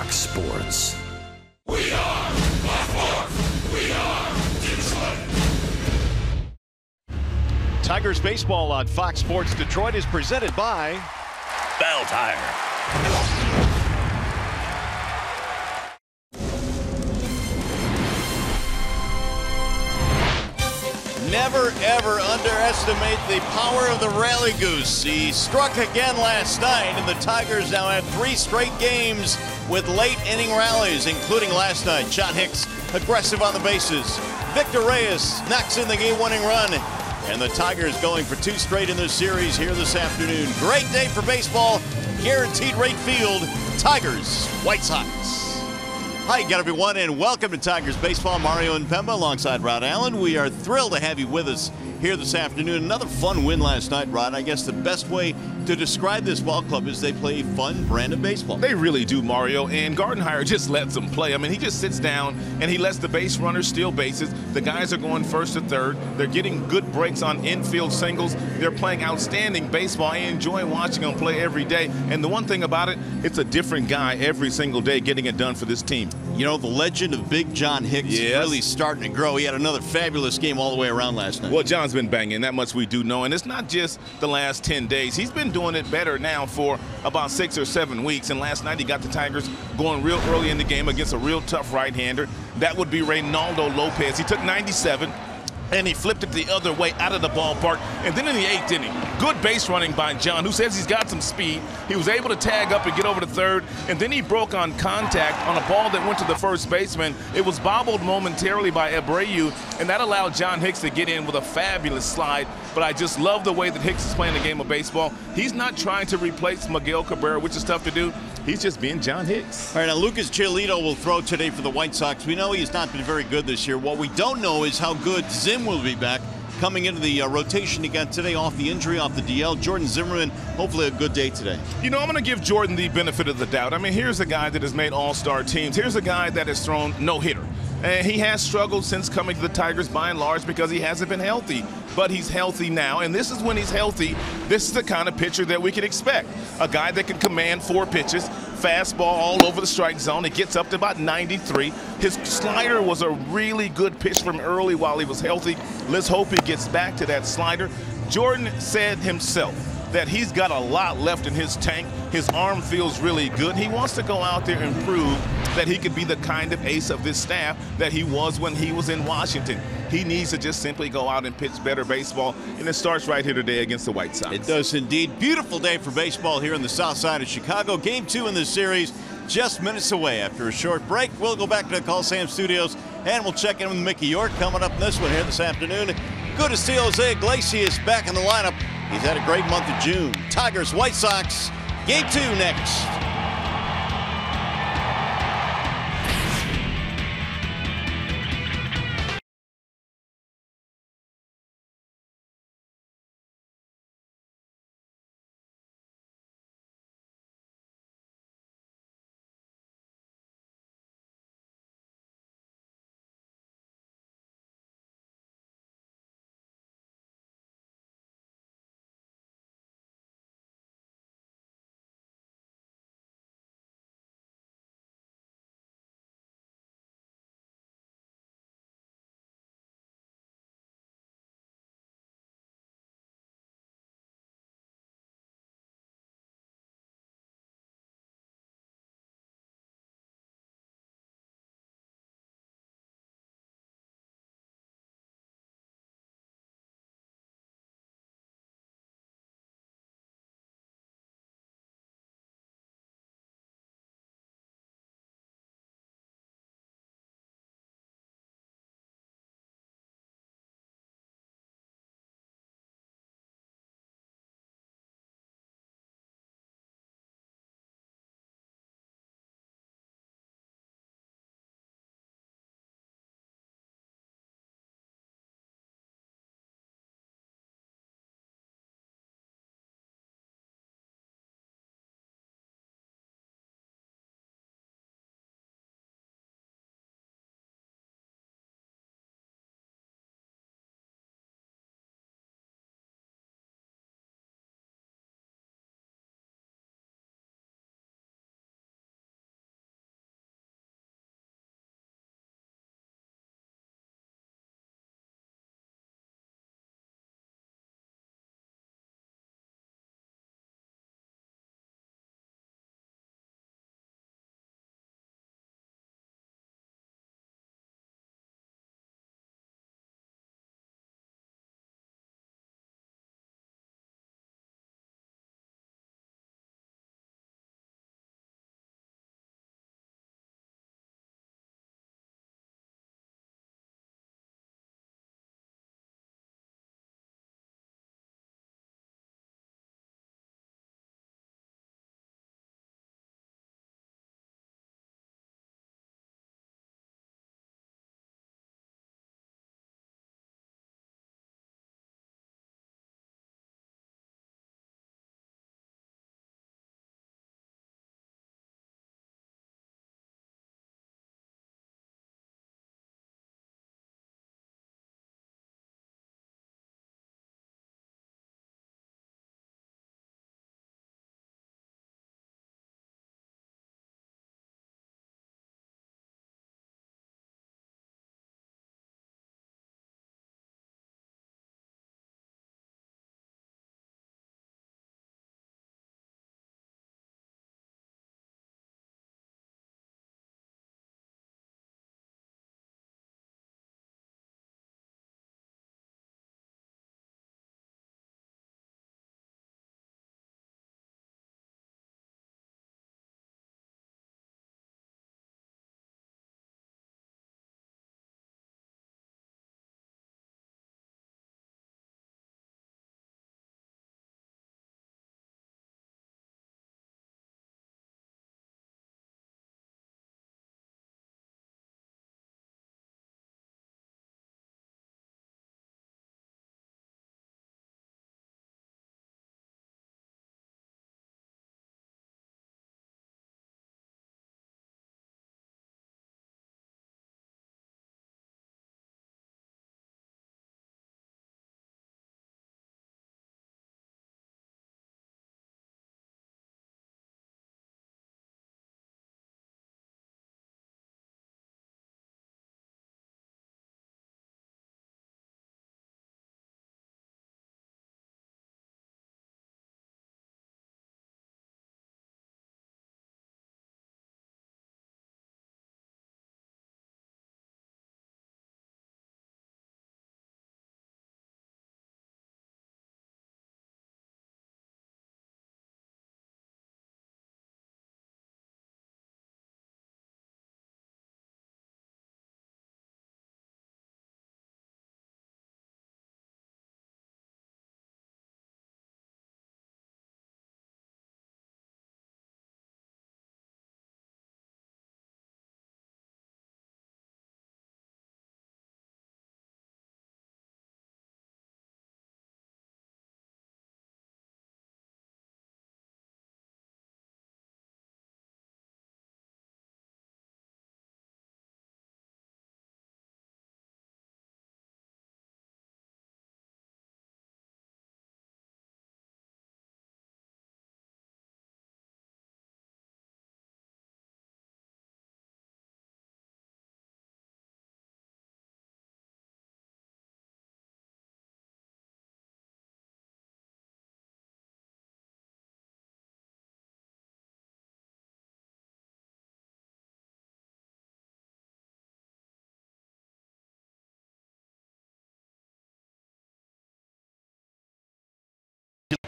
Fox Sports. We are Fox. We are Detroit. Tigers baseball on Fox Sports Detroit is presented by Bell Tire. Never, ever underestimate the power of the rally goose. He struck again last night, and the Tigers now have 3 straight games with late inning rallies, including last night. John Hicks aggressive on the bases. Victor Reyes knocks in the game-winning run. And the Tigers going for 2 straight in this series here this afternoon. Great day for baseball. Guaranteed rate field. Tigers, White Sox. Hi again, everyone, and welcome to Tigers Baseball. Mario and Pemba alongside Rod Allen. We are thrilled to have you with us here this afternoon. Another fun win last night, Rod. I guess the best way to describe this ball club is they play a fun brand of baseball. They really do, Mario, and Gardenhire just lets them play. I mean, he just sits down and he lets the base runners steal bases. The guys are going first to third. They're getting good breaks on infield singles. They're playing outstanding baseball. I enjoy watching them play every day. And the one thing about it, it's a different guy every single day getting it done for this team. You know, the legend of Big John Hicks is really starting to grow. He had another fabulous game all the way around last night. Well, John's been banging. That much we do know. And it's not just the last 10 days. He's been doing it better now for about 6 or 7 weeks. And last night he got the Tigers going real early in the game against a real tough right-hander. That would be Reynaldo Lopez. He took 97. And he flipped it the other way out of the ballpark. And then in the 8th inning, good base running by John, who says he's got some speed. He was able to tag up and get over to third, and then he broke on contact on a ball that went to the first baseman. It was bobbled momentarily by Abreu, and that allowed John Hicks to get in with a fabulous slide. But I just love the way that Hicks is playing the game of baseball. He's not trying to replace Miguel Cabrera, which is tough to do. He's just being John Hicks. All right, now Lucas Giolito will throw today for the White Sox. We know he's not been very good this year. What we don't know is how good Zim will be back. Coming into the rotation he got today off the injury, off the DL. Jordan Zimmerman, hopefully a good day today. You know, I'm going to give Jordan the benefit of the doubt. I mean, here's a guy that has made all-star teams. Here's a guy that has thrown no-hitter. And he has struggled since coming to the Tigers by and large because he hasn't been healthy. But he's healthy now, and this is when he's healthy. This is the kind of pitcher that we can expect. A guy that can command 4 pitches, fastball all over the strike zone. It gets up to about 93. His slider was a really good pitch from early while he was healthy. Let's hope he gets back to that slider. Jordan said himself that he's got a lot left in his tank. His arm feels really good. He wants to go out there and prove that he could be the kind of ace of this staff that he was when he was in Washington. He needs to just simply go out and pitch better baseball, and it starts right here today against the White Sox. It does indeed. Beautiful day for baseball here in the south side of Chicago. Game 2 in this series just minutes away. After a short break, we'll go back to the Coliseum Studios, and we'll check in with Mickey York coming up in this one here this afternoon. Good to see Jose Iglesias back in the lineup. He's had a great month of June. Tigers, White Sox, Game 2 next.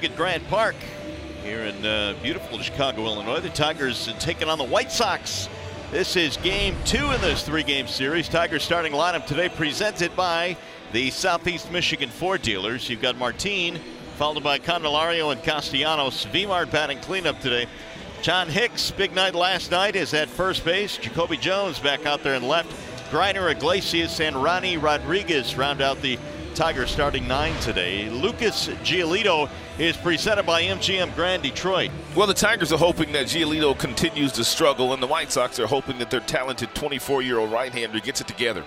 at Grant Park here in beautiful Chicago, Illinois. The Tigers taking on the White Sox. This is game 2 in this 3-game series. Tigers starting lineup today presented by the Southeast Michigan Ford dealers. You've got Martin, followed by Candelario and Castellanos. V-Mart batting cleanup today. John Hicks, big night last night, is at first base. Jacoby Jones back out there in left. Griner, Iglesias, and Ronnie Rodriguez round out the Tigers starting 9 today. Lucas Giolito is presented by MGM Grand Detroit. Well, the Tigers are hoping that Giolito continues to struggle, and the White Sox are hoping that their talented 24-year-old right-hander gets it together.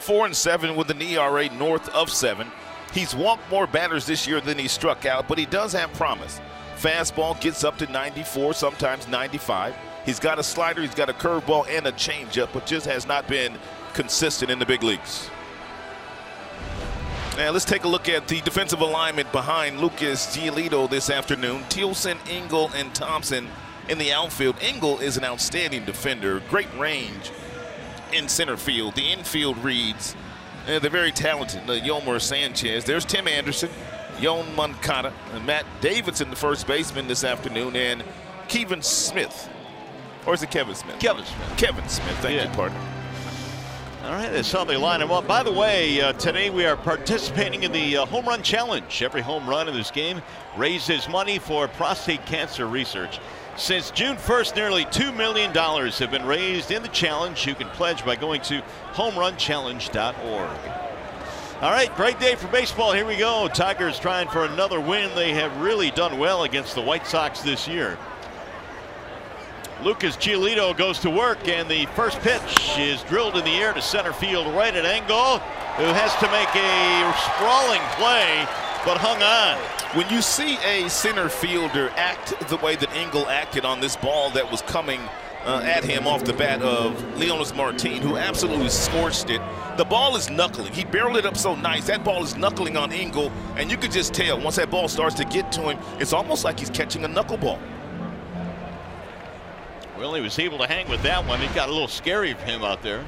4-7 with an ERA north of 7. He's walked more batters this year than he struck out, but he does have promise. Fastball gets up to 94, sometimes 95. He's got a slider, he's got a curveball, and a changeup, but just has not been consistent in the big leagues. Now let's take a look at the defensive alignment behind Lucas Giolito this afternoon. Thielsen, Engel, and Thompson in the outfield. Engel is an outstanding defender, great range in center field. The infield reads, they're very talented. Yolmer Sanchez. There's Tim Anderson, Yon Moncada, and Matt Davidson, the first baseman this afternoon, and Kevin Smith. Or is it Kevin Smith? Kevin Smith. Kevin Smith, thank you, partner. All right, that's how they line them up. By the way, today we are participating in the Home Run Challenge. Every home run in this game raises money for prostate cancer research. Since June 1st, nearly $2 million have been raised in the challenge. You can pledge by going to homeRunChallenge.org. All right, great day for baseball. Here we go. Tigers trying for another win. They have really done well against the White Sox this year. Lucas Giolito goes to work, and the first pitch is drilled in the air to center field, right at Engel, who has to make a sprawling play, but hung on. When you see a center fielder act the way that Engel acted on this ball that was coming at him off the bat of Leonis Martin, who absolutely scorched it, the ball is knuckling. He barreled it up so nice. That ball is knuckling on Engel, and you could just tell once that ball starts to get to him, it's almost like he's catching a knuckleball. Well, he was able to hang with that one. It got a little scary for him out there.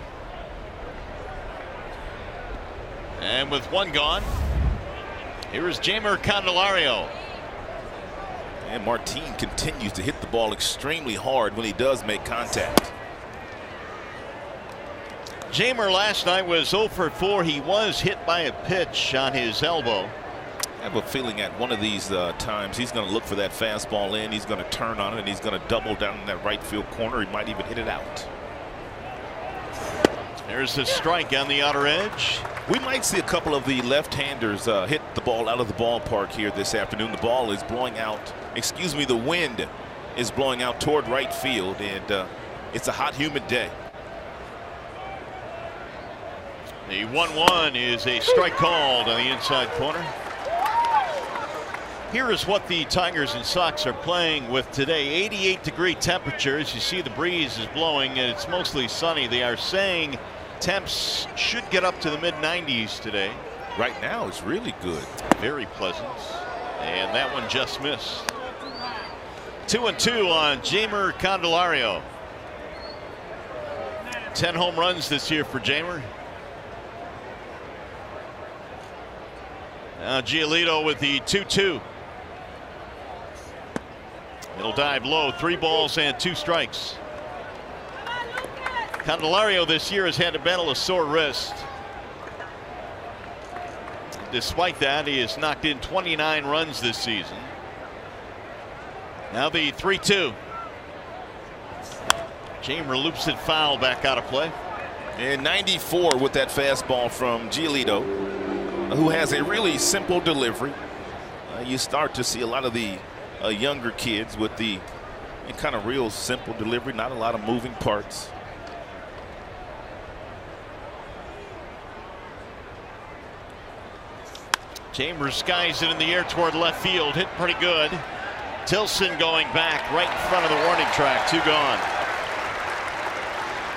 And with one gone, here is Jeimer Candelario. And Martin continues to hit the ball extremely hard when he does make contact. Jeimer last night was 0 for 4. He was hit by a pitch on his elbow. I have a feeling at one of these times he's going to look for that fastball in. He's going to turn on it, and he's going to double down in that right field corner. He might even hit it out. There's a strike on the outer edge. We might see a couple of the left-handers hit the ball out of the ballpark here this afternoon. The ball is blowing out, the wind is blowing out toward right field, and it's a hot, humid day. The 1-1 is a strike called on the inside corner. Here is what the Tigers and Sox are playing with today. 88-degree temperatures. You see the breeze is blowing, and it's mostly sunny. They are saying temps should get up to the mid-90s today. Right now it's really good. Very pleasant. And that one just missed. 2-2 on Jeimer Candelario. 10 home runs this year for Jeimer. Now Giolito with the 2-2. It'll dive low. 3 balls and 2 strikes. Candelario this year has had to battle a sore wrist. Despite that, he has knocked in 29 runs this season. Now the 3-2. Jeimer loops it foul, back out of play. And 94 with that fastball from Giolito, who has a really simple delivery. You start to see a lot of the younger kids with the kind of real simple delivery, not a lot of moving parts. Chambers skies it in the air toward left field, hit pretty good. Thielsen going back right in front of the warning track, 2 gone.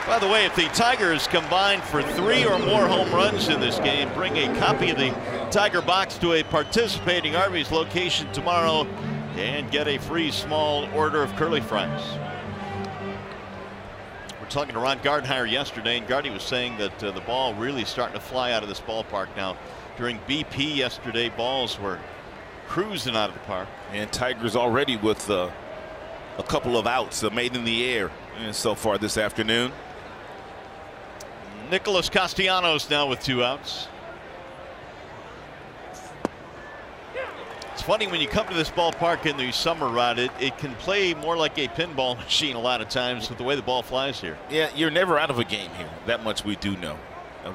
By the way, if the Tigers combine for 3 or more home runs in this game, bring a copy of the Tiger box to a participating Arby's location tomorrow and get a free small order of curly fries. We're talking to Ron Gardenhire yesterday, and Gardy was saying that the ball really starting to fly out of this ballpark now. During BP yesterday, balls were cruising out of the park. And Tigers already with a couple of outs made in the air so far this afternoon. Nicholas Castellanos now with 2 outs. It's funny when you come to this ballpark in the summer, Rod, it can play more like a pinball machine a lot of times with the way the ball flies here. Yeah, you're never out of a game here. That much we do know.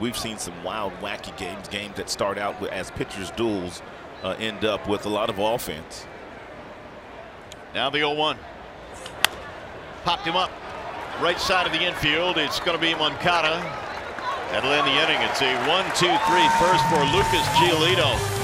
We've seen some wild, wacky games that start out as pitchers' duels end up with a lot of offense. Now the 0-1. Popped him up. Right side of the infield. It's going to be Moncada. That'll end the inning. It's a 1-2-3 first for Lucas Giolito.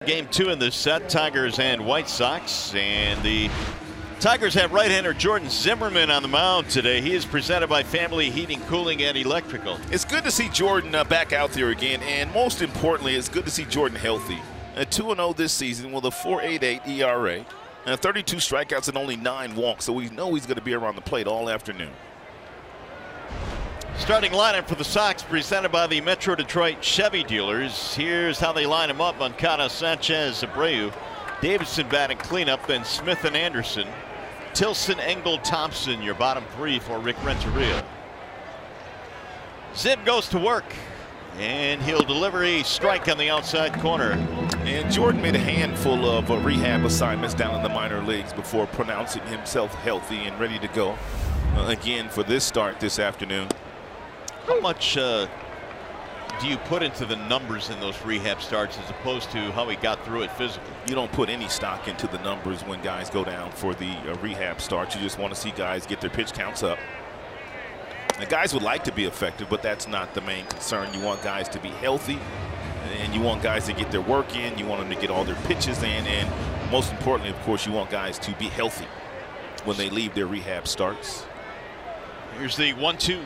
Game 2 in this set, Tigers and White Sox, and the Tigers have right-hander Jordan Zimmerman on the mound today. He is presented by Family Heating, Cooling, and Electrical. It's good to see Jordan back out there again, and most importantly, it's good to see Jordan healthy. 2-0 this season with a 4.88 ERA, and 32 strikeouts and only 9 walks, so we know he's going to be around the plate all afternoon. Starting lineup for the Sox presented by the Metro Detroit Chevy dealers. Here's how they line them up: Moncada, Sanchez, Abreu, Davidson batting cleanup, then Smith and Anderson, Tilson, Engel, Thompson, your bottom 3 for Rick Renteria. Zib goes to work, and he'll deliver a strike on the outside corner. And Jordan made a handful of rehab assignments down in the minor leagues before pronouncing himself healthy and ready to go again for this start this afternoon. How much do you put into the numbers in those rehab starts as opposed to how he got through it physically? You don't put any stock into the numbers when guys go down for the rehab starts. You just want to see guys get their pitch counts up. The guys would like to be effective, but that's not the main concern. You want guys to be healthy, and you want guys to get their work in. You want them to get all their pitches in, and most importantly, of course, you want guys to be healthy when they leave their rehab starts. Here's the 1-2.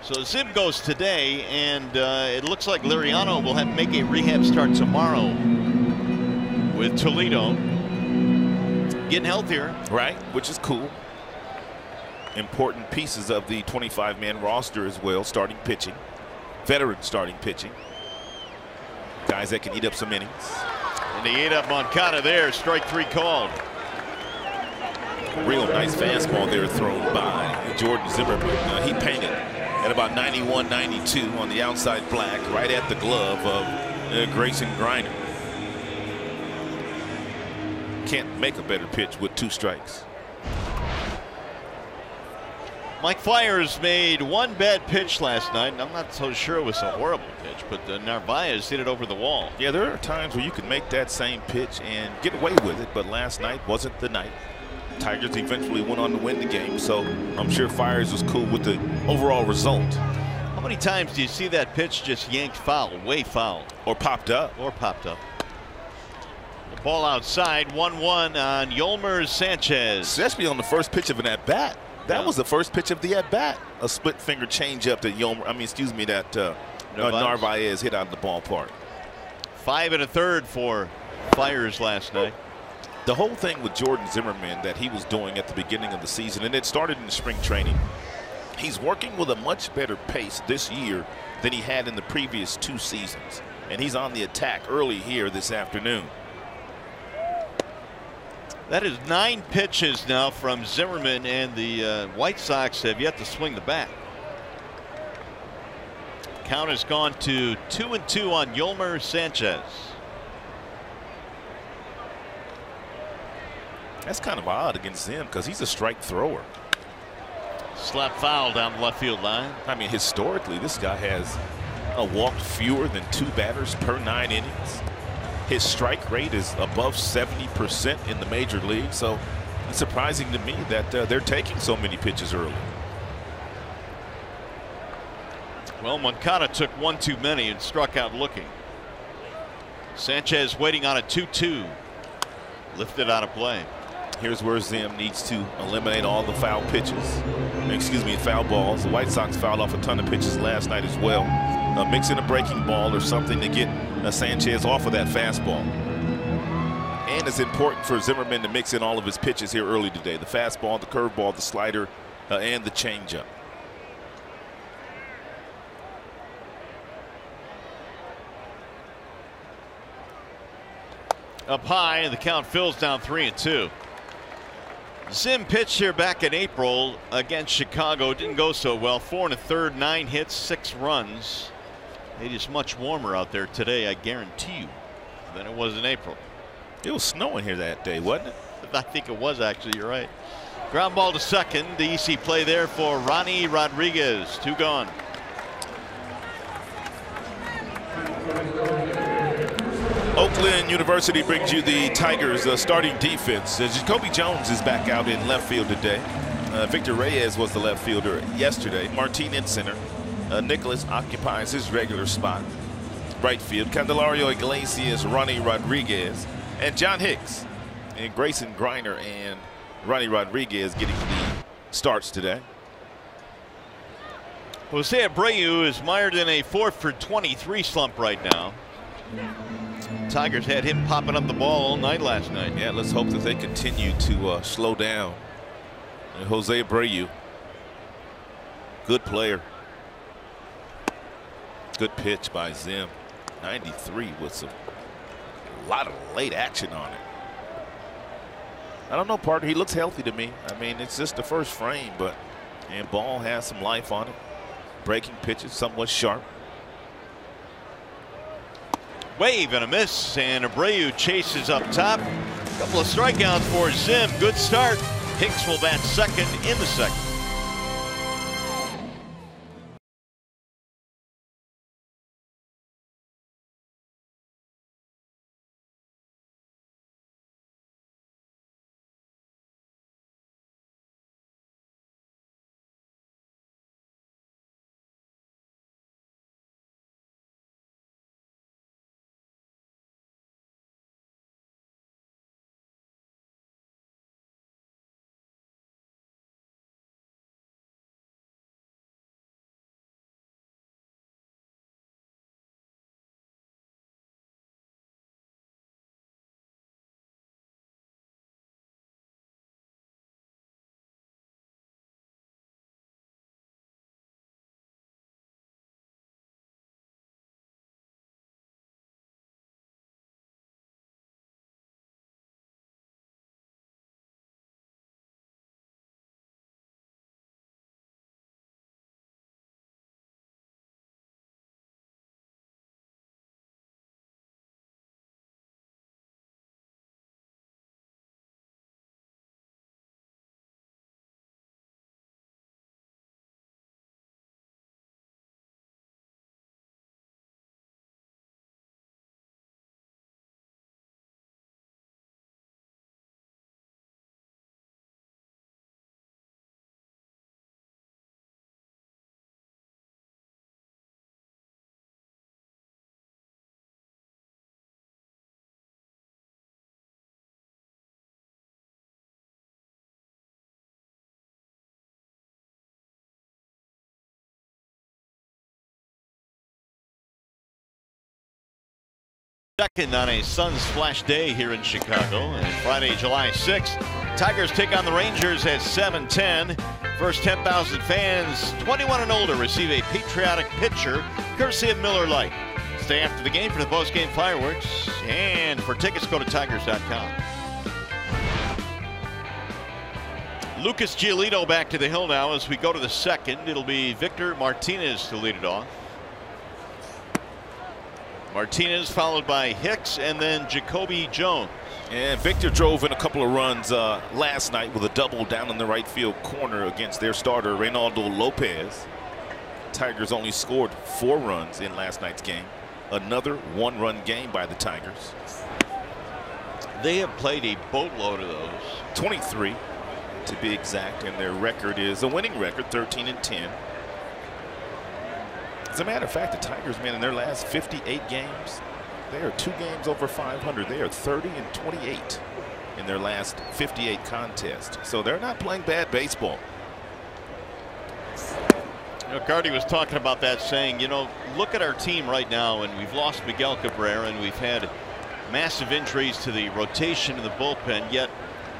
So Zib goes today, and it looks like Liriano will have to make a rehab start tomorrow with Toledo. Getting healthier. Right, which is cool. Important pieces of the 25-man roster as well, starting pitching. Veteran starting pitching. Guys that can eat up some innings. And he ate up Moncada there, strike 3 called. Real nice fastball there thrown by Jordan Zimmerman. He painted at about 91-92 on the outside black, right at the glove of Grayson Griner. Can't make a better pitch with 2 strikes. Mike Fiers made 1 bad pitch last night, and I'm not so sure it was a horrible pitch, but Narvaez hit it over the wall. Yeah, there are times where you can make that same pitch and get away with it, but last night wasn't the night. Tigers eventually went on to win the game, so I'm sure Fiers was cool with the overall result. How many times do you see that pitch just yanked foul, way foul? Or popped up. Or popped up. Ball outside, 1-1 on Yolmer Sanchez. Especially on the first pitch of an at-bat. That was the first pitch of the at-bat. A split finger changeup that Narvaez hit out of the ballpark. 5 1/3 for Flyers last night. The whole thing with Jordan Zimmerman that he was doing at the beginning of the season, and it started in the spring training, he's working with a much better pace this year than he had in the previous 2 seasons. And he's on the attack early here this afternoon. That is 9 pitches now from Zimmerman, and the White Sox have yet to swing the bat. Count has gone to 2-2 on Yolmer Sanchez. That's kind of odd against him because he's a strike thrower. Slap foul down the left field line. I mean, historically, this guy has walked fewer than 2 batters per 9 innings. His strike rate is above 70% in the major league, so it's surprising to me that they're taking so many pitches early. Well, Moncada took 1 too many and struck out looking. Sanchez waiting on a 2-2. Lifted out of play. Here's where Zim needs to eliminate all the foul pitches. Excuse me, foul balls. The White Sox fouled off a ton of pitches last night as well. Mix in a breaking ball or something to get Sanchez off of that fastball. And it's important for Zimmerman to mix in all of his pitches here early today. The fastball, the curveball, the slider, and the changeup. Up high, and the count fills down 3-2. Zim pitched here back in April against Chicago. Didn't go so well. 4 1/3, 9 hits, 6 runs. It is much warmer out there today, I guarantee you, than it was in April. It was snowing here that day, wasn't it? I think it was, actually. You're right. Ground ball to second. The easy play there for Ronnie Rodriguez. 2 gone. Oakland University brings you the Tigers starting defense. Jacoby Jones is back out in left field today. Victor Reyes was the left fielder yesterday. Martin in center. Nicholas occupies his regular spot. Right field, Candelario Iglesias, Ronnie Rodriguez, and John Hicks. And Grayson Griner and Ronnie Rodriguez getting the starts today. Jose Abreu is mired in a 4 for 23 slump right now. Tigers had him popping up the ball all night last night. Yeah, let's hope that they continue to slow down. And Jose Abreu, good player. Good pitch by Zim. 93 with a lot of late action on it. I don't know, partner. He looks healthy to me. I mean, it's just the first frame, but and ball has some life on it. Breaking pitches, somewhat sharp. Wave and a miss, and Abreu chases up top. Couple of strikeouts for Zim. Good start. Hicks will bat second in the second. Second on a sun splash day here in Chicago. And Friday, July 6th, Tigers take on the Rangers at 7:10. First 10,000 fans 21 and older receive a patriotic picture courtesy of Miller Lite. Stay after the game for the post-game fireworks. And for tickets, go to Tigers.com. Lucas Giolito back to the hill now as we go to the second. It'll be Victor Martinez to lead it off. Martinez followed by Hicks and then Jacoby Jones. And Victor drove in a couple of runs last night with a double down in the right field corner against their starter, Reynaldo Lopez. Tigers only scored 4 runs in last night's game. Another 1-run game by the Tigers. They have played a boatload of those. 23 to be exact, and their record is a winning record, 13-10. As a matter of fact, the Tigers, man, in their last 58 games, they are 2 games over 500. They are 30-28 in their last 58 contests. So they're not playing bad baseball. You know, Gardy was talking about that, saying, you know, look at our team right now, and we've lost Miguel Cabrera, and we've had massive injuries to the rotation and the bullpen, yet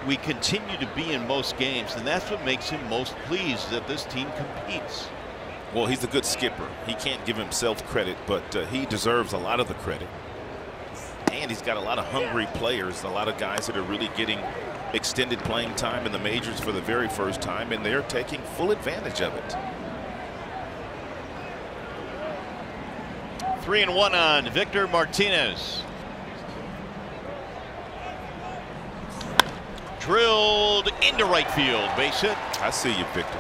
we continue to be in most games, and that's what makes him most pleased that this team competes. Well, he's a good skipper. He can't give himself credit, but he deserves a lot of the credit. And he's got a lot of hungry players, a lot of guys that are really getting extended playing time in the majors for the very first time, and they're taking full advantage of it. 3-1 on Victor Martinez. Drilled into right field, base hit. I see you, Victor.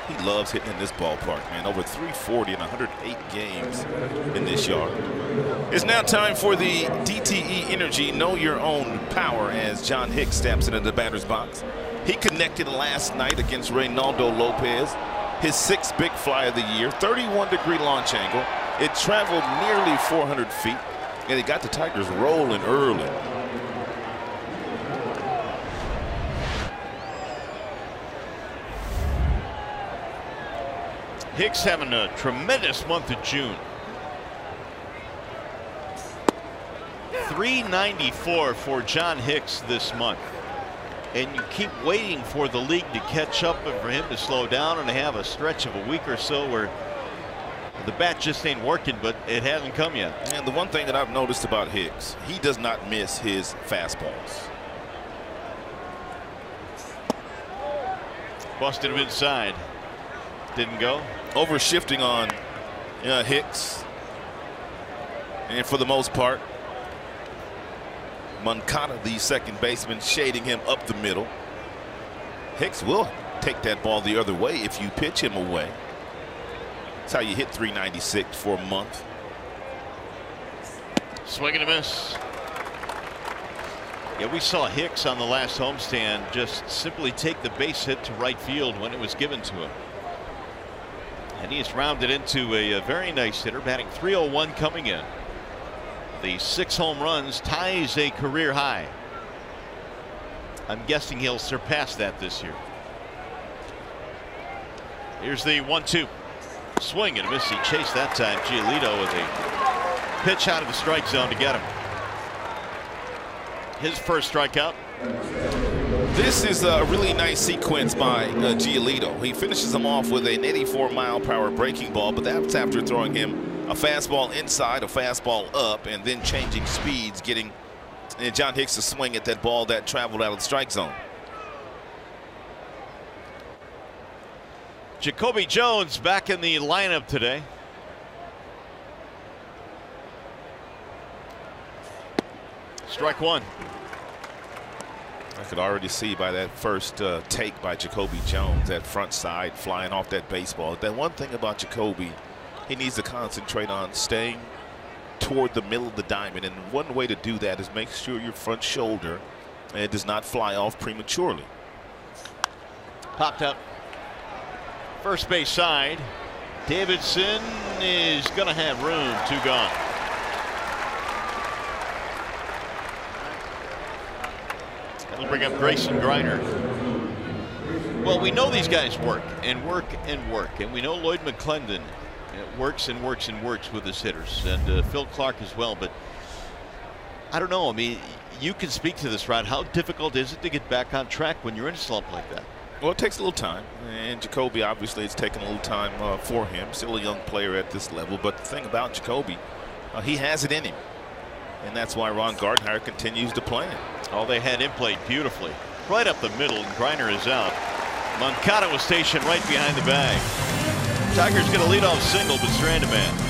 He loves hitting in this ballpark, man. Over 340 in 108 games in this yard. It's now time for the DTE Energy Know Your Own Power as John Hicks steps into the batter's box. He connected last night against Reynaldo Lopez. His 6th big fly of the year, 31-degree launch angle. It traveled nearly 400 feet, and it got the Tigers rolling early. Hicks having a tremendous month of June. 394 for John Hicks this month. And you keep waiting for the league to catch up and for him to slow down and have a stretch of a week or so where the bat just ain't working, but it hasn't come yet. And the one thing that I've noticed about Hicks, he does not miss his fastballs. Busted him inside. Didn't go. Over shifting on Hicks. And for the most part, Moncada, the second baseman, shading him up the middle. Hicks will take that ball the other way if you pitch him away. That's how you hit 396 for a month. Swing and a miss. Yeah, we saw Hicks on the last homestand just simply take the base hit to right field when it was given to him. And he has rounded into a very nice hitter, batting .301 coming in. The 6 home runs ties a career high. I'm guessing he'll surpass that this year. Here's the 1-2. Swing and a miss. He chased that time. Giolito with a pitch out of the strike zone to get him. His first strikeout. This is a really nice sequence by Giolito. He finishes him off with an 84-mile-per-hour breaking ball, but that's after throwing him a fastball inside, a fastball up, and then changing speeds, getting John Hicks to swing at that ball that traveled out of the strike zone. Jacoby Jones back in the lineup today. Strike one. I could already see by that first take by Jacoby Jones, that front side flying off that baseball. That one thing about Jacoby, he needs to concentrate on staying toward the middle of the diamond, and one way to do that is make sure your front shoulder does not fly off prematurely. Popped up first base side. Davidson is going to have room. 2 gone. That'll bring up Grayson Griner. Well, we know these guys work and work and work, and we know Lloyd McClendon works and works and works with his hitters, and Phil Clark as well. But I don't know. I mean, you can speak to this, Rod. How difficult is it to get back on track when you're in a slump like that? Well, it takes a little time, and Jacoby, obviously, it's taken a little time for him. Still a young player at this level, but the thing about Jacoby, he has it in him, and that's why Ron Gardenhire continues to play him. Oh, they had him played beautifully. Right up the middle, and Griner is out. Moncada was stationed right behind the bag. Tigers get a leadoff single, but strand a man.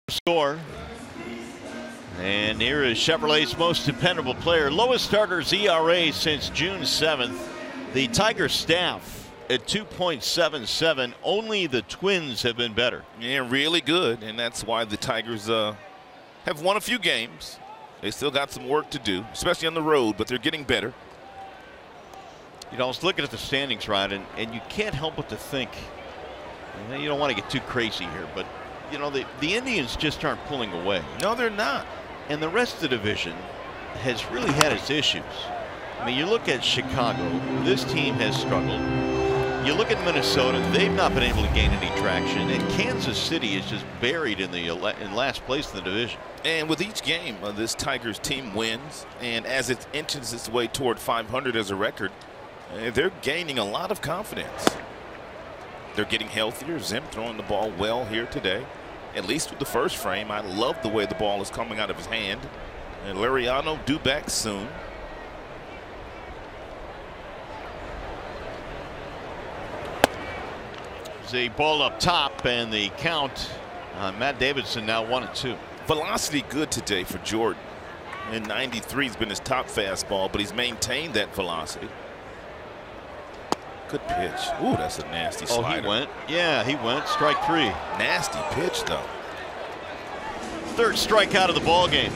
Score. And here is Chevrolet's most dependable player. Lowest starter's ERA since June 7th. The Tiger staff at 2.77. Only the Twins have been better. Yeah, really good. And that's why the Tigers have won a few games. They still got some work to do, especially on the road, but they're getting better. You know, I was looking at the standings, Rod, and you can't help but to think, you don't want to get too crazy here, but you know, the Indians just aren't pulling away. No, they're not. And the rest of the division has really had its issues. I mean, you look at Chicago, this team has struggled. You look at Minnesota, they've not been able to gain any traction. And Kansas City is just buried in last place in the division. And with each game, this Tigers team wins. And as it inches its way toward 500 as a record, they're gaining a lot of confidence. They're getting healthier. Zim throwing the ball well here today, at least with the first frame. I love the way the ball is coming out of his hand. And Liriano due back soon. The ball up top, and the count on Matt Davidson now 1-2. Velocity good today for Jordan. And 93 has been his top fastball, but he's maintained that velocity. Good pitch. Ooh, that's a nasty slider. Oh, he went. Yeah, he went. Strike three. Nasty pitch, though. Third strikeout of the ball game.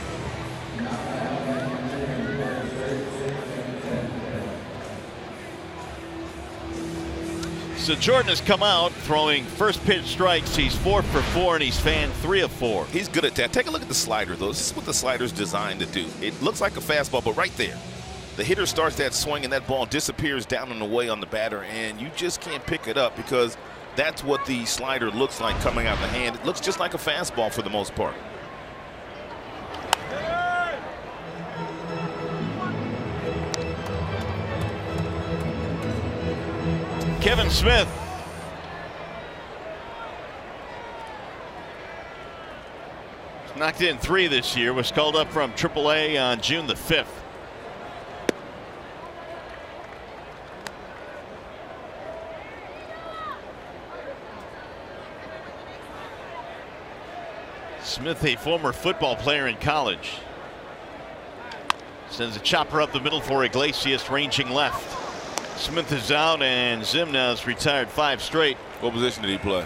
So Jordan has come out throwing first pitch strikes. He's 4 for 4, and he's fanned 3 of 4. He's good at that. Take a look at the slider, though. This is what the slider's designed to do. It looks like a fastball, but right there, the hitter starts that swing, and that ball disappears down and away on the batter, and you just can't pick it up because that's what the slider looks like coming out of the hand. It looks just like a fastball for the most part. Kevin Smith. He's knocked in 3 this year. Was called up from AAA on June the 5th. Smith, a former football player in college. Sends a chopper up the middle for Iglesias, ranging left. Smith is out, and Zim now has retired 5 straight. What position did he play?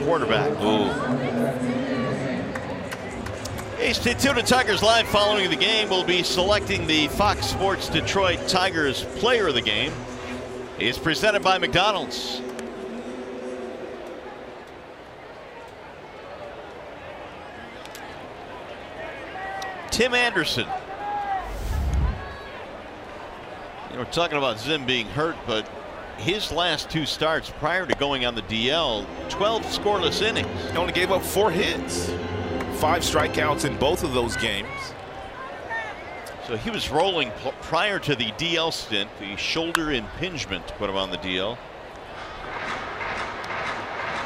Quarterback. Ooh. Hey, stay tuned to Tigers Live. Following the game, we'll be selecting the Fox Sports Detroit Tigers Player of the Game. It's presented by McDonald's. Tim Anderson. You know, we're talking about Zim being hurt, but his last 2 starts prior to going on the DL, 12 scoreless innings. He only gave up 4 hits. 5 strikeouts in both of those games. So he was rolling prior to the DL stint. The shoulder impingement put him on the DL.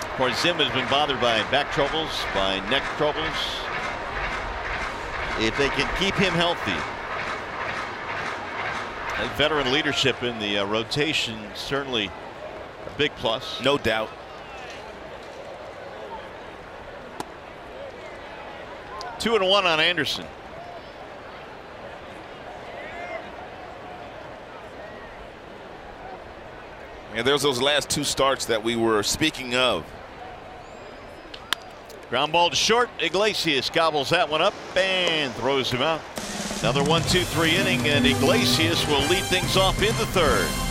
Of course, Zim has been bothered by back troubles, by neck troubles. If they can keep him healthy, and veteran leadership in the rotation, certainly a big plus. No doubt. Two and one on Anderson. And there's those last 2 starts that we were speaking of. Ground ball to short. Iglesias gobbles that one up and throws him out. Another 1-2-3 inning, and Iglesias will lead things off in the 3rd.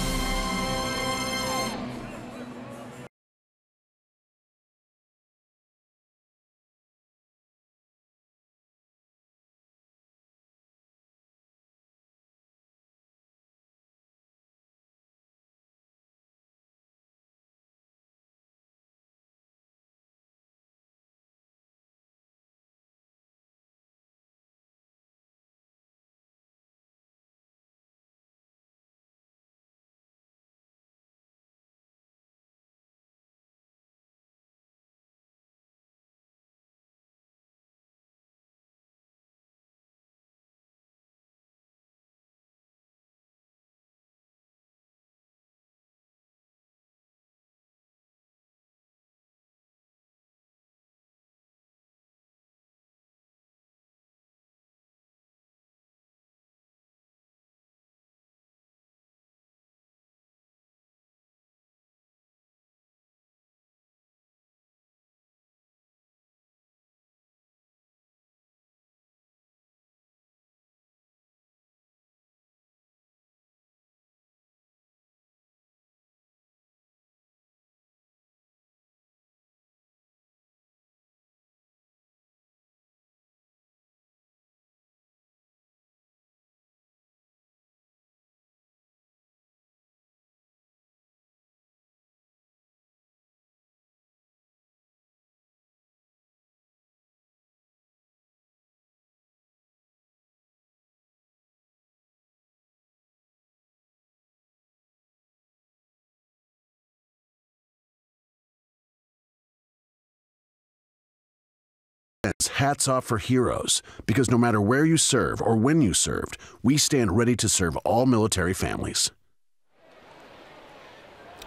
Hats off for heroes, because no matter where you serve or when you served, we stand ready to serve all military families.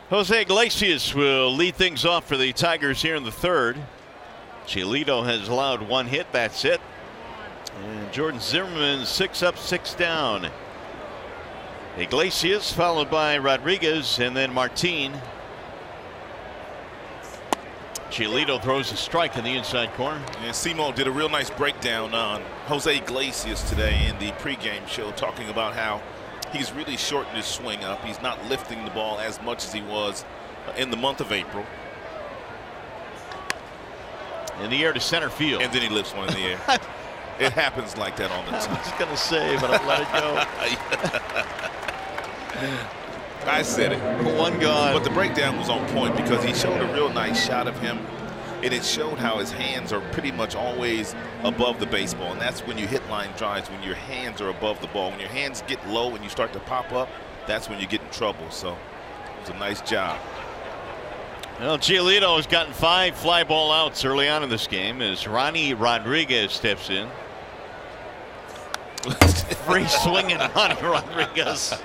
Jose Iglesias will lead things off for the Tigers here in the 3rd. Giolito has allowed 1 hit, that's it. And Jordan Zimmerman 6 up, 6 down. Iglesias followed by Rodriguez and then Martin. Giolito throws a strike in the inside corner. And Simo did a real nice breakdown on Jose Iglesias today in the pregame show, talking about how he's really shortened his swing up. He's not lifting the ball as much as he was in the month of April. In the air to center field. And then he lifts one in the air. It happens like that all the time. I was going to say, but I'll let it go. I said it. 1 gone. But the breakdown was on point because he showed a real nice shot of him, and it showed how his hands are pretty much always above the baseball, and that's when you hit line drives, when your hands are above the ball. When your hands get low and you start to pop up, that's when you get in trouble. So it was a nice job. Well, Giolito has gotten 5 fly ball outs early on in this game as Ronnie Rodriguez steps in. Free swinging Ronnie Rodriguez.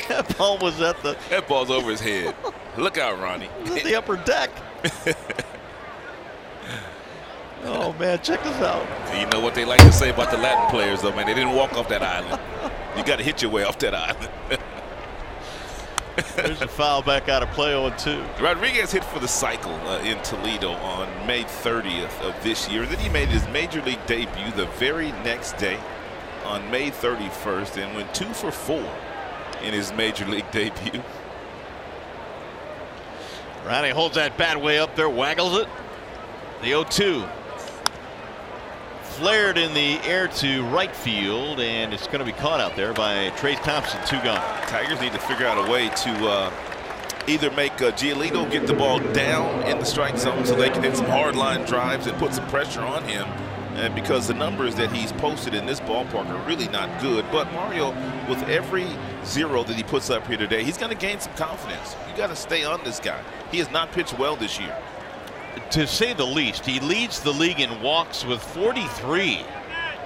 That ball was at the... That ball's over his head. Look out, Ronnie. At the upper deck. Oh, man, check this out. You know what they like to say about the Latin players, though, man? They didn't walk off that island. You got to hit your way off that island. There's a foul back out of play, 0-2. Rodriguez hit for the cycle in Toledo on May 30th of this year. Then he made his major league debut the very next day on May 31st and went 2 for 4 in his major league debut. Riley holds that bat way up there, waggles it. The 0-2. Flared in the air to right field, and it's going to be caught out there by Trey Thompson. 2 gone. Tigers need to figure out a way to either make Giolito get the ball down in the strike zone so they can hit some hard line drives and put some pressure on him. And because the numbers that he's posted in this ballpark are really not good. But Mario, with every 0 that he puts up here today, he's going to gain some confidence. You got to stay on this guy. He has not pitched well this year. To say the least, he leads the league in walks with 43.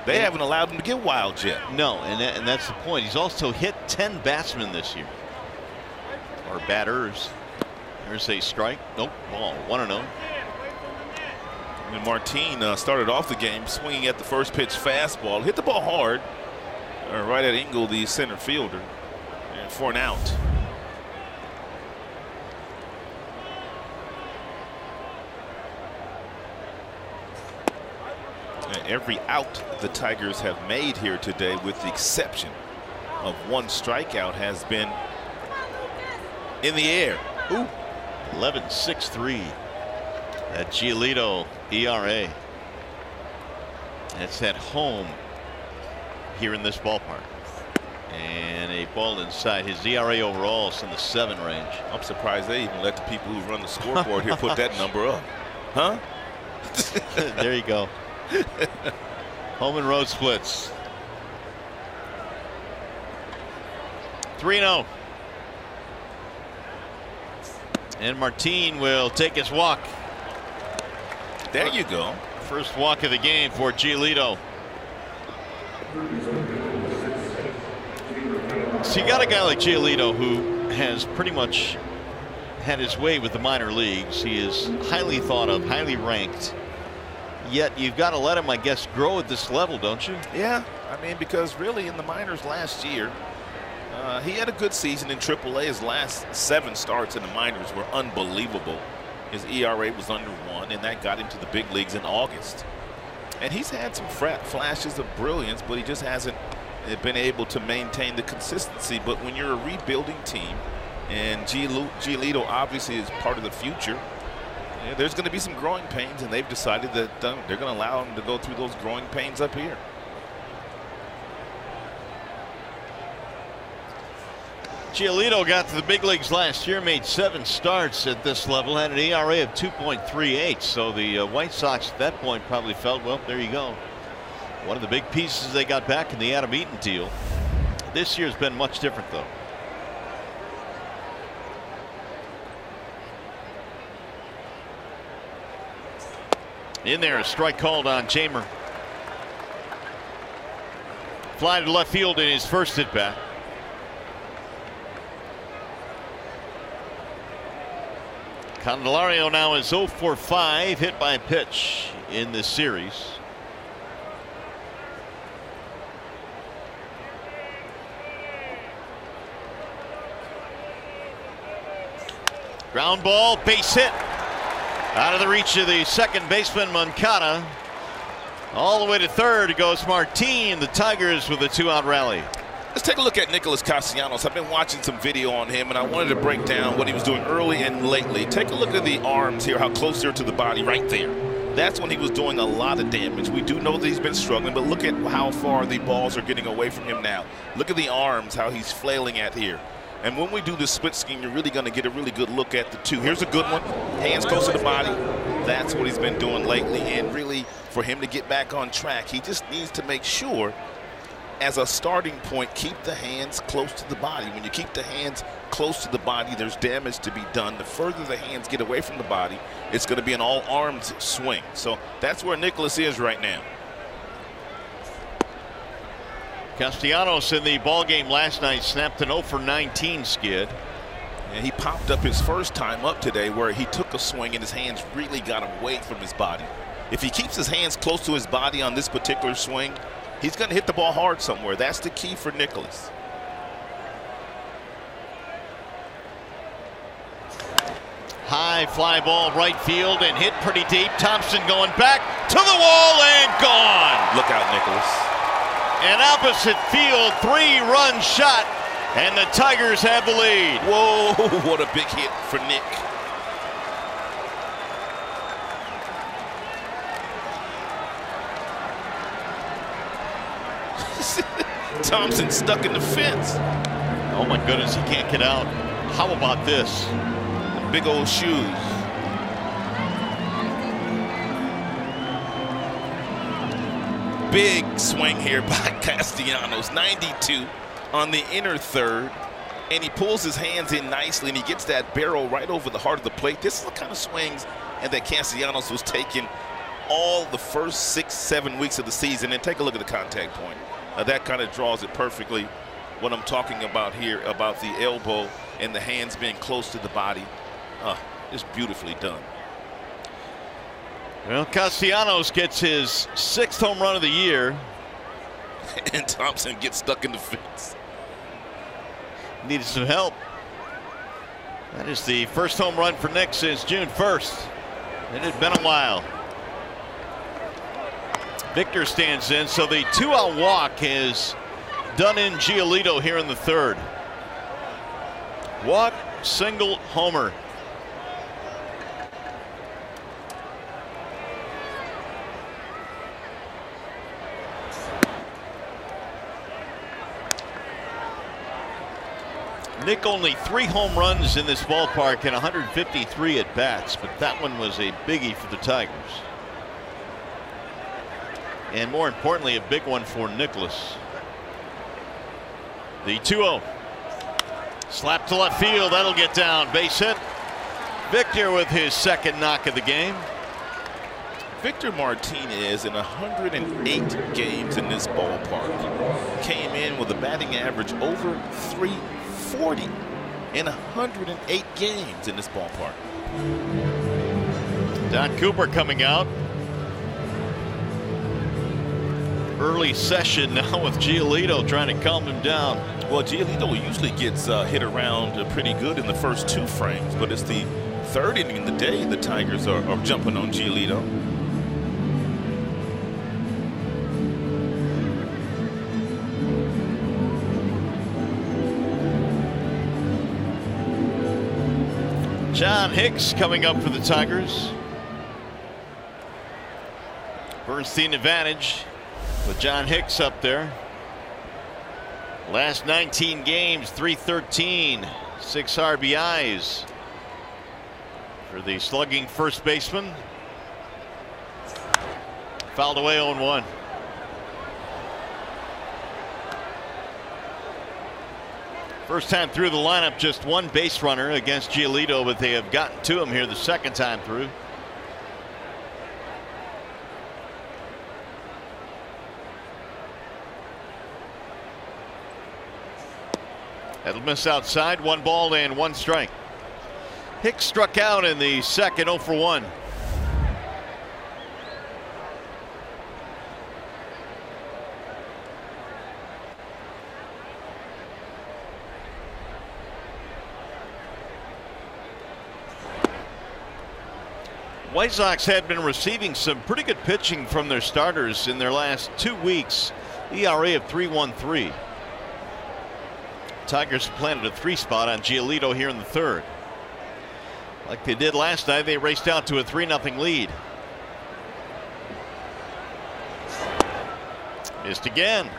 They haven't allowed him to get wild yet. No, and that's the point. He's also hit 10 batsmen this year. Or batters. There's a strike. Nope, ball. 1-0. And Martin started off the game swinging at the first pitch fastball. Hit the ball hard. Right at Engel, the center fielder. And for an out. And every out the Tigers have made here today, with the exception of 1 strikeout, has been in the air. Ooh. 11.63. That Giolito ERA. It's at home here in this ballpark. And a ball inside. His ERA overall is in the 7 range. I'm surprised they even let the people who run the scoreboard here put that number up. Huh? There you go. Home and road splits. 3-0. And Martin will take his walk. There you go. First walk of the game for Giolito. So you got a guy like Giolito who has pretty much had his way with the minor leagues. He is highly thought of, highly ranked. Yet you've got to let him, I guess, grow at this level, don't you? Yeah, I mean, because really in the minors last year, he had a good season in AAA. His last 7 starts in the minors were unbelievable. His ERA was under 1, and that got him to the big leagues in August. And he's had some flashes of brilliance, but he just hasn't been able to maintain the consistency. But when you're a rebuilding team, and Giolito obviously is part of the future, there's going to be some growing pains, and they've decided that they're going to allow him to go through those growing pains up here. Giolito got to the big leagues last year, made 7 starts at this level, had an ERA of 2.38. So the White Sox at that point probably felt, well, there you go. One of the big pieces they got back in the Adam Eaton deal. This year's been much different, though. In there, a strike called on Jamer. Fly to left field in his first at bat. Candelario now is 0 for 5 hit by pitch in this series. Ground ball, base hit. Out of the reach of the second baseman, Moncada. All the way to third goes Martin. The Tigers with a 2-out rally. Let's take a look at Nicholas Castellanos. I've been watching some video on him, and I wanted to break down what he was doing early and lately. Take a look at the arms here, how close they're to the body right there. That's when he was doing a lot of damage. We do know that he's been struggling, but look at how far the balls are getting away from him now. Look at the arms, how he's flailing at here. And when we do this split scheme, you're really going to get a really good look at the 2. Here's a good one. Hands close to the body. That's what he's been doing lately. And really, for him to get back on track, he just needs to make sure, as a starting point, keep the hands close to the body. When you keep the hands close to the body, there's damage to be done. The further the hands get away from the body, it's going to be an all-arms swing. So that's where Nicholas is right now. Castellanos in the ball game last night snapped an 0 for 19 skid. And he popped up his first time up today, where he took a swing and his hands really got away from his body. If he keeps his hands close to his body on this particular swing, he's going to hit the ball hard somewhere. That's the key for Nicholas. High fly ball right field and hit pretty deep. Thompson going back to the wall and gone. Look out, Nicholas. An opposite field 3-run shot, and the Tigers have the lead. Whoa, what a big hit for Nick. Thompson stuck in the fence. Oh my goodness, he can't get out. How about this? Big old shoes. Big swing here by Castellanos. 92 on the inner third. And he pulls his hands in nicely and he gets that barrel right over the heart of the plate. This is the kind of swings and that Castellanos was taking all the first 6-7 weeks of the season. And take a look at the contact point. That kind of draws it perfectly. What I'm talking about here, about the elbow and the hands being close to the body. It's beautifully done. Well, Castellanos gets his 6th home run of the year. And Thompson gets stuck in the fence. Needed some help. That is the first home run for Nick since June 1st. It had been a while. Victor stands in, so the 2-out walk has done in Giolito here in the third. Walk, single, homer. Nick only 3 home runs in this ballpark and 153 at bats, but that one was a biggie for the Tigers. And more importantly, a big one for Nicholas. The 2-0. Slap to left field. That'll get down. Base hit. Victor with his 2nd knock of the game. Victor Martinez in 108 games in this ballpark came in with a batting average over 340 in 108 games in this ballpark. Don Cooper coming out. Early session now with Giolito trying to calm him down. Well, Giolito usually gets hit around pretty good in the first 2 frames, but it's the 3rd inning of the day the Tigers are jumping on Giolito. John Hicks coming up for the Tigers. Bernstein advantage with John Hicks up there. Last 19 games, 313, 6 RBIs for the slugging first baseman. Fouled away 0-1. First time through the lineup, just 1 base runner against Giolito, but they have gotten to him here the 2nd time through. That'll miss outside. 1 ball and 1 strike. Hicks struck out in the 2nd, 0 for 1. White Sox had been receiving some pretty good pitching from their starters in their last 2 weeks. ERA of 3.13. Tigers planted a 3 spot on Giolito here in the 3rd. Like they did last night, they raced out to a 3-0 lead. Missed again.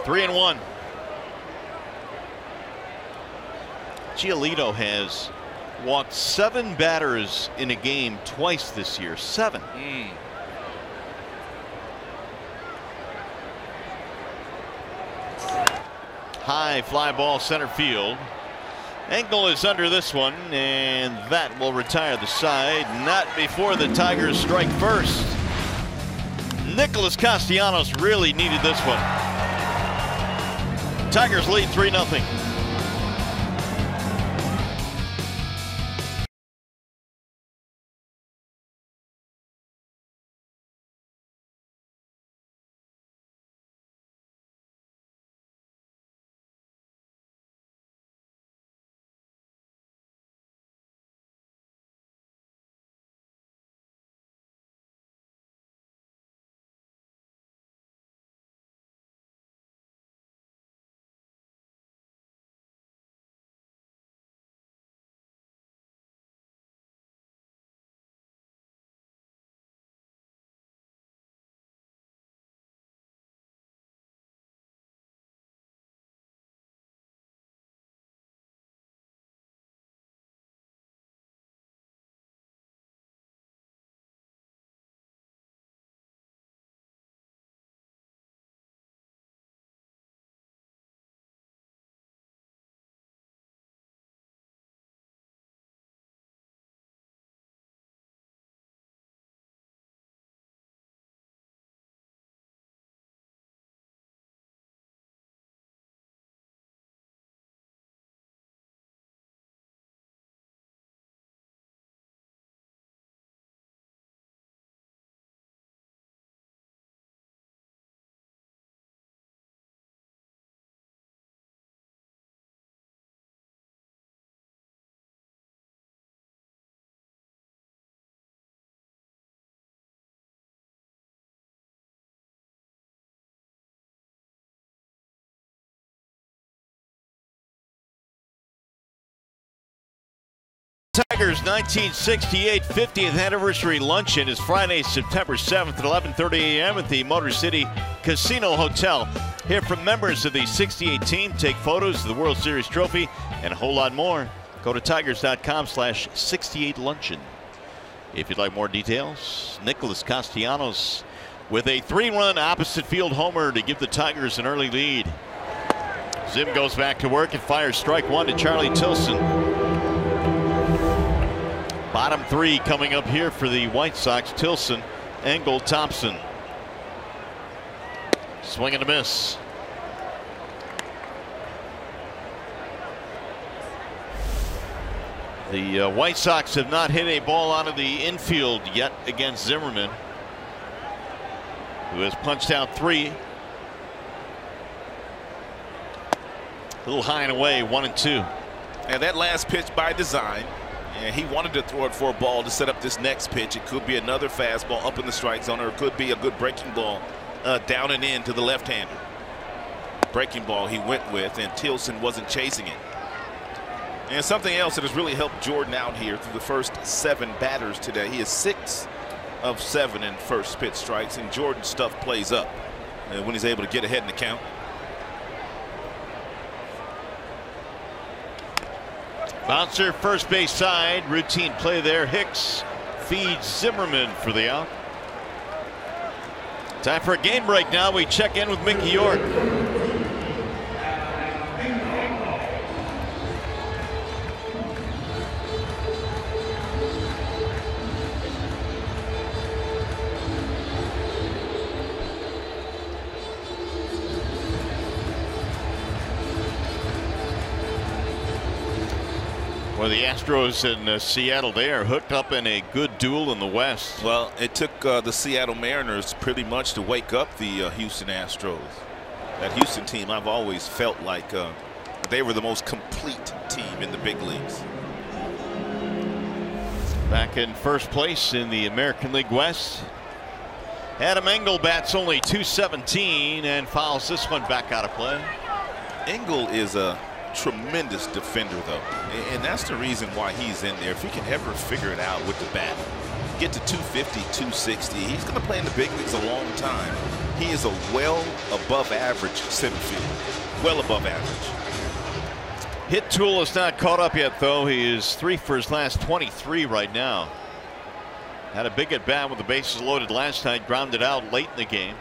3-1. Giolito has walked 7 batters in a game twice this year. 7. High fly ball center field. Engel is under this one, and that will retire the side. Not before the Tigers strike first. Nicholas Castellanos really needed this one. Tigers lead 3-0. Tigers 1968 50th anniversary luncheon is Friday, September 7th at 11:30 a.m. at the Motor City Casino Hotel. Hear from members of the 68 team, take photos of the World Series trophy, and a whole lot more. Go to tigers.com/68luncheon. If you'd like more details, Nicholas Castellanos with a 3-run opposite field homer to give the Tigers an early lead. Zim goes back to work and fires strike one to Charlie Tilson. Bottom three coming up here for the White Sox: Tilson, Engel, Thompson. Swing and a miss. The White Sox have not hit a ball out of the infield yet against Zimmerman, who has punched out 3. A little high and away, 1-2. And that last pitch by design. And he wanted to throw it for a ball to set up this next pitch. It could be another fastball up in the strike zone, or it could be a good breaking ball down and in to the left-hander. Breaking ball he went with, and Tilson wasn't chasing it. And something else that has really helped Jordan out here through the first 7 batters today. He is 6 of 7 in first pitch strikes, and Jordan's stuff plays up when he's able to get ahead in the count. Bouncer first base side, routine play there. Hicks feeds Zimmerman for the out. Time for a game break now. We check in with Mickey York. Well, the Astros in Seattle, they are hooked up in a good duel in the West. Well, it took the Seattle Mariners pretty much to wake up the Houston Astros. That Houston team, I've always felt like they were the most complete team in the big leagues. Back in first place in the American League West, Adam Engel bats only .217 and fouls this one back out of play. Engel is a tremendous defender, though, and that's the reason why he's in there. If he can ever figure it out with the bat, get to 250, 260, he's going to play in the big leagues a long time. He is a well above average center fielder, well above average. Hit tool is not caught up yet, though. He is 3 for his last 23 right now. Had a big at bat with the bases loaded last night, grounded out late in the game.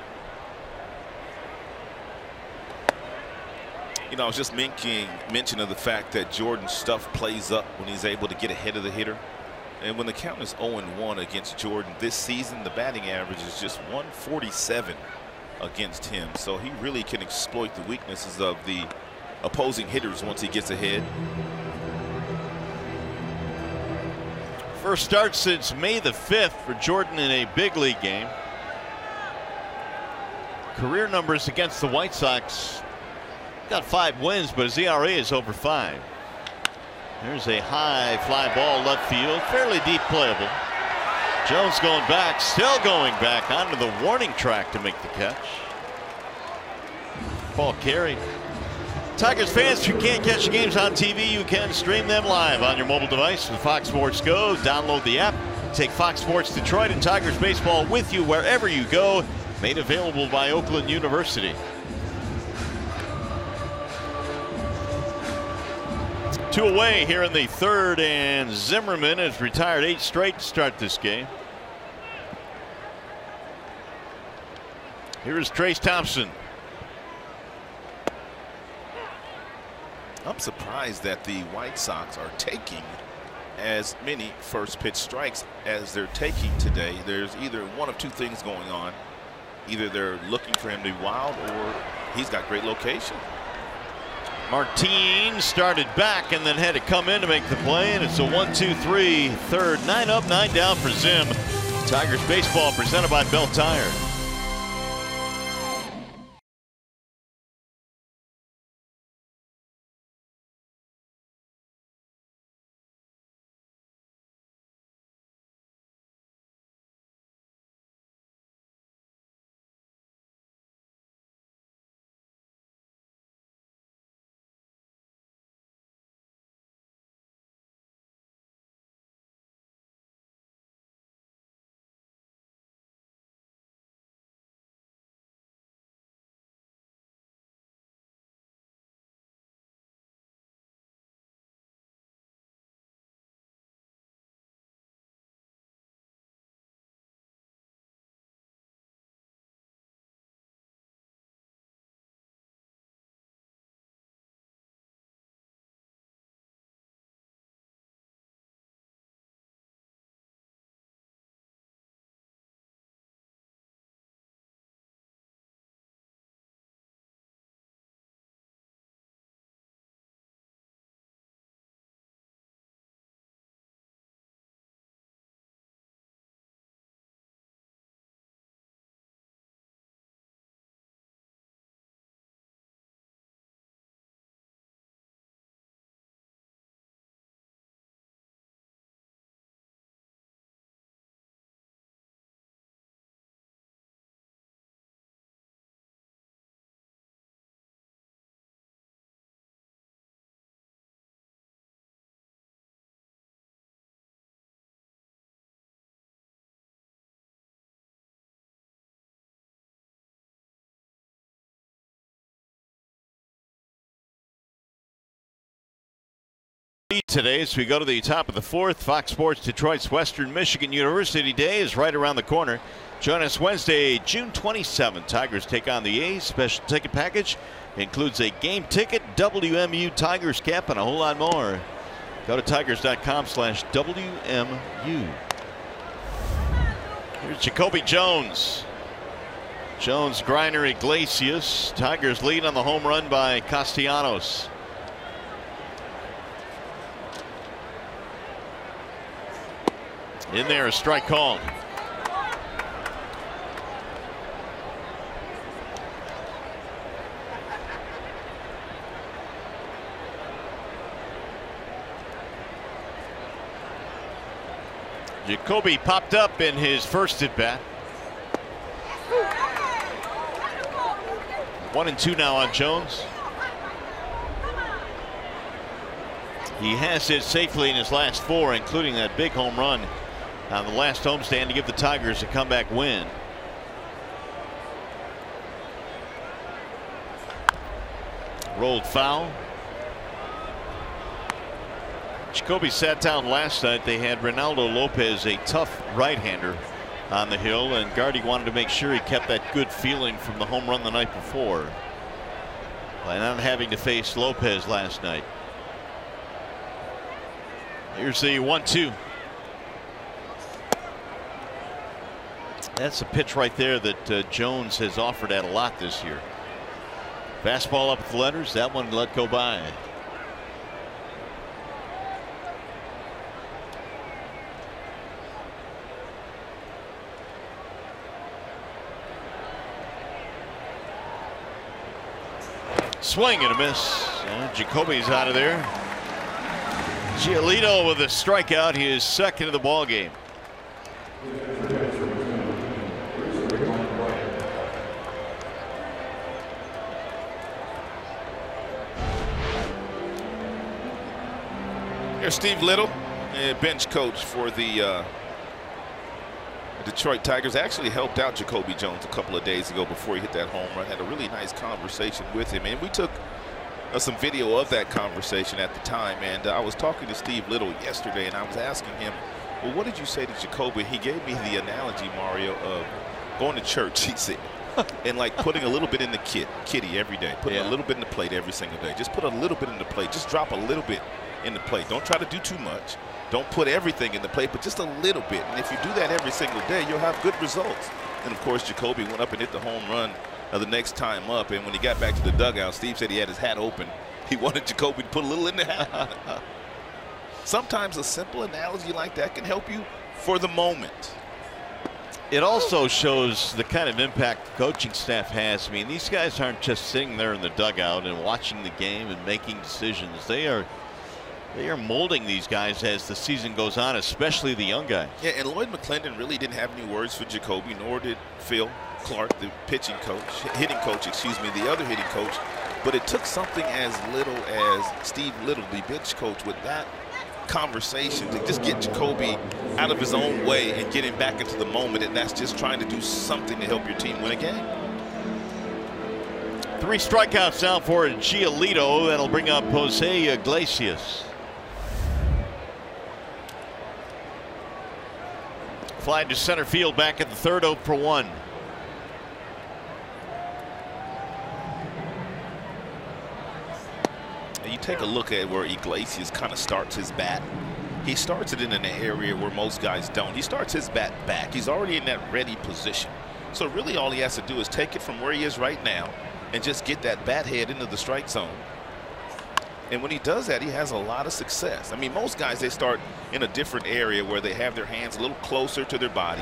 You know, I was just making mention of the fact that Jordan's stuff plays up when he's able to get ahead of the hitter. And when the count is 0-1 against Jordan this season, the batting average is just 147 against him. So he really can exploit the weaknesses of the opposing hitters once he gets ahead. First start since May the 5th for Jordan in a big league game. Career numbers against the White Sox. Got 5 wins, but his ERA is over 5. There's a high fly ball left field, fairly deep playable. Jones going back, still going back onto the warning track to make the catch. Ball carried. Tigers fans who can't catch the games on TV, you can stream them live on your mobile device with Fox Sports Go. Download the app. Take Fox Sports Detroit and Tigers baseball with you wherever you go. Made available by Oakland University. 2 away here in the 3rd, and Zimmerman has retired 8 straight to start this game. Here is Trace Thompson. I'm surprised that the White Sox are taking as many first pitch strikes as they're taking today. There's either one of 2 things going on. Either they're looking for him to be wild, or he's got great location. Martin started back and then had to come in to make the play, and it's a 1-2-3 third. 9 up, 9 down for Zim. Tigers baseball presented by Bell Tire. Today, as we go to the top of the fourth, Fox Sports Detroit's Western Michigan University Day is right around the corner. Join us Wednesday, June 27th. Tigers take on the A's. Special ticket package includes a game ticket, WMU Tigers cap, and a whole lot more. Go to tigers.com/WMU. Here's Jacoby Jones. Jones, Griner, Iglesias. Tigers lead on the home run by Castellanos. In there, a strike call. Jacoby popped up in his first at bat. 1-2 now on Jones. He has hit safely in his last 4, including that big home run on the last homestand to give the Tigers a comeback win. Rolled foul. Jacoby sat down last night. They had Ronaldo Lopez, a tough right-hander, on the hill, and Gardy wanted to make sure he kept that good feeling from the home run the night before by not having to face Lopez last night. Here's the 1-2. That's a pitch right there that Jones has offered at a lot this year. Fastball up with the letters. That one let go by. Swing and a miss. Jacoby's out of there. Giolito with a strikeout. He is second of the ball game. Here's Steve Little, bench coach for the Detroit Tigers. Actually helped out Jacoby Jones a couple of days ago before he hit that home run. Had a really nice conversation with him, and we took some video of that conversation at the time. And I was talking to Steve Little yesterday, and I was asking him, well, what did you say to Jacoby? He gave me the analogy, Mario, of going to church, he said, and like putting a little bit in the kitty every day, putting a little bit in the plate every single day. Just put a little bit in the plate. Just drop a little bit in the plate. Don't try to do too much. Don't put everything in the plate, but just a little bit. And if you do that every single day, you'll have good results. And of course, Jacoby went up and hit the home run the next time up. And when he got back to the dugout, Steve said he had his hat open. He wanted Jacoby to put a little in the hat. Sometimes a simple analogy like that can help you for the moment. It also shows the kind of impact the coaching staff has. I mean, these guys aren't just sitting there in the dugout and watching the game and making decisions. They are molding these guys as the season goes on, especially the young guys. Yeah, and Lloyd McClendon really didn't have any words for Jacoby, nor did Phil Clark, the hitting coach, the other hitting coach. But it took something as little as Steve Little, the bench coach, with that conversation to just get Jacoby out of his own way and get him back into the moment. And that's just trying to do something to help your team win a game. 3 strikeouts now for Giolito. That'll bring up Jose Iglesias. Fly to center field back at the third, 0 for 1. You take a look at where Iglesias kind of starts his bat. He starts it in an area where most guys don't. He starts his bat back. He's already in that ready position. So really all he has to do is take it from where he is right now and just get that bat head into the strike zone. And when he does that, he has a lot of success. I mean, most guys, they start in a different area where they have their hands a little closer to their body.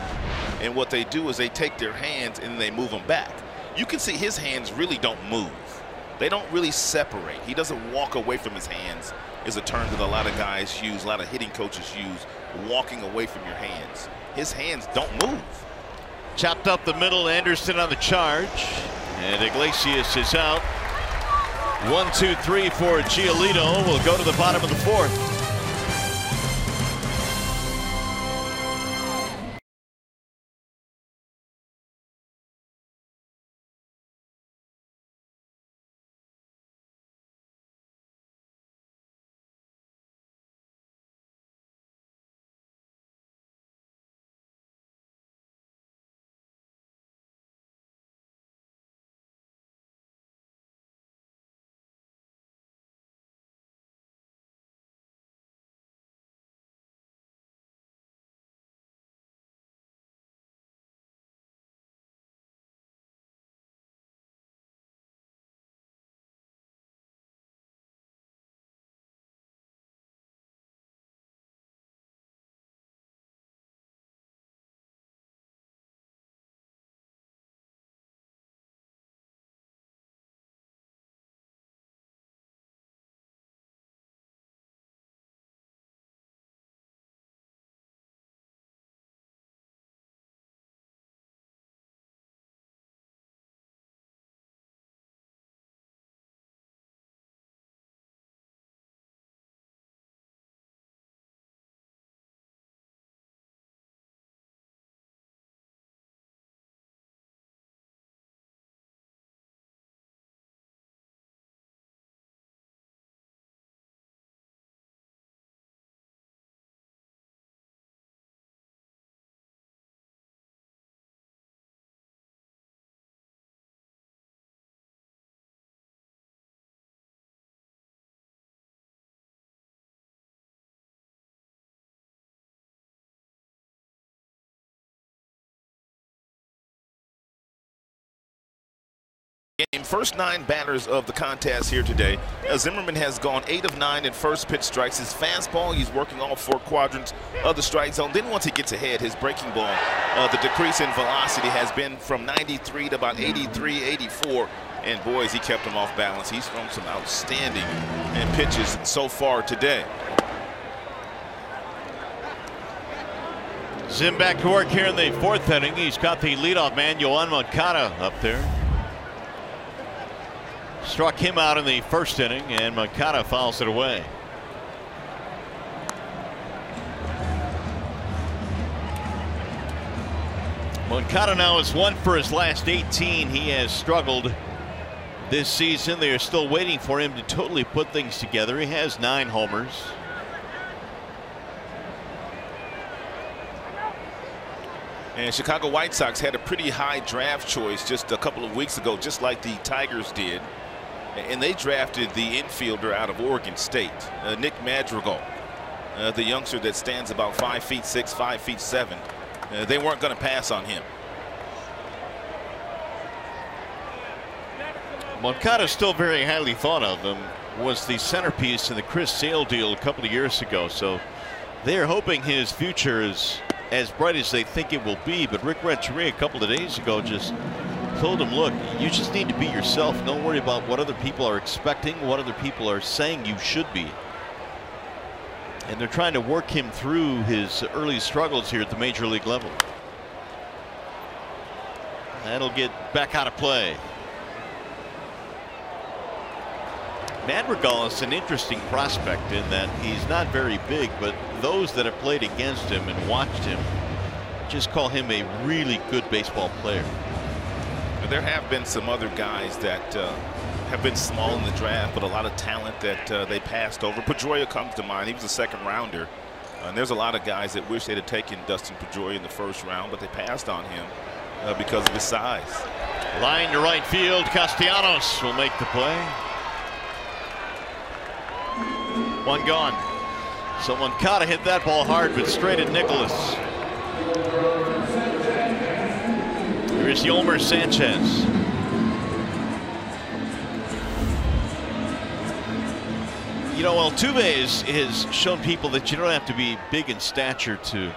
And what they do is they take their hands and they move them back. You can see his hands really don't move. They don't really separate. He doesn't walk away from his hands, is a term that a lot of guys use, a lot of hitting coaches use, walking away from your hands. His hands don't move. Chopped up the middle, Anderson on the charge. And Iglesias is out. 1, 2, 3 for Giolito. We'll go to the bottom of the fourth. game. First 9 batters of the contest here today. Zimmerman has gone 8 of 9 in first pitch strikes. His fastball, he's working all 4 quadrants of the strike zone. Then once he gets ahead, his breaking ball, the decrease in velocity has been from 93 to about 83, 84. And boys, he kept him off balance. He's thrown some outstanding pitches so far today. Zim back to work here in the 4th inning. He's got the leadoff man, Yoan Moncada, up there. Struck him out in the 1st inning, and Moncada fouls it away. Moncada now is 1 for his last 18. He has struggled this season. They are still waiting for him to totally put things together. He has 9 homers. And Chicago White Sox had a pretty high draft choice just a couple of weeks ago, just like the Tigers did. And they drafted the infielder out of Oregon State, Nick Madrigal, the youngster that stands about 5'6", 5'7". They weren't going to pass on him. Moncada is still very highly thought of. Was the centerpiece in the Chris Sale deal a couple of years ago. So they're hoping his future is as bright as they think it will be. But Rick Renteria a couple of days ago just told him, look, you just need to be yourself. Don't worry about what other people are expecting, what other people are saying you should be. And they're trying to work him through his early struggles here at the major league level. That'll get back out of play. Madrigal is an interesting prospect in that he's not very big, but those that have played against him and watched him just call him a really good baseball player. There have been some other guys that have been small in the draft, but a lot of talent that they passed over. Pedroia comes to mind. He was a 2nd rounder. And there's a lot of guys that wish they'd have taken Dustin Pedroia in the 1st round, but they passed on him because of his size. Line to right field. Castellanos will make the play. 1 gone. So Moncada hit that ball hard, but straight at Nicholas. Here's Yolmer Sanchez. You know, Altuve has shown people that you don't have to be big in stature to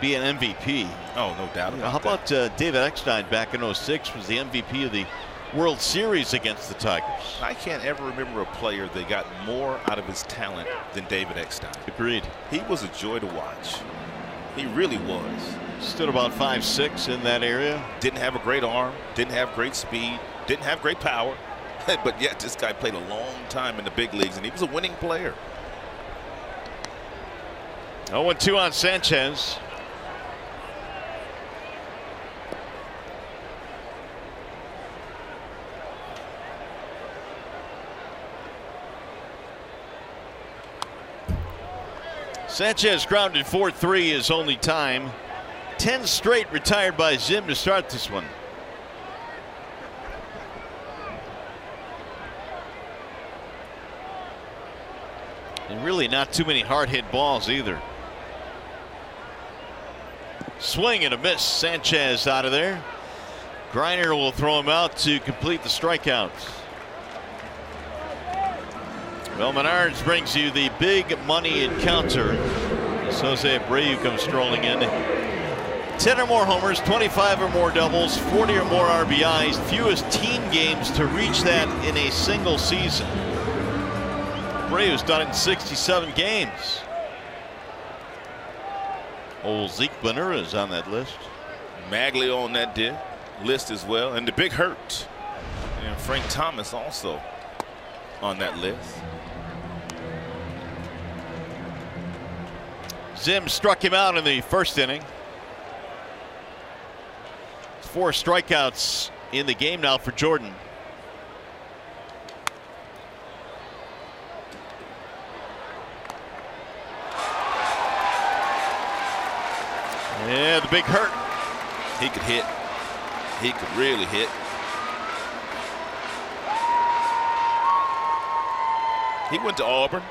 be an MVP. Oh, no doubt about that. How about David Eckstein back in '06 was the MVP of the World Series against the Tigers. I can't ever remember a player that got more out of his talent than David Eckstein. Agreed. He was a joy to watch. He really was. Stood about 5'6" in that area. Didn't have a great arm, didn't have great speed, didn't have great power, but yet this guy played a long time in the big leagues, and he was a winning player. 0-2 on Sanchez. Sanchez grounded 4-3 his only time. 10 straight retired by Zim to start this one. And really not too many hard hit balls either. Swing and a miss. Sanchez out of there. Griner will throw him out to complete the strikeouts. Well, Menards brings you the big money encounter as Jose Abreu comes strolling in. 10 or more homers, 25 or more doubles, 40 or more RBIs, fewest team games to reach that in a single season. Abreu's done it in 67 games. Old Zeke Bonner is on that list. Maglio on that list as well, and the Big Hurt. And Frank Thomas also on that list. Zim struck him out in the 1st inning. 4 strikeouts in the game now for Jordan. Yeah, the Big Hurt. He could hit. He could really hit. He went to Auburn.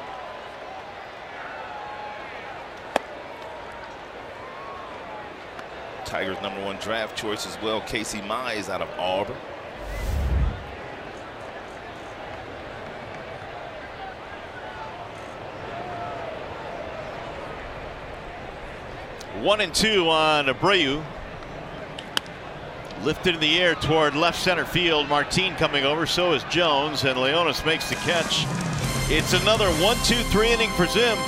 Tigers #1 draft choice as well. Casey Mize out of Auburn. 1-2 on Abreu. Lifted in the air toward left center field. Martin coming over, so is Jones, and Leonis makes the catch. It's another 1-2-3 inning for Zim.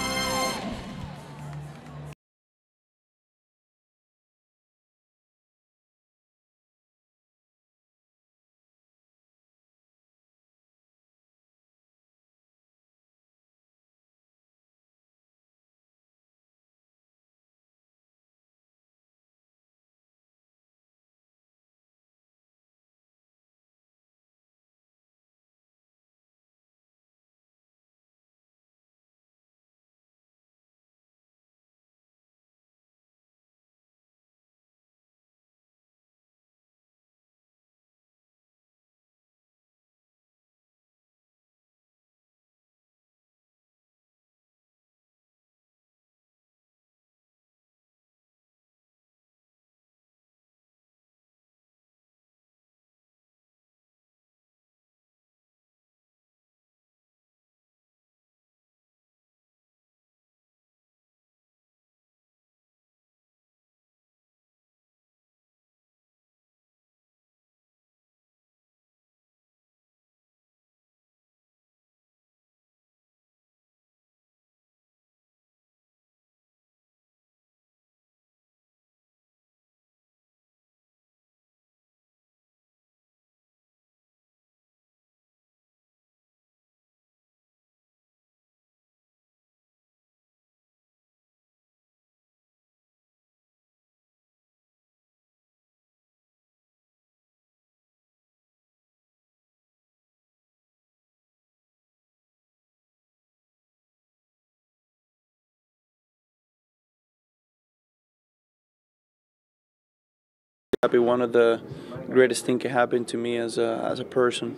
Happy, one of the greatest things that happened to me as a person.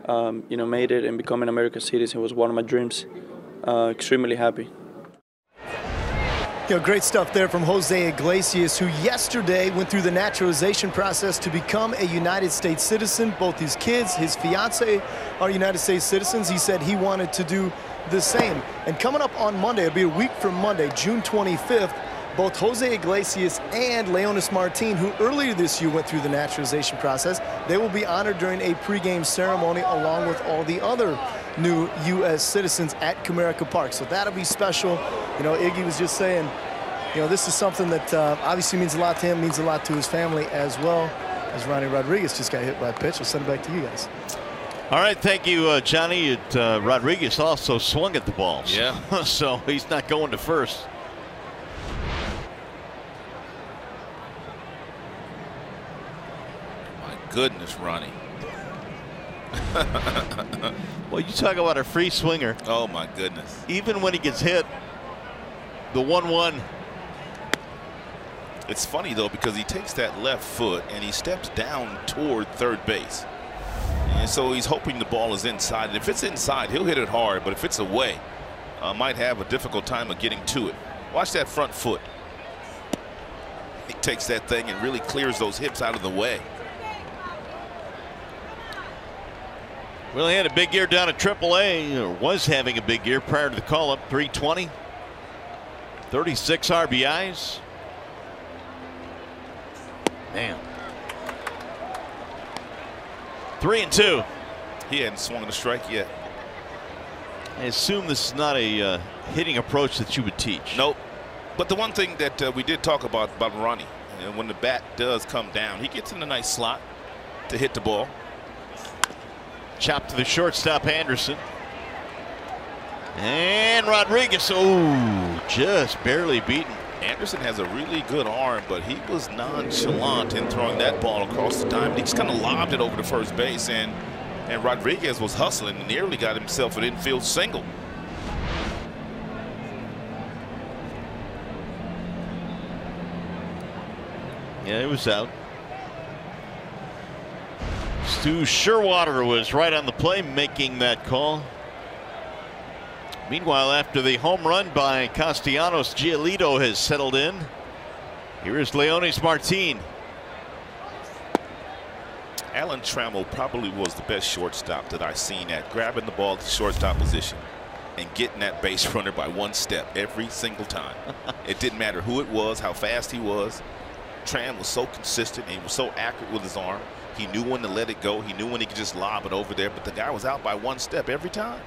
You know, made it and becoming an American citizen was one of my dreams. Extremely happy. You know, great stuff there from Jose Iglesias, who yesterday went through the naturalization process to become a United States citizen. Both his kids, his fiance are United States citizens. He said he wanted to do the same. And coming up on Monday, it'll be a week from Monday, June 25th, both Jose Iglesias and Leonis Martin, who earlier this year went through the naturalization process, they will be honored during a pregame ceremony along with all the other new U.S. citizens at Comerica Park. So that'll be special. You know, Iggy was just saying, you know, this is something that obviously means a lot to him, means a lot to his family as well. As Ronnie Rodriguez just got hit by a pitch. I'll send it back to you guys. All right, thank you, Johnny. Rodriguez also swung at the balls. Yeah. So he's not going to first. Goodness, Ronnie. Well, you talk about a free swinger. Oh, my goodness. Even when he gets hit, the 1-1. It's funny, though, because he takes that left foot and he steps down toward third base. And so he's hoping the ball is inside. And if it's inside, he'll hit it hard. But if it's away, might have a difficult time of getting to it. Watch that front foot. He takes that thing and really clears those hips out of the way. Well, he had a big year down at AAA, or was having a big year prior to the call-up. 320, 36 RBIs. Man. 3-2. He hadn't swung a strike yet. I assume this is not a hitting approach that you would teach. Nope. But the one thing that we did talk about Ronnie, when the bat does come down, he gets in a nice slot to hit the ball. Chop to the shortstop, Anderson. And Rodriguez, oh, just barely beaten. Anderson has a really good arm, but he was nonchalant in throwing that ball across the diamond. He just kind of lobbed it over to first base, and Rodriguez was hustling and nearly got himself an infield single. Yeah, it was out. Stu Sherwater was right on the play making that call. Meanwhile, after the home run by Castellanos, Giolito has settled in. Here is Leonis Martin. Alan Trammell probably was the best shortstop that I've seen at grabbing the ball at the shortstop position. and getting that base runner by 1 step every single time. It didn't matter who it was, how fast he was. Tran was so consistent and he was so accurate with his arm. He knew when to let it go. He knew when he could just lob it over there, but the guy was out by 1 step every time.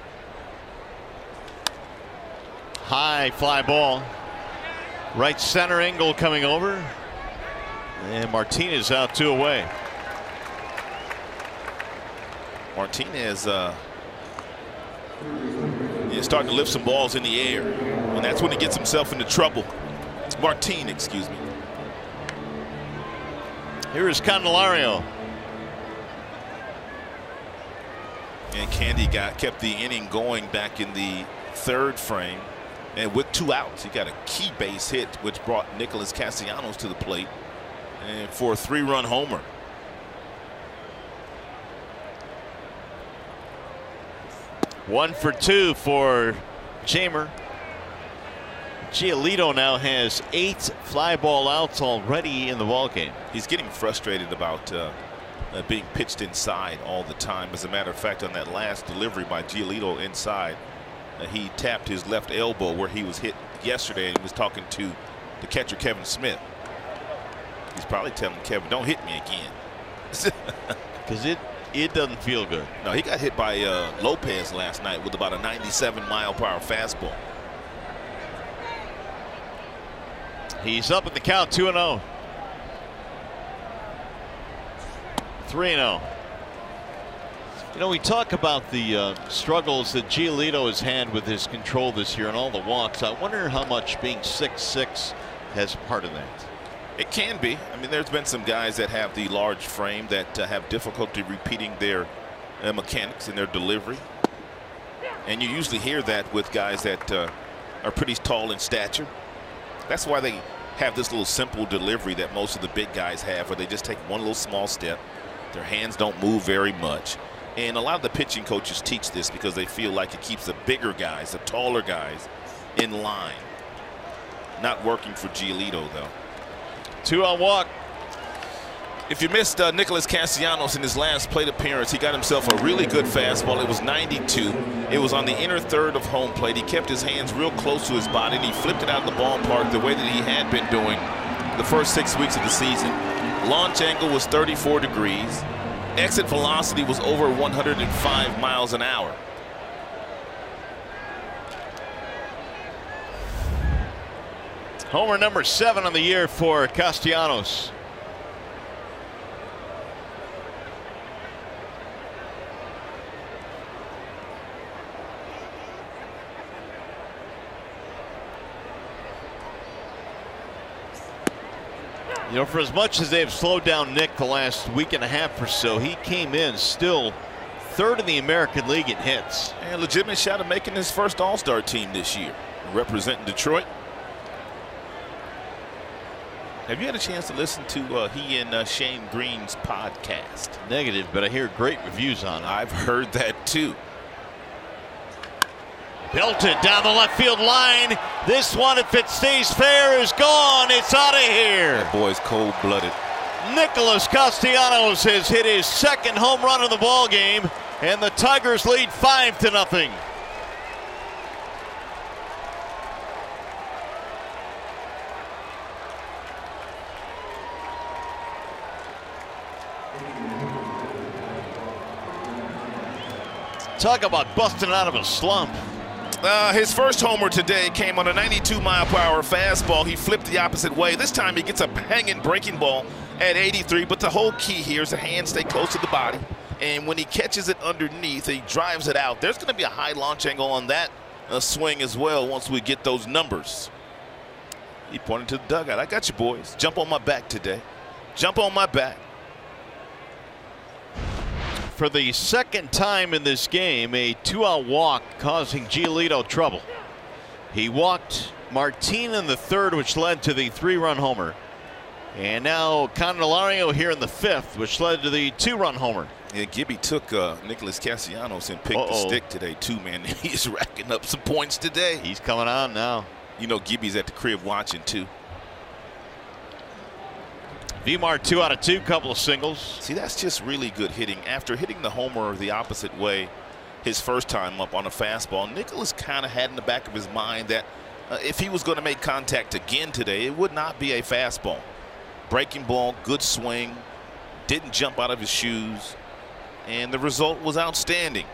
High fly ball. Right center angle coming over. And Martinez out 2 away. Martinez is starting to lift some balls in the air, and that's when he gets himself into trouble. Martin, excuse me. Here is Candelario. And Candy kept the inning going back in the 3rd frame. And with 2 outs, he got a key base hit, which brought Nicholas Castellanos to the plate and for a 3-run homer. One for 2 for Jamer. Giolito now has 8 fly ball outs already in the ballgame. He's getting frustrated about being pitched inside all the time. As a matter of fact, on that last delivery by Giolito inside, he tapped his left elbow where he was hit yesterday, and he was talking to the catcher Kevin Smith. He's probably telling Kevin, don't hit me again. Because it doesn't feel good. No, he got hit by Lopez last night with about a 97-mile-per-hour fastball. He's up in the count, 2-0. 3-0. You know, we talk about the struggles that Giolito has had with his control this year and all the walks. I wonder how much being 6'6" has part of that. It can be. I mean, there's been some guys that have the large frame that have difficulty repeating their mechanics and their delivery. And you usually hear that with guys that are pretty tall in stature. That's why they have this little simple delivery that most of the big guys have, where they just take one little small step. Their hands don't move very much. And a lot of the pitching coaches teach this because they feel like it keeps the bigger guys, the taller guys, in line. Not working for Giolito, though. 2-on walk. If you missed Nicholas Castellanos in his last plate appearance, he got himself a really good fastball. It was 92. It was on the inner third of home plate. He kept his hands real close to his body, and he flipped it out of the ballpark the way that he had been doing the first 6 weeks of the season. Launch angle was 34 degrees. Exit velocity was over 105 miles an hour. Homer number 7 on the year for Castellanos. You know, for as much as they've slowed down Nick the last week and a half or so, he came in still 3rd in the American League in hits. And a legitimate shot of making his first All-Star team this year, representing Detroit. Have you had a chance to listen to he and Shane Green's podcast? Negative, but I hear great reviews on it. I've heard that too. Belted down the left field line. This one, if it stays fair, is gone. It's out of here. That boy's cold-blooded. Nicholas Castellanos has hit his 2nd home run of the ball game, and the Tigers lead 5-0. Talk about busting out of a slump. His first homer today came on a 92-mile-per-hour fastball. He flipped the opposite way. This time he gets a hanging breaking ball at 83, but the whole key here is the hands stay close to the body. And when he catches it underneath, he drives it out. There's going to be a high launch angle on that swing as well once we get those numbers. He pointed to the dugout. I got you, boys. Jump on my back today. Jump on my back. For the 2nd time in this game, a 2-out walk causing Giolito trouble. He walked Martin in the 3rd, which led to the 3-run homer. And now Candelario here in the 5th, which led to the 2-run homer. Yeah, Gibby took Nicholas Castellanos and picked the stick today too, man. He's racking up some points today. He's coming on now. You know Gibby's at the crib watching too. Vimar 2 out of 2, couple of singles. See, that's just really good hitting. After hitting the homer the opposite way his first time up on a fastball. Nicholas kind of had in the back of his mind that if he was going to make contact again today, it would not be a fastball. Breaking ball, good swing, didn't jump out of his shoes, and the result was outstanding.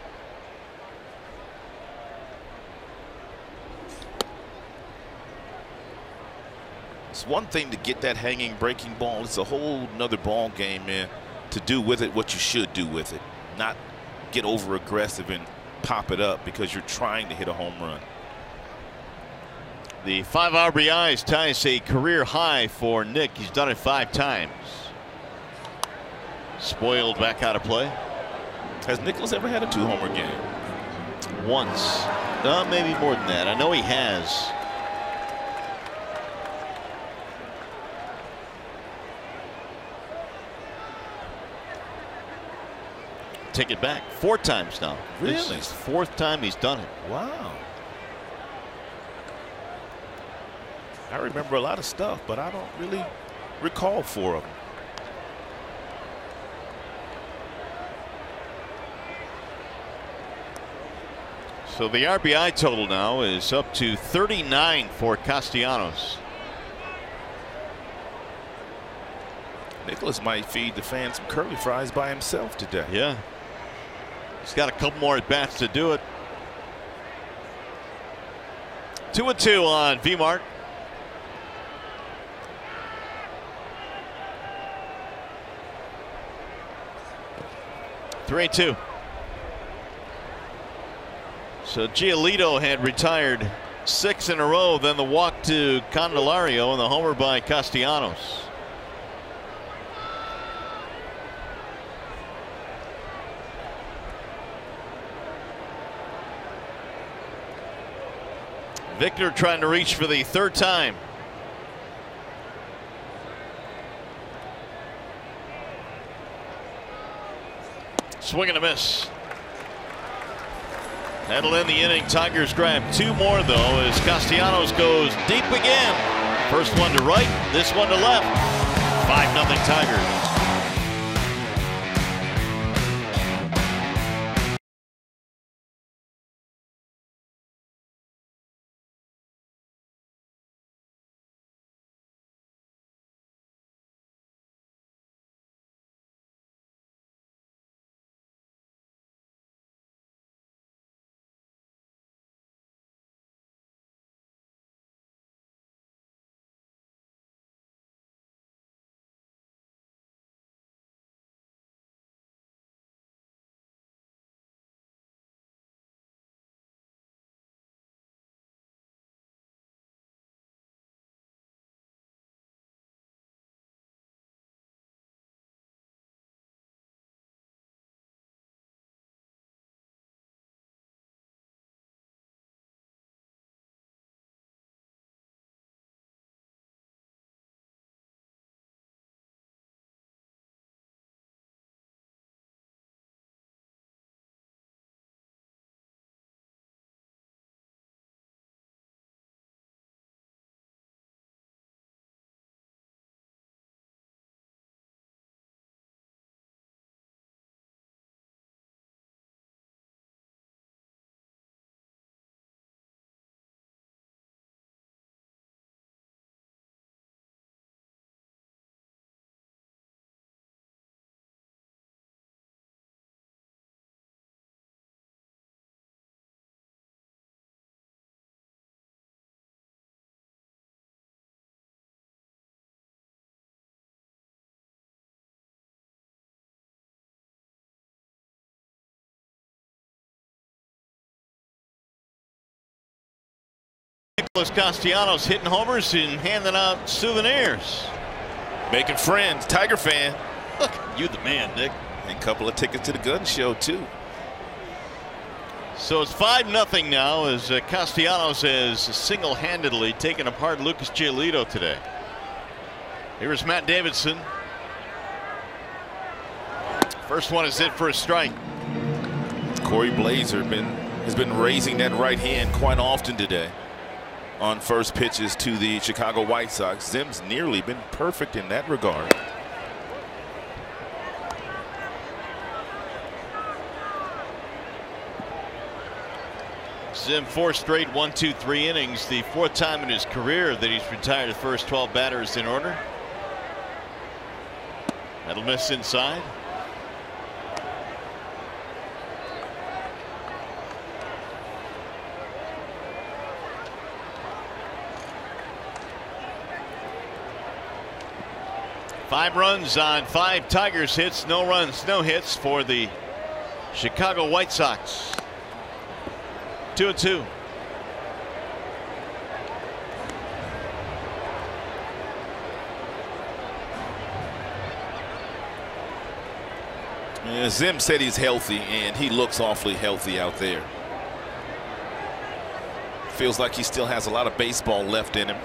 It's one thing to get that hanging breaking ball. It's a whole nother ball game, man, to do with it what you should do with it. Not get over aggressive and pop it up because you're trying to hit a home run. The 5 RBIs ties a career high for Nick. He's done it 5 times. Spoiled back out of play. Has Nicholas ever had a 2-homer game? Once. Maybe more than that. I know he has. Take it back 4 times now. Really? This is 4th time he's done it. Wow. I remember a lot of stuff, but I don't really recall 4 of them. So the RBI total now is up to 39 for Castellanos. Nicholas might feed the fans some curly fries by himself today. Yeah. He's got a couple more at bats to do it. 2-2 on V-Mart. (3-2). So Giolito had retired 6 in a row, then the walk to Candelario and the homer by Castellanos. Victor trying to reach for the 3rd time. Swing and a miss. That'll end the inning. Tigers grab 2 more though as Castellanos goes deep again. First one to right, this one to left. 5-0 Tigers. Nicholas Castellanos hitting homers and handing out souvenirs. Making friends, Tiger fan. Look, you the man, Nick. And a couple of tickets to the gun show too. So it's 5-0 now as Castellanos has single-handedly taken apart Lucas Giolito today. Here's Matt Davidson. First one is hit for a strike. Corey Blazer has been raising that right hand quite often today on first pitches to the Chicago White Sox. Zim's nearly been perfect in that regard. Zim 4 straight 1-2-3 innings, the 4th time in his career that he's retired the first 12 batters in order. That'll miss inside. Five runs on 5 Tigers hits, no runs, no hits for the Chicago White Sox. 2-2. Zim said he's healthy, and he looks awfully healthy out there. Feels like he still has a lot of baseball left in him.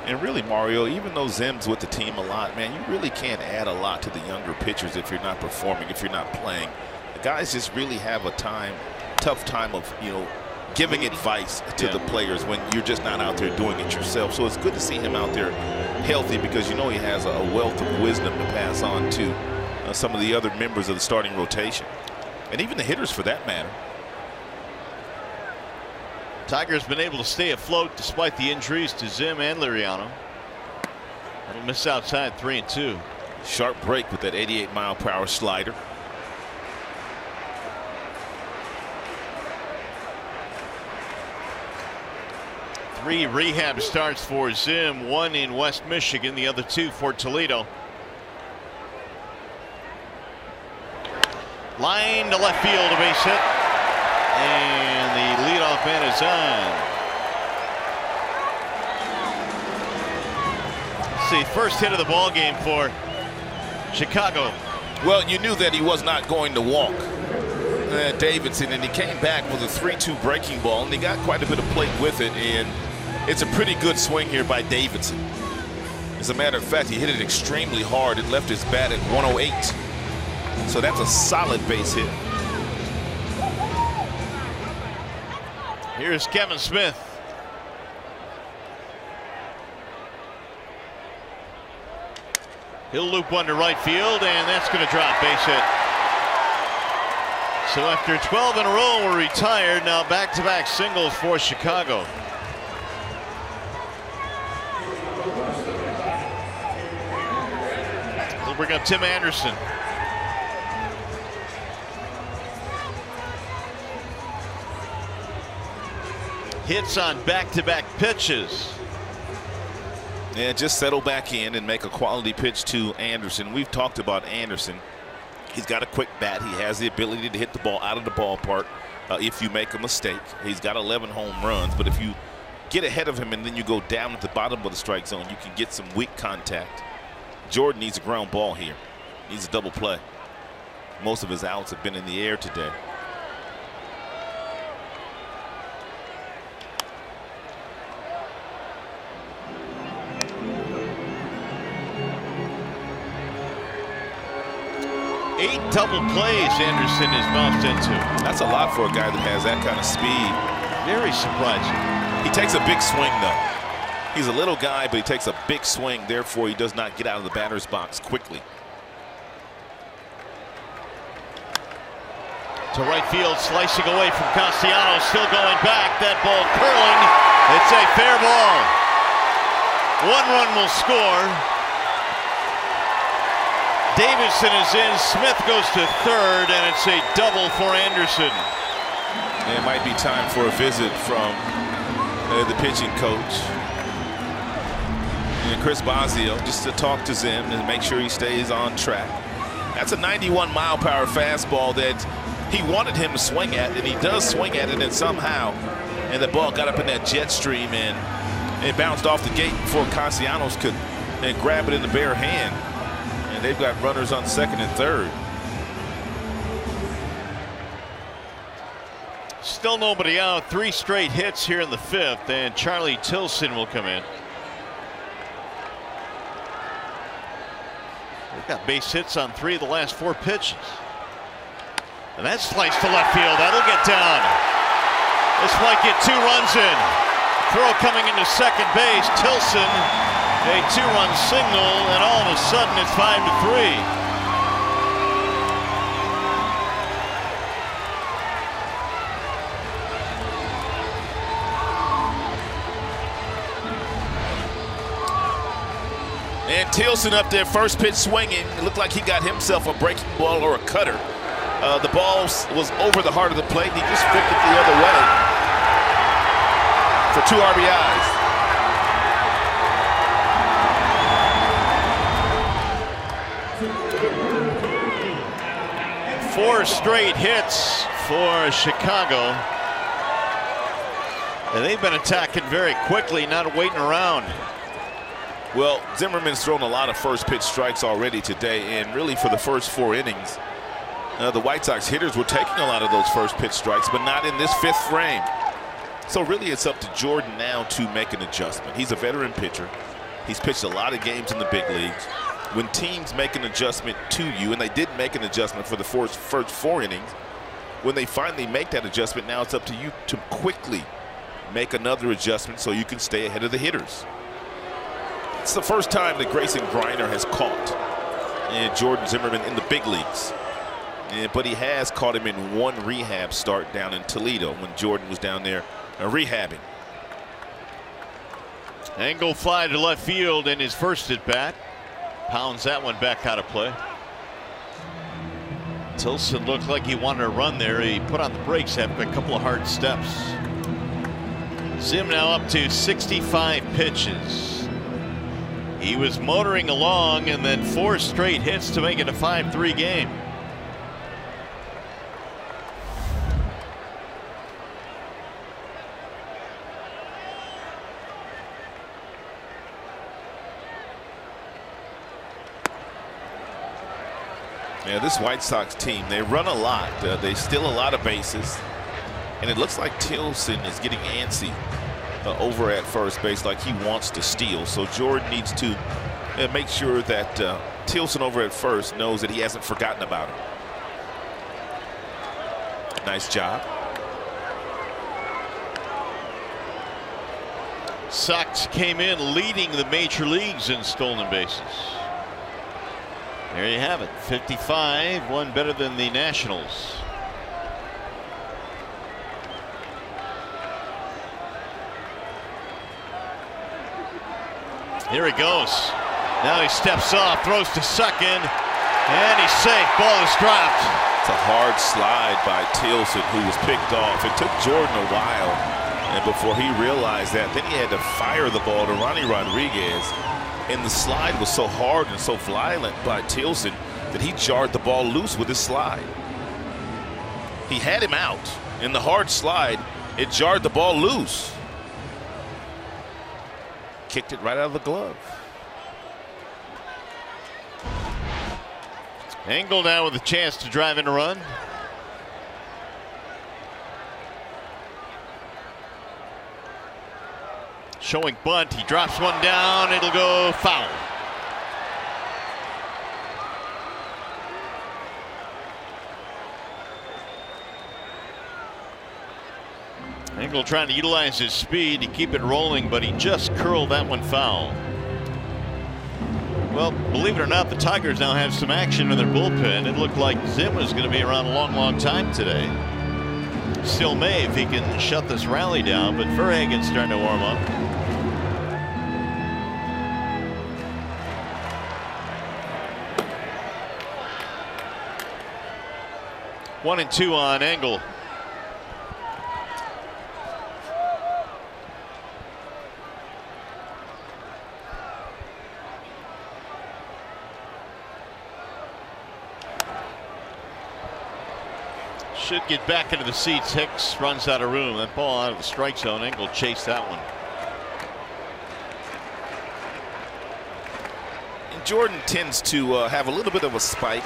And really, Mario, even though Zim's with the team a lot, man, you really can't add a lot to the younger pitchers if you're not performing, if you're not playing. The guys just really have a tough time of, giving advice to the players when you're just not out there doing it yourself. So it's good to see him out there healthy, because he has a wealth of wisdom to pass on to some of the other members of the starting rotation, and even the hitters for that matter. Tigers been able to stay afloat despite the injuries to Zim and Liriano. That'll miss outside, 3-2. Sharp break with that 88-mile-per-hour slider. Three rehab starts for Zim, 1 in West Michigan, the other 2 for Toledo. Line to left field, a base hit. And the leadoff man is on. See, first hit of the ball game for Chicago. Well, you knew that he was not going to walk Davidson, and he came back with a 3-2 breaking ball, and he got quite a bit of plate with it, and it's a pretty good swing here by Davidson. As a matter of fact, he hit it extremely hard. It left his bat at 108. So that's a solid base hit. Here's Kevin Smith. He'll loop one to right field, and that's going to drop. Base hit. So after 12 in a row, we're retired. Now back-to-back singles for Chicago. We'll bring up Tim Anderson. Hits on back-to-back pitches. Yeah, just settle back in and make a quality pitch to Anderson. We've talked about Anderson. He's got a quick bat. He has the ability to hit the ball out of the ballpark if you make a mistake. He's got 11 home runs, but if you get ahead of him and then you go down at the bottom of the strike zone, you can get some weak contact. Jordan needs a ground ball here. Needs a double play. Most of his outs have been in the air today. Eight double plays Anderson is bounced into. That's a lot for a guy that has that kind of speed. Very surprising. He takes a big swing, though. He's a little guy, but he takes a big swing. Therefore, he does not get out of the batter's box quickly. To right field, slicing away from Castellanos, still going back. That ball curling. It's a fair ball. 1 run will score. Davidson is in. Smith goes to third, and it's a double for Anderson. It might be time for a visit from the pitching coach, and Chris Bosio, just to talk to Zim and make sure he stays on track. That's a 91-mile-per-hour fastball that he wanted him to swing at, and he does swing at it, and somehow, and the ball got up in that jet stream, and it bounced off the gate before Castellanos could grab it in the bare hand. And they've got runners on second and third. Still nobody out. 3 straight hits here in the 5th, and Charlie Tilson will come in. They've got base hits on 3 of the last 4 pitches. And that's sliced to left field. That'll get down. This might get 2 runs in. Throw coming into second base. Tilson, a 2-run signal, and all of a sudden it's 5-3. Tilson up there, first pitch swinging. It looked like he got himself a breaking ball or a cutter. The ball was over the heart of the plate, and he just flipped it the other way for 2 RBIs. Four straight hits for Chicago. And they've been attacking very quickly, not waiting around. Well, Zimmerman's thrown a lot of first pitch strikes already today, and really for the first 4 innings, the White Sox hitters were taking a lot of those first pitch strikes, but not in this 5th frame. So really it's up to Jordan now to make an adjustment. He's a veteran pitcher. He's pitched a lot of games in the big leagues. When teams make an adjustment to you, and they did make an adjustment for the first 4 innings, when they finally make that adjustment, now it's up to you to quickly make another adjustment so you can stay ahead of the hitters. It's the first time that Grayson Greiner has caught Jordan Zimmerman in the big leagues. But he has caught him in 1 rehab start down in Toledo when Jordan was down there rehabbing. Angle fly to left field in his first at bat. Pounds that one back out of play. Tilson looked like he wanted to run there. He put on the brakes after a couple of hard steps. Zim now up to 65 pitches. He was motoring along, and then 4 straight hits to make it a 5-3 game. Yeah, this White Sox team, they run a lot. They steal a lot of bases. And it looks like Tilson is getting antsy over at first base, like he wants to steal. So Jordan needs to make sure that Tilson over at first knows that he hasn't forgotten about him. Nice job. Sox came in leading the major leagues in stolen bases. There you have it, 55, one better than the Nationals. Here he goes. Now he steps off, throws to second, and he's safe. Ball is dropped. It's a hard slide by Tilson, who was picked off. It took Jordan a while, and before he realized that, then he had to fire the ball to Ronnie Rodriguez. And the slide was so hard and so violent by Tilson that he jarred the ball loose with his slide. He had him out. In the hard slide, it jarred the ball loose. Kicked it right out of the glove. Engel now with a chance to drive in a run. Showing bunt, he drops one down, it'll go foul. Engel trying to utilize his speed to keep it rolling, but he just curled that one foul. Well, believe it or not, the Tigers now have some action in their bullpen. It looked like Zim was going to be around a long time today. Still may if he can shut this rally down, but Verhagen's starting to warm up. One and two on Engel. Should get back into the seats. Hicks runs out of room. That ball out of the strike zone. Engel chased that one. And Jordan tends to have a little bit of a spike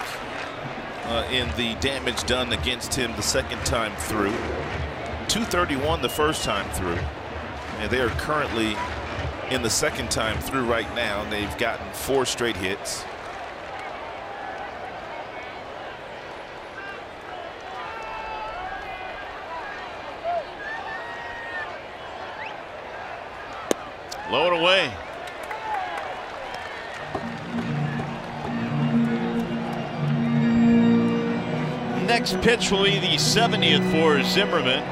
in the damage done against him the second time through. 231 the first time through. And they are currently in the second time through right now. And they've gotten 4 straight hits. Low and away. Next pitch will be the 70th for Zimmerman.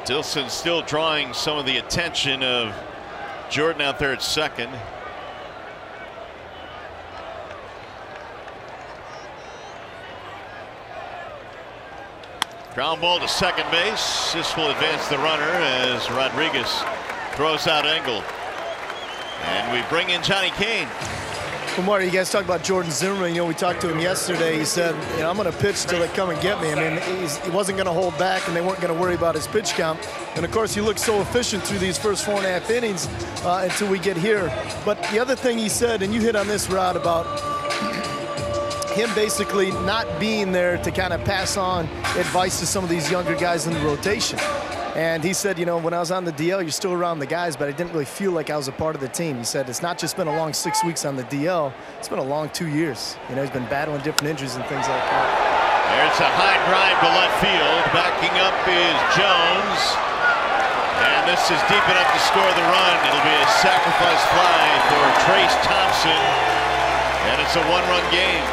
Dilson still drawing some of the attention of Jordan out there at second. Ground ball to second base. This will advance the runner as Rodriguez throws out Engel. And we bring in Johnny Kane. Well, Marty, you guys talked about Jordan Zimmerman. You know, we talked to him yesterday. He said, you know, I'm going to pitch till they come and get me. I mean, he wasn't going to hold back, and they weren't going to worry about his pitch count. And, of course, he looked so efficient through these first 4.5 innings until we get here. But the other thing he said, and you hit on this, Rod, about him basically not being there to kind of pass on advice to some of these younger guys in the rotation. And he said, you know, when I was on the DL, you're still around the guys, but I didn't really feel like I was a part of the team. He said it's not just been a long 6 weeks on the DL, it's been a long 2 years. You know, he's been battling different injuries and things like that. There's a high drive to left field. Backing up is Jones. And this is deep enough to score the run. It'll be a sacrifice fly for Trace Thompson. And it's a one-run game.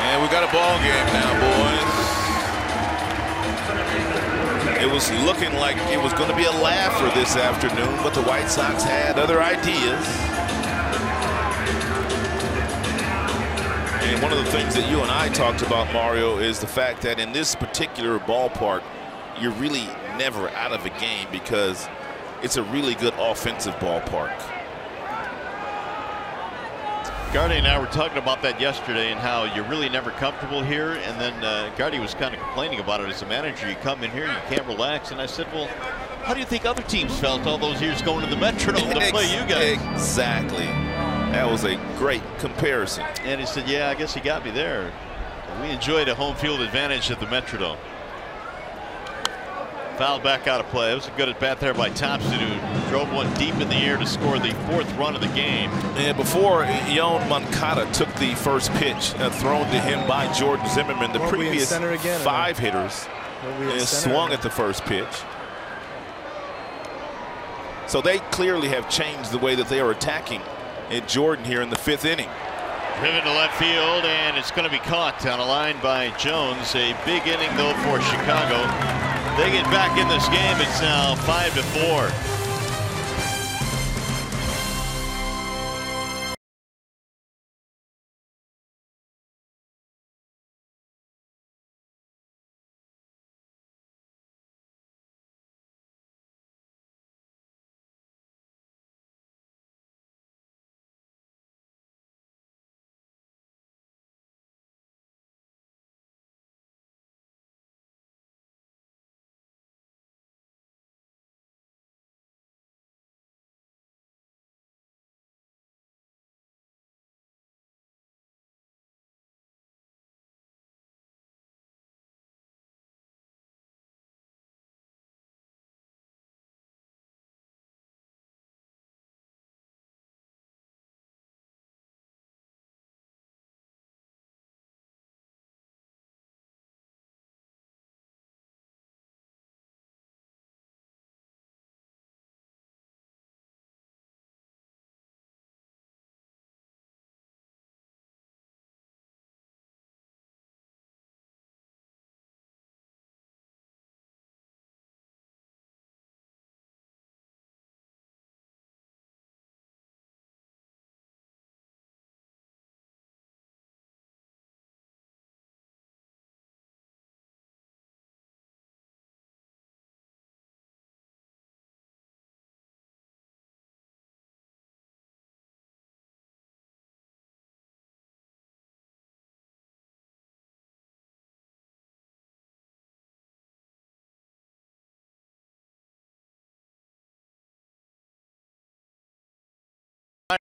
And we got a ball game now, boys. It was looking like it was going to be a laugher this afternoon, but the White Sox had other ideas. And one of the things that you and I talked about, Mario, is the fact that in this particular ballpark, you're really never out of a game because it's a really good offensive ballpark. Gardy and I were talking about that yesterday and how you're really never comfortable here. And then Gardy was kind of complaining about it as a manager. You come in here, you can't relax. And I said, well, how do you think other teams felt all those years going to the Metrodome to play you guys? Exactly. That was a great comparison. And he said, yeah, I guess he got me there. We enjoyed a home field advantage at the Metrodome. Fouled back out of play. It was a good at bat there by Thompson, who drove one deep in the air to score the 4th run of the game. And before Yon Moncada took the first pitch thrown to him by Jordan Zimmerman, the previous 5 hitters swung at the first pitch. So they clearly have changed the way that they are attacking Jordan here in the 5th inning. Driven to left field, and it's going to be caught on a line by Jones. A big inning, though, for Chicago. They get back in this game. It's now 5-4.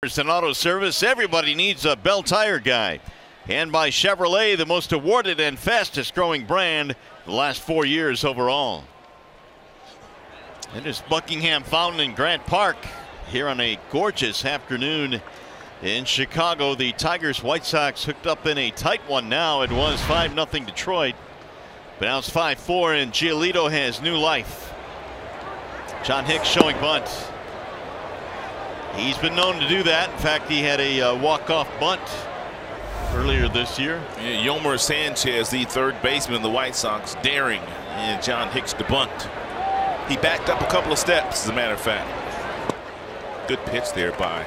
Tires and auto service. Everybody needs a Bell Tire guy. And by Chevrolet, the most awarded and fastest growing brand the last 4 years overall. It is Buckingham Fountain in Grant Park here on a gorgeous afternoon in Chicago. The Tigers White Sox hooked up in a tight one now. It was 5-0 Detroit. But now it's 5-4, and Giolito has new life. John Hicks showing bunt. He's been known to do that. In fact, he had a walk-off bunt earlier this year. Yeah, Yomer Sanchez, the third baseman of the White Sox, daring John Hicks to bunt. He backed up a couple of steps, as a matter of fact. Good pitch there by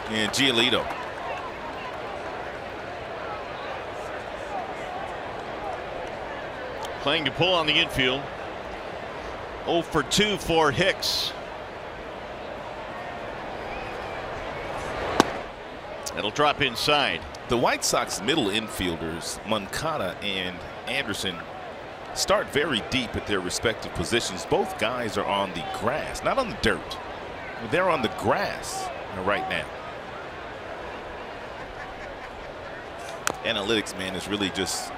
Giolito. Playing to pull on the infield. 0 for 2 for Hicks. It'll drop inside. The White Sox middle infielders, Moncada and Anderson, start very deep at their respective positions. Both guys are on the grass, not on the dirt. They're on the grass right now. Analytics, man, is really just,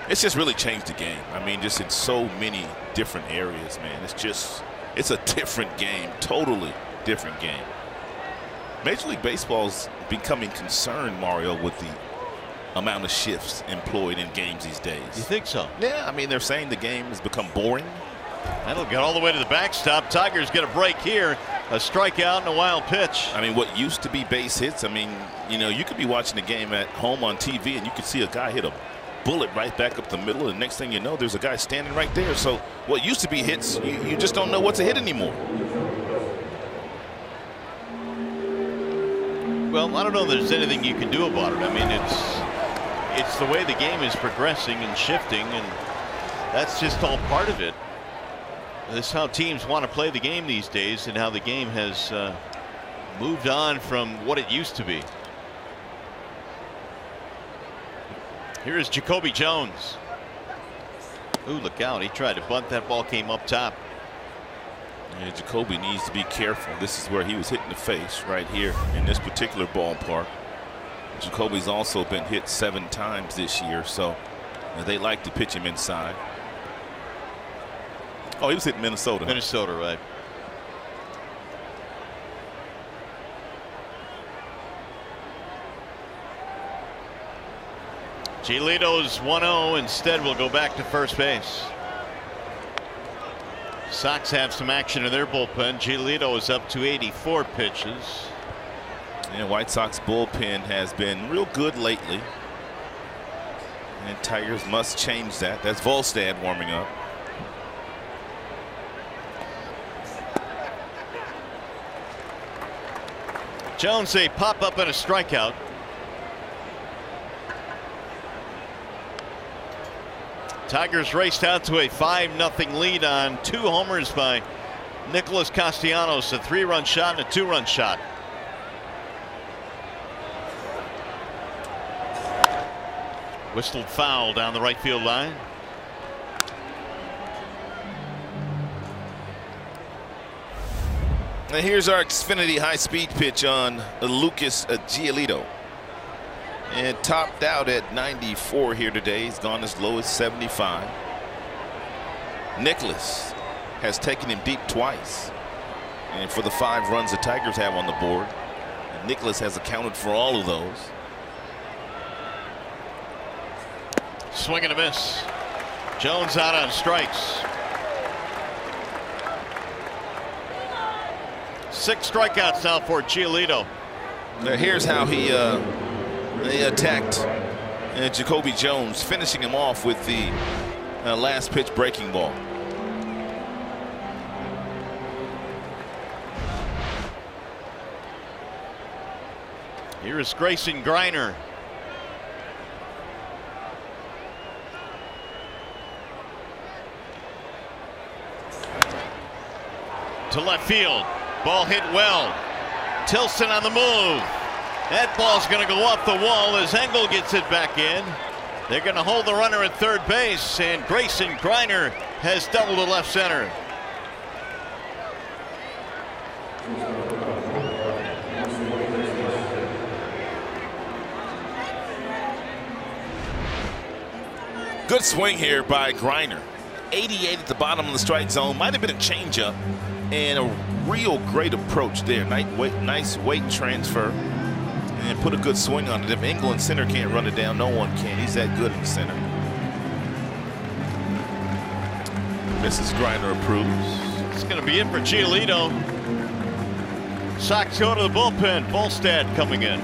it's just really changed the game. I mean, just in so many different areas, man. It's a different game, totally different game. Major League Baseball's becoming concerned, Mario, with the amount of shifts employed in games these days. You think so? Yeah, I mean, they're saying the game has become boring. That'll get all the way to the backstop. Tigers get a break here. A strikeout and a wild pitch. I mean, what used to be base hits, I mean, you know, you could be watching the game at home on TV and you could see a guy hit a bullet right back up the middle, and next thing you know, there's a guy standing right there. So what used to be hits, you just don't know what's a hit anymore. Well, I don't know that there's anything you can do about it. I mean, it's the way the game is progressing and shifting, and that's just all part of it. This is how teams want to play the game these days, and how the game has moved on from what it used to be. Here is Jacoby Jones. Ooh, look out. He tried to bunt. That ball came up top. Yeah, Jacoby needs to be careful. This is where he was hit in the face right here in this particular ballpark. Jacoby's also been hit 7 times this year, so they like to pitch him inside. Oh, he was hit in Minnesota. Minnesota, right. Giolito's 1-0. Instead, will go back to first base. Sox have some action in their bullpen. Giolito is up to 84 pitches. And White Sox bullpen has been real good lately. And Tigers must change that. That's Volstad warming up. Jones, a pop-up and a strikeout. Tigers raced out to a 5-0 lead on 2 homers by Nicholas Castellanos, a 3-run shot and a 2-run shot. Whistled foul down the right field line. And here's our Xfinity high-speed pitch on Lucas Giolito. And topped out at 94 here today. He's gone as low as 75. Nicholas has taken him deep twice. And for the 5 runs the Tigers have on the board, Nicholas has accounted for all of those. Swing and a miss. Jones out on strikes. 6 strikeouts now for Giolito. Now here's how he attacked Jacoby Jones, finishing him off with the last pitch breaking ball. Here is Grayson Greiner. To left field. Ball hit well. Tilson on the move. That ball's going to go off the wall as Engel gets it back in. They're going to hold the runner at third base, and Grayson Greiner has doubled to left center. Good swing here by Greiner. 88 at the bottom of the strike zone. Might have been a changeup, and a real great approach there. Nice weight transfer, and put a good swing on it. If Engel in center can't run it down, no one can. He's that good in the center. Mrs. Greiner approves. It's going to be it for Giolito. Sox go to the bullpen. Volstad coming in.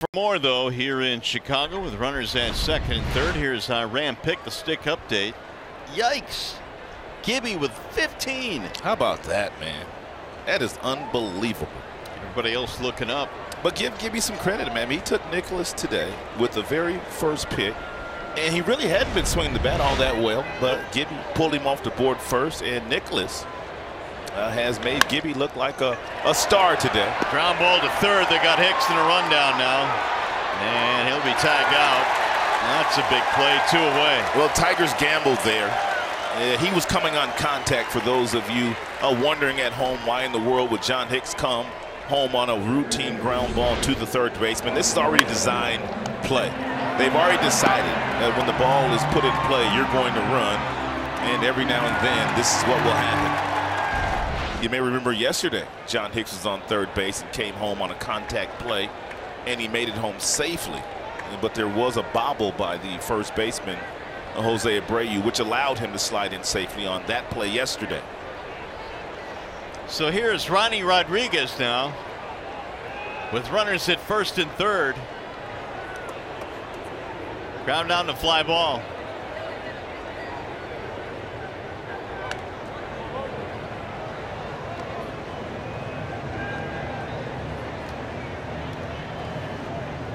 For more, though, here in Chicago with runners at second and third. Here's Ram Pick, the stick update. Yikes. Gibby with 15. How about that, man? That is unbelievable. Everybody else looking up. But give Gibby some credit, man. He took Nicholas today with the very first pick, and he really hadn't been swinging the bat all that well, but Gibby pulled him off the board first, and Nicholas has made Gibby look like a star today. Ground ball to third. They got Hicks in a rundown now, and he'll be tagged out. That's a big play, 2 away. Well, Tigers gambled there. He was coming on contact. For those of you wondering at home, why in the world would John Hicks come home on a routine ground ball to the third baseman? This is already designed play. They've already decided that when the ball is put in play, you're going to run, and every now and then this is what will happen. You may remember yesterday, John Hicks was on third base and came home on a contact play, and he made it home safely. But there was a bobble by the first baseman, Jose Abreu, which allowed him to slide in safely on that play yesterday. So here's Ronnie Rodriguez now with runners at first and third. Ground down to fly ball.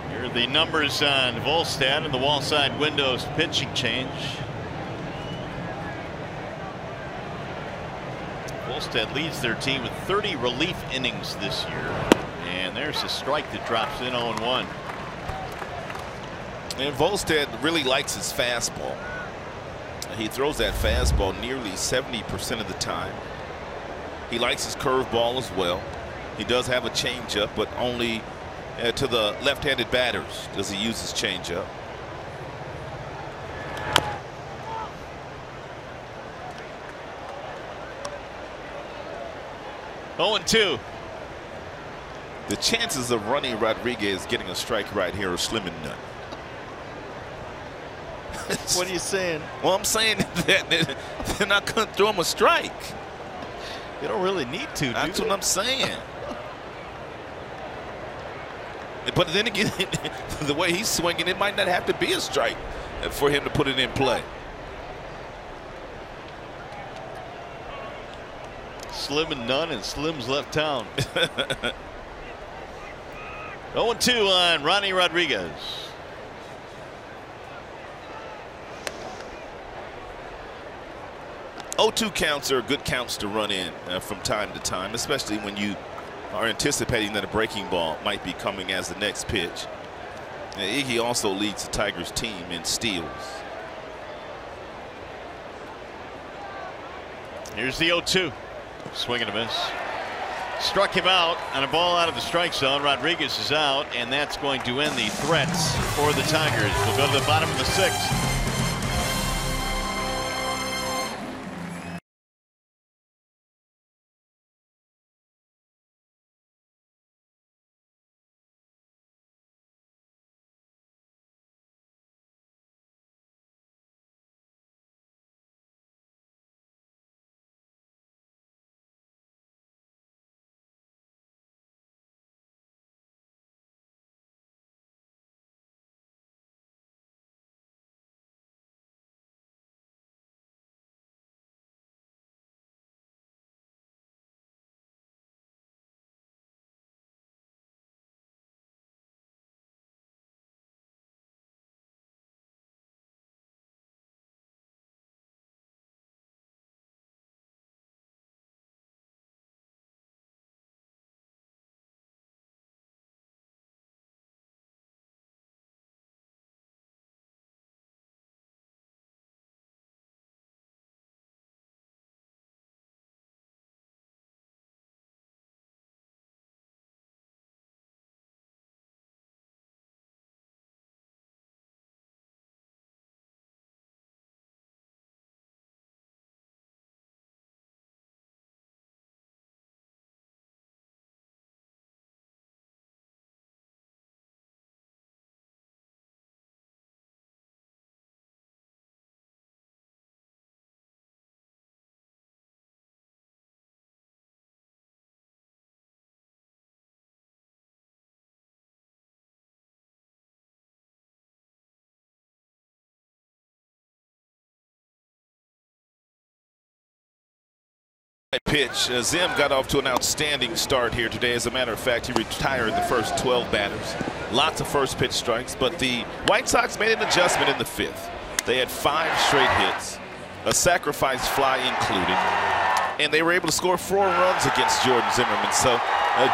Here are the numbers on Volstad and the wall side windows pitching change. Volstad leads their team with 30 relief innings this year. And there's a strike that drops in 0-1. And Volstad really likes his fastball. He throws that fastball nearly 70% of the time. He likes his curveball as well. He does have a changeup, but only to the left-handed batters does he use his changeup. Oh, 2. The chances of Ronnie Rodriguez getting a strike right here are slim and none. What are you saying? Well, I'm saying that they're not going to throw him a strike. You don't really need to. That's what I'm saying. But then again, the way he's swinging, it might not have to be a strike for him to put it in play. Slim and none, and Slim's left town. 0-2 on Ronnie Rodriguez. Oh, 2 counts are good counts to run in from time to time, especially when you are anticipating that a breaking ball might be coming as the next pitch. Iggy also leads the Tigers team in steals. Here's the 0-2. Swing and a miss. Struck him out on a ball out of the strike zone. Rodriguez is out, and that's going to end the threats for the Tigers. We'll go to the bottom of the 6th. Pitch. Zim got off to an outstanding start here today. As a matter of fact, he retired the first 12 batters. Lots of first pitch strikes, but the White Sox made an adjustment in the 5th. They had 5 straight hits, a sacrifice fly included, and they were able to score 4 runs against Jordan Zimmerman. So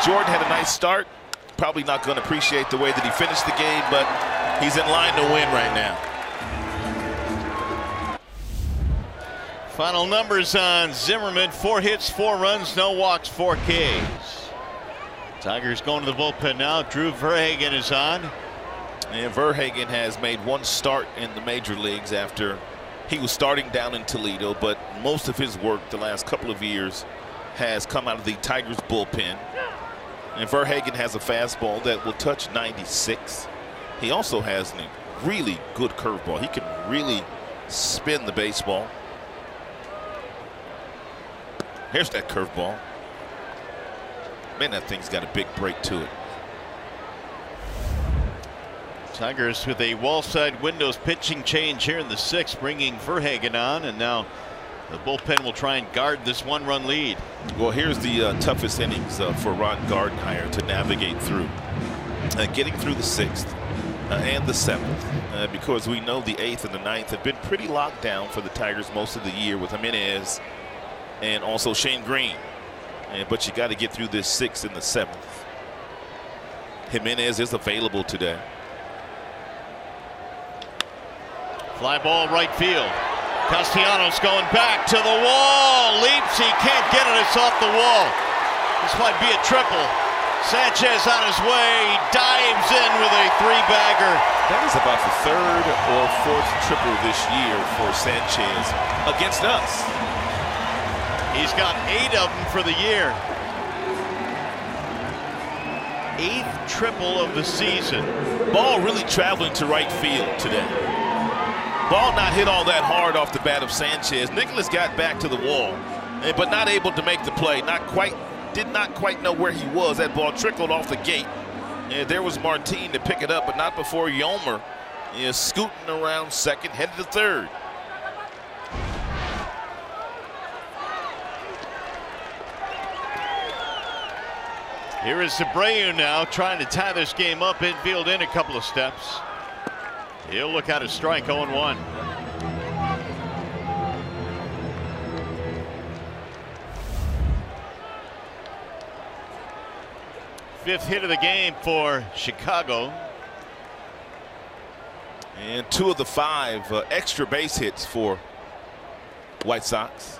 Jordan had a nice start. Probably not going to appreciate the way that he finished the game, but he's in line to win right now. Final numbers on Zimmerman: 4 hits, 4 runs, no walks, 4 Ks. Tigers going to the bullpen now. Drew Verhagen is on. And Verhagen has made 1 start in the major leagues after he was starting down in Toledo, but most of his work the last couple of years has come out of the Tigers bullpen. And Verhagen has a fastball that will touch 96. He also has a really good curveball. He can really spin the baseball. Here's that curveball. Man, that thing's got a big break to it. Tigers with a wall side windows pitching change here in the 6th, bringing Verhagen on, and now the bullpen will try and guard this 1-run lead. Well, here's the toughest innings for Ron Gardenhire to navigate through. Getting through the 6th and the 7th, because we know the 8th and the 9th have been pretty locked down for the Tigers most of the year with Jimenez and also Shane Green. But you got to get through this 6th and the 7th. Jimenez is available today. Fly ball right field. Castellanos going back to the wall. Leaps. He can't get it. It's off the wall. This might be a triple. Sanchez on his way. He dives in with a 3-bagger. That is about the 3rd or 4th triple this year for Sanchez against us. He's got 8 of them for the year. 8th triple of the season. Ball really traveling to right field today. Ball not hit all that hard off the bat of Sanchez. Nicholas got back to the wall, but not able to make the play. Did not quite know where he was. That ball trickled off the gate. And there was Martin to pick it up, but not before Yomer is scooting around second, headed to third. Here is Abreu now trying to tie this game up. Infield in a couple of steps. He'll look out a strike. 0-1. Fifth hit of the game for Chicago. And 2 of the 5 extra base hits for White Sox.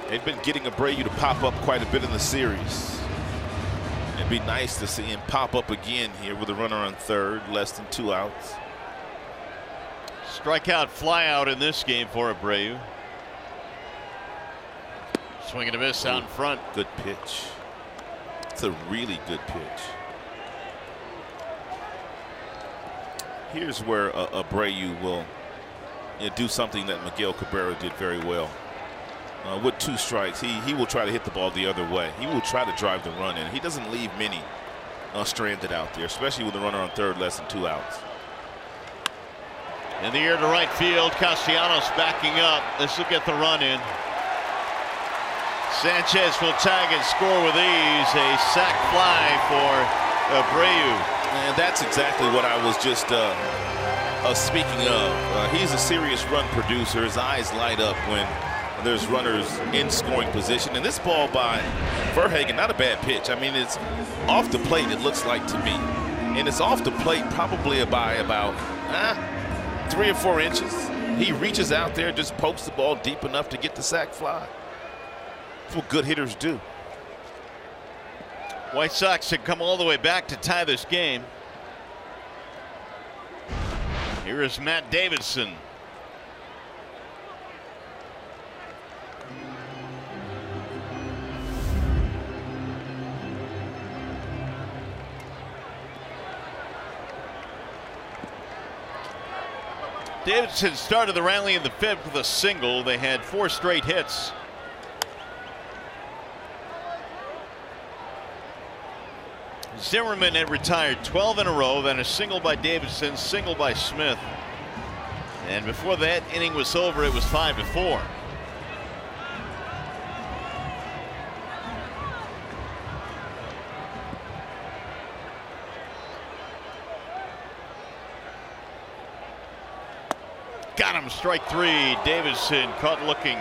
They've been getting Abreu to pop up quite a bit in the series. It'd be nice to see him pop up again here with a runner on third, less than 2 outs. Strikeout, fly out in this game for Abreu. Swing and a miss out in front. Good pitch. It's a really good pitch. Here's where Abreu will do something that Miguel Cabrera did very well. With 2 strikes, he will try to hit the ball the other way. He will try to drive the run in. He doesn't leave many stranded out there, especially with a runner on third, less than 2 outs. In the air to right field, Castellanos backing up. This will get the run in. Sanchez will tag and score with ease. A sac fly for Abreu. And that's exactly what I was just speaking of. He's a serious run producer. His eyes light up when there's runners in scoring position. And this ball by Verhagen, not a bad pitch. I mean, it's off the plate, it looks like to me. And it's off the plate probably by about 3 or 4 inches. He reaches out there, just pokes the ball deep enough to get the sac fly. That's what good hitters do. White Sox had come all the way back to tie this game. Here is Matt Davidson. Davidson started the rally in the 5th with a single. They had 4 straight hits. Zimmerman had retired 12 in a row, then a single by Davidson, single by Smith. And before that inning was over, it was 5-4. Got him, strike three. Davidson caught looking.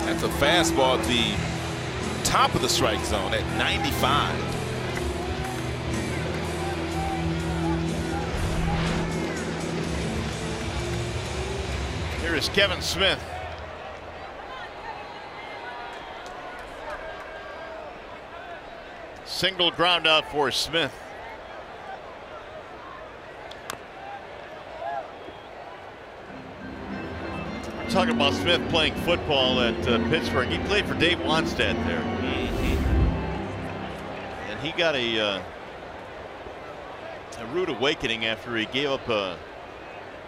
That's a fastball at the top of the strike zone at 95. Here is Kevin Smith. Single ground out for Smith. Talking about Smith playing football at Pittsburgh. He played for Dave Wanstead there. And he got a rude awakening after he gave up a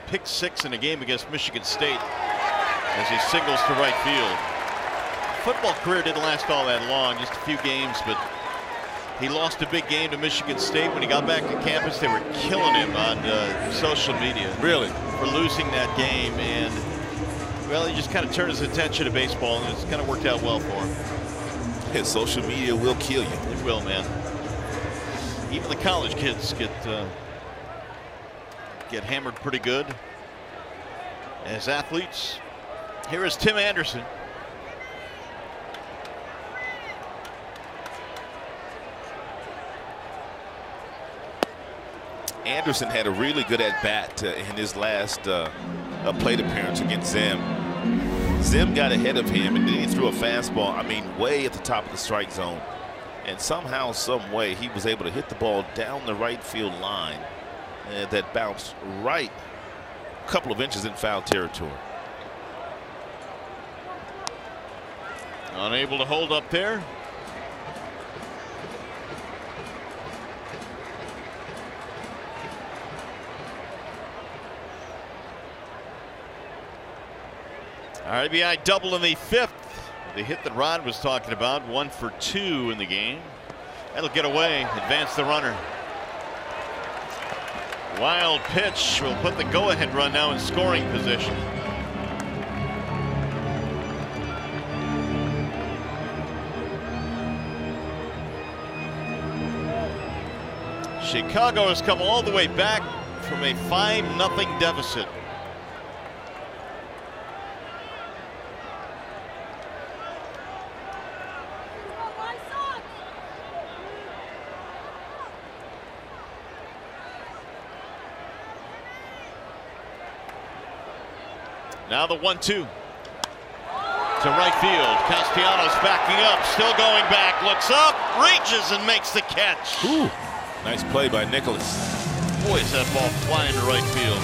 pick six in a game against Michigan State as he singles to right field. Football career didn't last all that long, just a few games, but he lost a big game to Michigan State. When he got back to campus, they were killing him on social media. Really? For losing that game. And well, he just kind of turned his attention to baseball, and it's kind of worked out well for him. His social media will kill you. It will, man. Even the college kids get hammered pretty good as athletes. Here is Tim Anderson. Anderson had a really good at-bat in his last plate appearance against Zim. Zim got ahead of him, and then he threw a fastball, I mean, way at the top of the strike zone. And somehow, some way, he was able to hit the ball down the right field line that bounced right a couple of inches in foul territory. Unable to hold up there. RBI double in the fifth. The hit that Rod was talking about, 1 for 2 in the game. That'll get away, advance the runner. Wild pitch will put the go-ahead run now in scoring position. Chicago has come all the way back from a 5-0 deficit. Now the 1-2 to right field. Castellanos backing up, still going back, looks up, reaches and makes the catch. Ooh, nice play by Nicholas. Boy, is that ball flying to right field.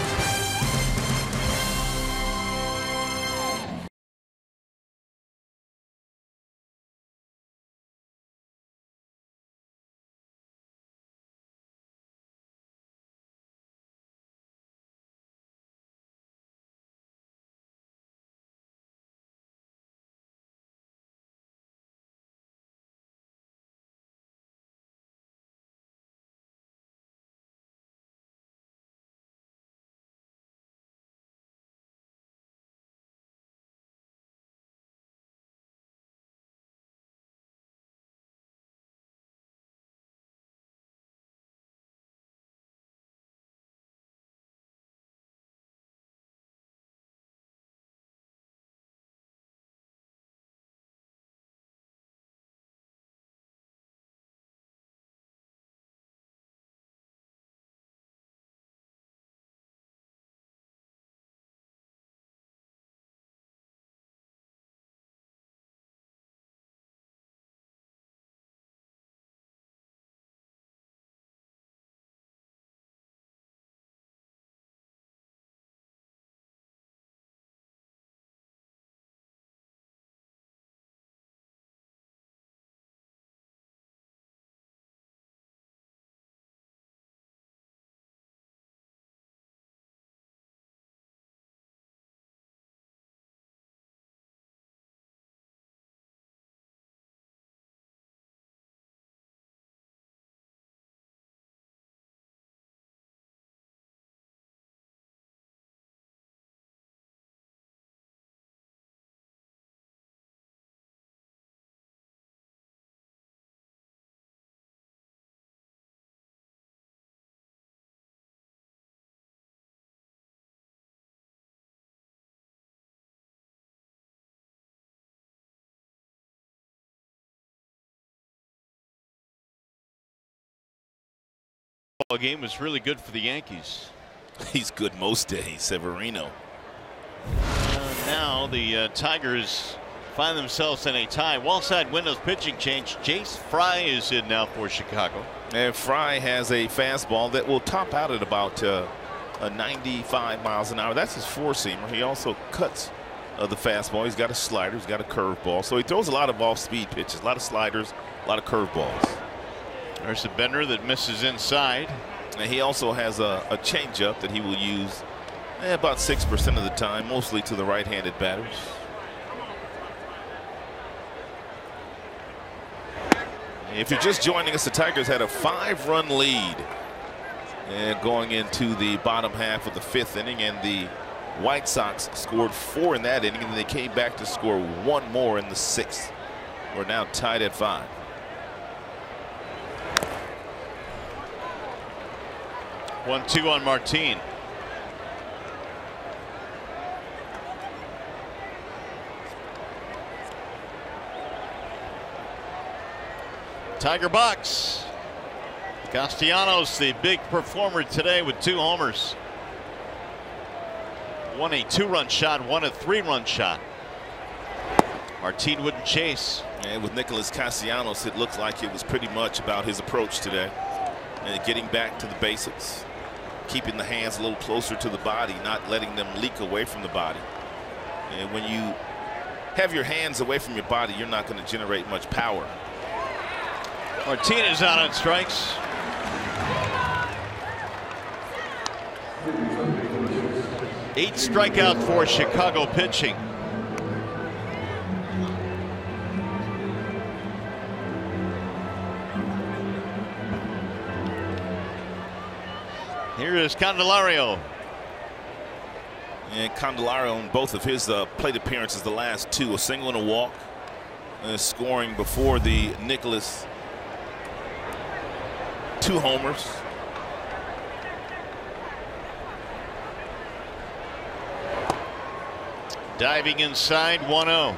game was really good for the Yankees. He's good most days, Severino. Now the Tigers find themselves in a tie. Wall side windows pitching change. Jace Fry is in now for Chicago. And Fry has a fastball that will top out at about 95 miles an hour. That's his four-seamer. He also cuts the fastball. He's got a slider. He's got a curveball. So he throws a lot of off-speed pitches, a lot of sliders, a lot of curveballs. There's a bender that misses inside. And he also has a changeup that he will use about 6% of the time, mostly to the right-handed batters. If you're just joining us, the Tigers had a 5-run lead and going into the bottom half of the 5th inning, and the White Sox scored 4 in that inning, and they came back to score 1 more in the 6th. We're now tied at 5. One-two on Martin. Tiger box. Castellanos, the big performer today with 2 homers. One a 2-run shot, one a 3-run shot. Martin wouldn't chase. And with Nicholas Castellanos, it looked like it was pretty much about his approach today. And getting back to the basics. Keeping the hands a little closer to the body, not letting them leak away from the body. And when you have your hands away from your body, you're not going to generate much power. Martinez out on strikes. Eight strikeouts for Chicago pitching. Here is Candelario. And Candelario in both of his plate appearances, the last 2, a single and a walk, scoring before the Nicholas 2 homers. Diving inside, 1-0.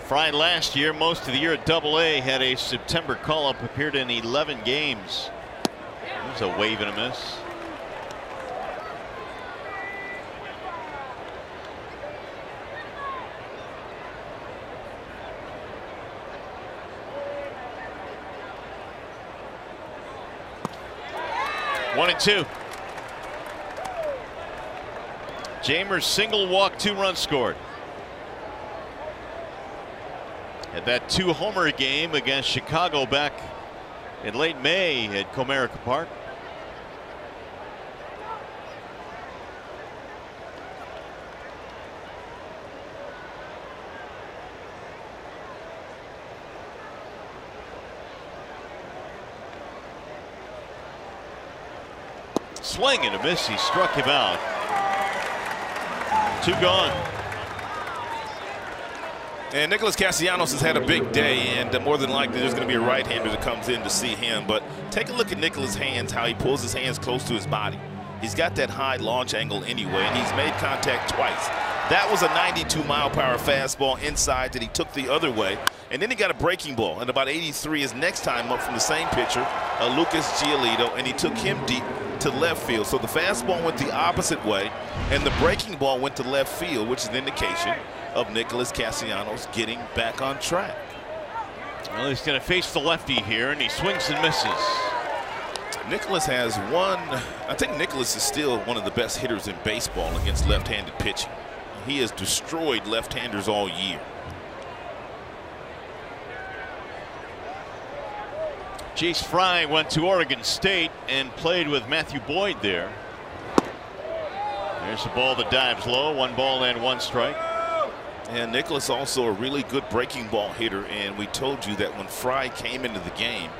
Fry last year, most of the year at Double-A, had a September call-up, appeared in 11 games. There's a wave and a miss. One and 2. Jamers single walk, 2 runs scored. Had that 2-homer game against Chicago back in late May at Comerica Park. Swing and a miss. He struck him out. 2 gone. And Nicholas Castellanos has had a big day, and more than likely there's going to be a right-hander that comes in to see him. But take a look at Nicholas' hands, how he pulls his hands close to his body. He's got that high launch angle anyway, and he's made contact twice. That was a 92-mile-per-hour fastball inside that he took the other way. And then he got a breaking ball, and about 83 his next time up from the same pitcher, Lucas Giolito, and he took him deep to left field. So the fastball went the opposite way, and the breaking ball went to left field, which is an indication of Nicholas Castellanos getting back on track. Well, he's going to face the lefty here, and he swings and misses. Nicholas has I think Nicholas is still one of the best hitters in baseball against left-handed pitching. He has destroyed left-handers all year. Jace Fry went to Oregon State and played with Matthew Boyd there. There's a ball that dives low. 1 ball and 1 strike. And Nicholas also a really good breaking ball hitter, and we told you that when Fry came into the game,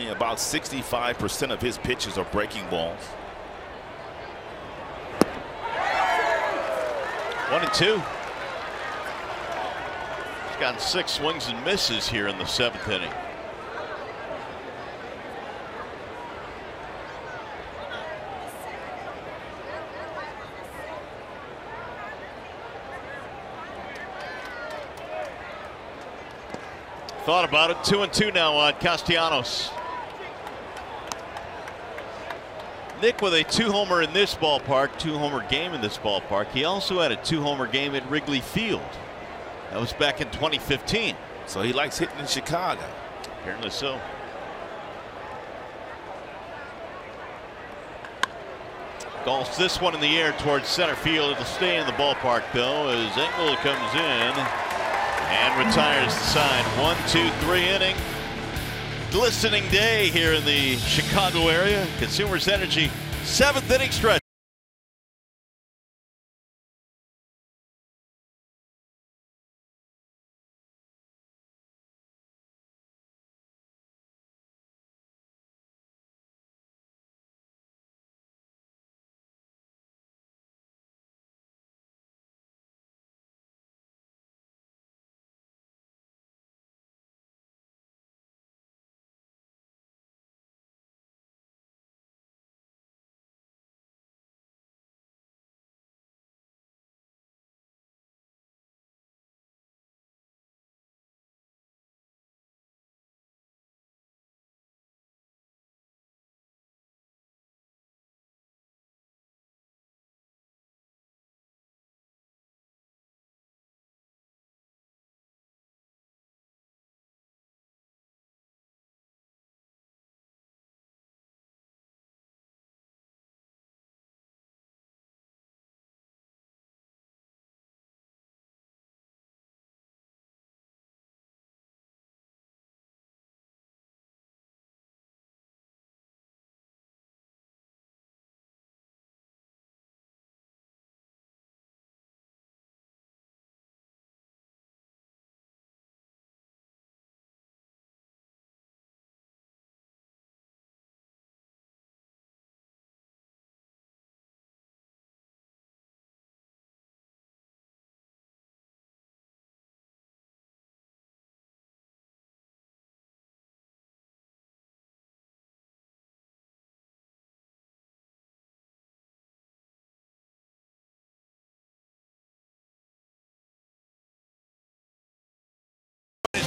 about 65% of his pitches are breaking balls. 1 and 2. He's gotten 6 swings and misses here in the 7th inning. Thought about it. 2-2 now on Castellanos. Nick with a 2-homer in this ballpark, 2-homer game in this ballpark. He also had a 2-homer game at Wrigley Field. That was back in 2015. So he likes hitting in Chicago. Apparently so. Golfs this one in the air towards center field. It'll stay in the ballpark though as Engel comes in and retires the side. 1-2-3 inning. Glistening day here in the Chicago area. Consumers Energy 7th inning stretch.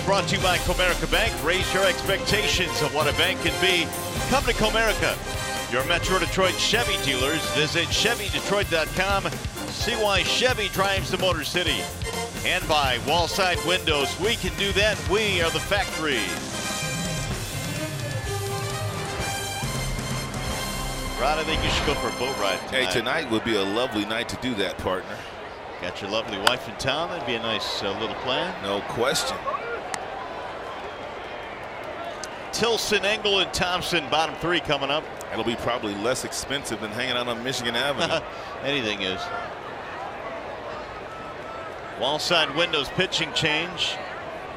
Brought to you by Comerica Bank. Raise your expectations of what a bank can be. Come to Comerica, your Metro Detroit Chevy dealers. Visit ChevyDetroit.com. See why Chevy drives the Motor City. And by Wallside Windows. We can do that. We are the factory. Rod, I think you should go for a boat ride tonight. Hey, tonight would be a lovely night to do that, partner. Got your lovely wife in town. That'd be a nice little plan. No question. Tilson, Engel, and Thompson, bottom three coming up. That'll be probably less expensive than hanging out on Michigan Avenue. Anything is. Wallside Windows pitching change.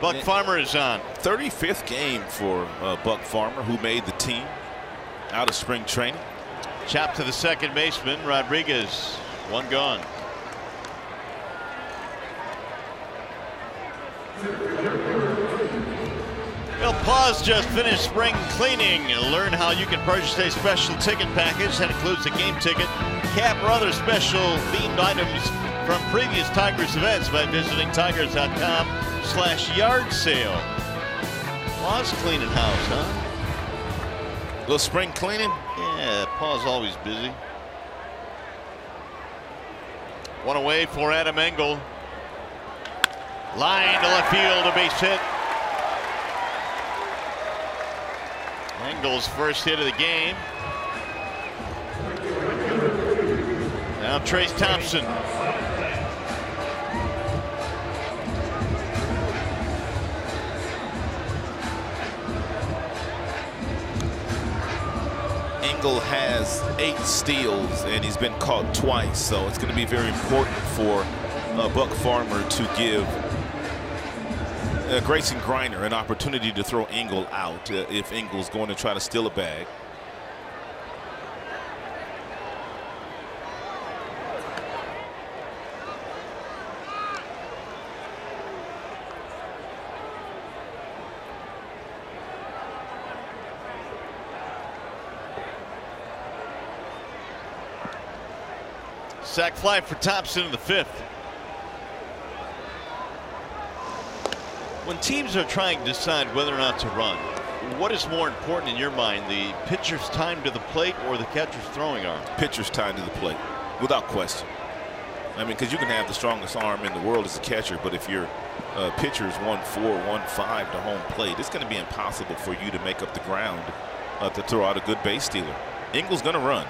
Buck Farmer is on. 35th game for Buck Farmer, who made the team out of spring training. Chop to the second baseman, Rodriguez. One gone. Well, Paws just finished spring cleaning. Learn how you can purchase a special ticket package that includes a game ticket, cap, or other special themed items from previous Tigers events by visiting tigers.com/yard sale. Paws cleaning house, huh? Little spring cleaning? Yeah, Paws always busy. One away for Adam Engel. Line to left field, a base hit. Engel's first hit of the game. Now Trace Thompson. Engel has 8 steals and he's been caught twice, so it's going to be very important for Buck Farmer to give Grayson Griner an opportunity to throw Engel out if Engel's going to try to steal a bag. Sac fly for Thompson in the 5th. When teams are trying to decide whether or not to run, what is more important in your mind, the pitcher's time to the plate or the catcher's throwing arm? Pitcher's time to the plate, without question. I mean, because you can have the strongest arm in the world as a catcher, but if your pitcher's 1-4, 1-5 to home plate, it's going to be impossible for you to make up the ground to throw out a good base stealer. Engel's going to run.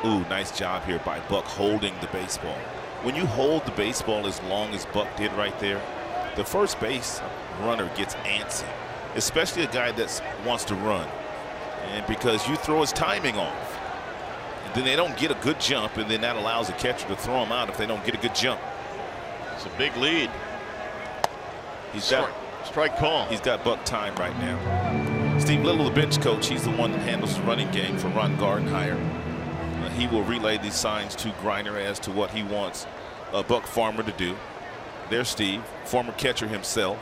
Ooh, nice job here by Buck holding the baseball. When you hold the baseball as long as Buck did right there, the first base runner gets antsy, especially a guy that wants to run. And because you throw his timing off, and then they don't get a good jump, and then that allows the catcher to throw him out if they don't get a good jump. It's a big lead. He's got strike call. He's got Buck time right now. Steve Little, the bench coach, he's the one that handles the running game for Ron Gardenhire. He will relay these signs to Griner as to what he wants Buck Farmer to do. There's Steve, former catcher himself.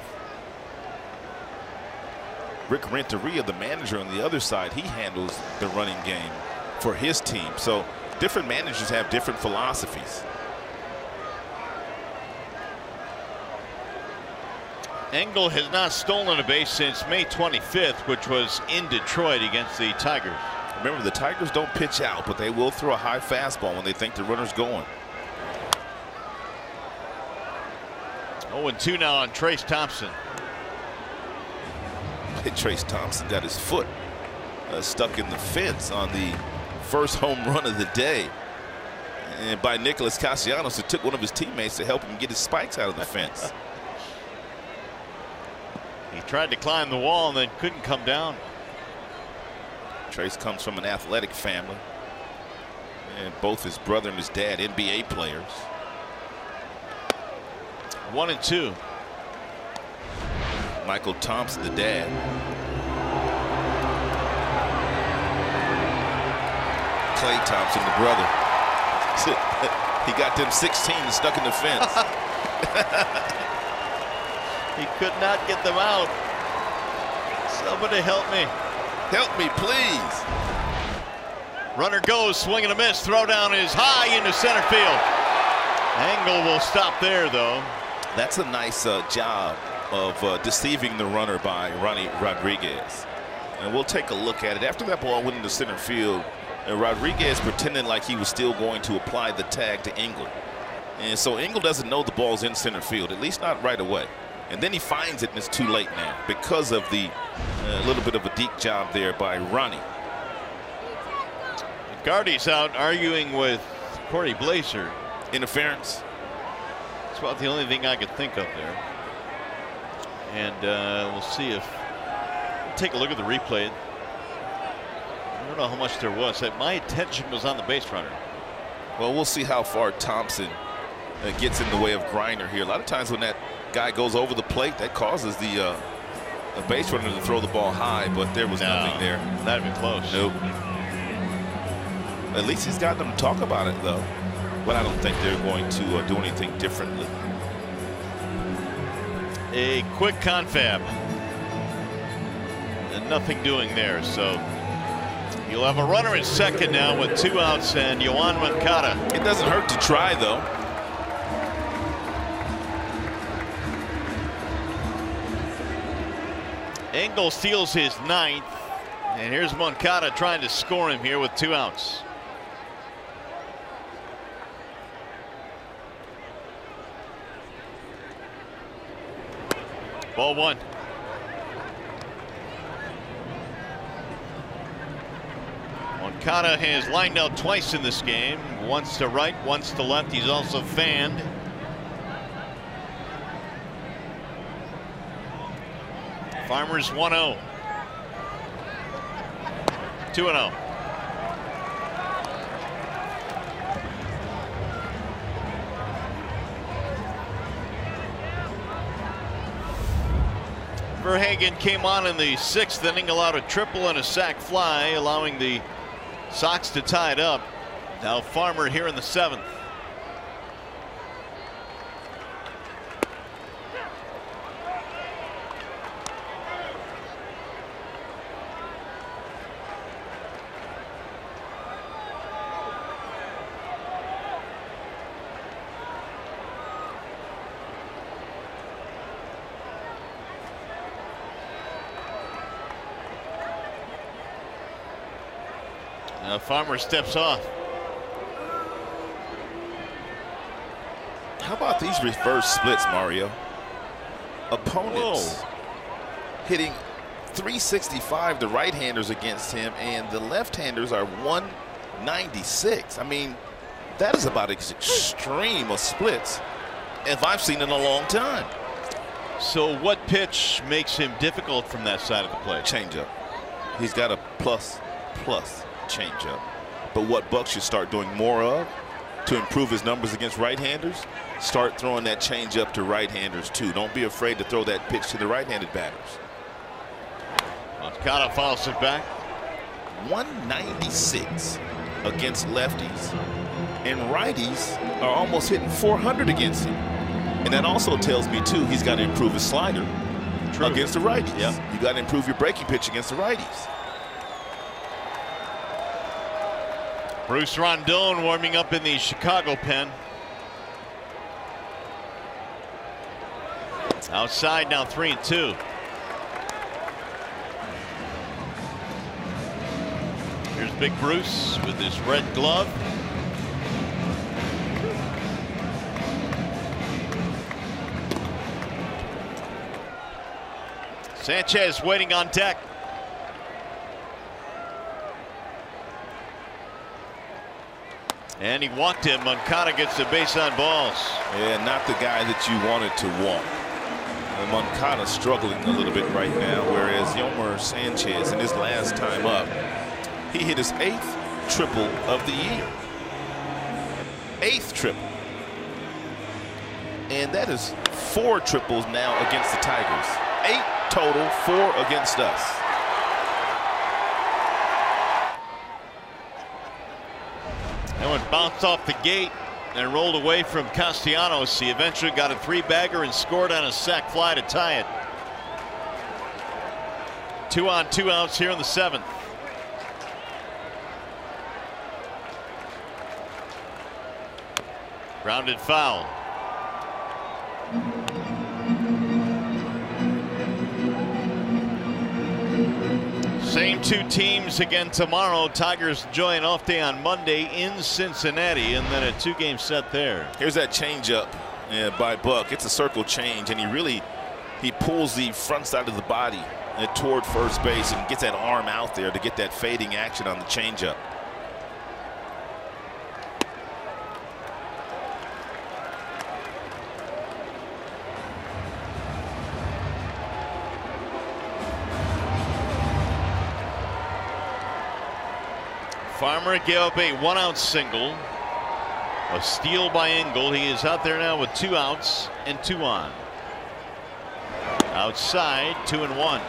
Rick Renteria, the manager on the other side, he handles the running game for his team. So different managers have different philosophies. Engel has not stolen a base since May 25th, which was in Detroit against the Tigers. Remember, the Tigers don't pitch out, but they will throw a high fastball when they think the runner's going. 0-2 now on Trace Thompson. Trace Thompson got his foot stuck in the fence on the first home run of the day, and by Nicholas Castellanos, it took one of his teammates to help him get his spikes out of the fence. He tried to climb the wall and then couldn't come down. Trace comes from an athletic family, and both his brother and his dad NBA players. 1-2. Michael Thompson, the dad. Clay Thompson, the brother. He got them 16 stuck in the fence. He could not get them out. Somebody help me. Help me, please. Runner goes, swing and a miss. Throw down is high into center field. Engel will stop there, though. That's a nice job of deceiving the runner by Ronnie Rodriguez. And we'll take a look at it. After that ball went into center field, Rodriguez pretended like he was still going to apply the tag to Engel. And so Engel doesn't know the ball's in center field, at least not right away. And then he finds it, and it's too late now because of the little bit of a deep job there by Ronnie. Gardy's out arguing with Corey Blazer. Interference. That's about the only thing I could think of there. And we'll see if. Take a look at the replay. I don't know how much there was. My attention was on the base runner. Well, we'll see how far Thompson gets in the way of Griner here. A lot of times when that guy goes over the plate, that causes the base runner to throw the ball high, but there was nothing there. That'd be close. Nope. At least he's gotten them to talk about it, though. But I don't think they're going to do anything differently. A quick confab. And nothing doing there, so you'll have a runner at second now with 2 outs and Yoan Moncada. It doesn't hurt to try, though. Engel steals his 9th, and here's Moncada trying to score him here with 2 outs. Ball 1. Moncada has lined out twice in this game, once to right, once to left. He's also fanned. Farmers 1-0. 2-0. Verhagen came on in the 6th inning, allowed a triple and a sac fly, allowing the Sox to tie it up. Now Farmer here in the 7th. Farmer steps off. How about these reverse splits, Mario? Opponents hitting 365 the right-handers against him, and the left-handers are 196. I mean, that is about as extreme of splits as I've seen in a long time. So what pitch makes him difficult from that side of the plate? Changeup. He's got a plus changeup. But what Buck should start doing more of to improve his numbers against right-handers, start throwing that changeup to right-handers too. Don't be afraid to throw that pitch to the right-handed batters. Moncada fouls it back. 196 against lefties, and righties are almost hitting 400 against him. And that also tells me too, he's got to improve his slider against the righties. Yep. You got to improve your breaking pitch against the righties. Bruce Rondon warming up in the Chicago pen. Outside now, 3-2. Here's Big Bruce with his red glove. Sanchez waiting on deck. And he walked him. Moncada gets the base on balls. Yeah, not the guy that you wanted to walk. And Moncada struggling a little bit right now, whereas Yomer Sanchez in his last time up, he hit his 8th triple of the year. 8th triple. And that is 4 triples now against the Tigers. 8 total, 4 against us. That one bounced off the gate and rolled away from Castellanos. He eventually got a 3-bagger and scored on a sac fly to tie it. 2 on, 2 outs here in the 7th. Grounded foul. Same 2 teams again tomorrow. Tigers enjoy an off day on Monday in Cincinnati, and then a 2-game set there. Here's that changeup by Buck. It's a circle change, and he pulls the front side of the body toward first base and gets that arm out there to get that fading action on the changeup. Farmer gave up a 1-out single. A steal by Engel. He is out there now with 2 outs and 2 on. Outside, 2-1.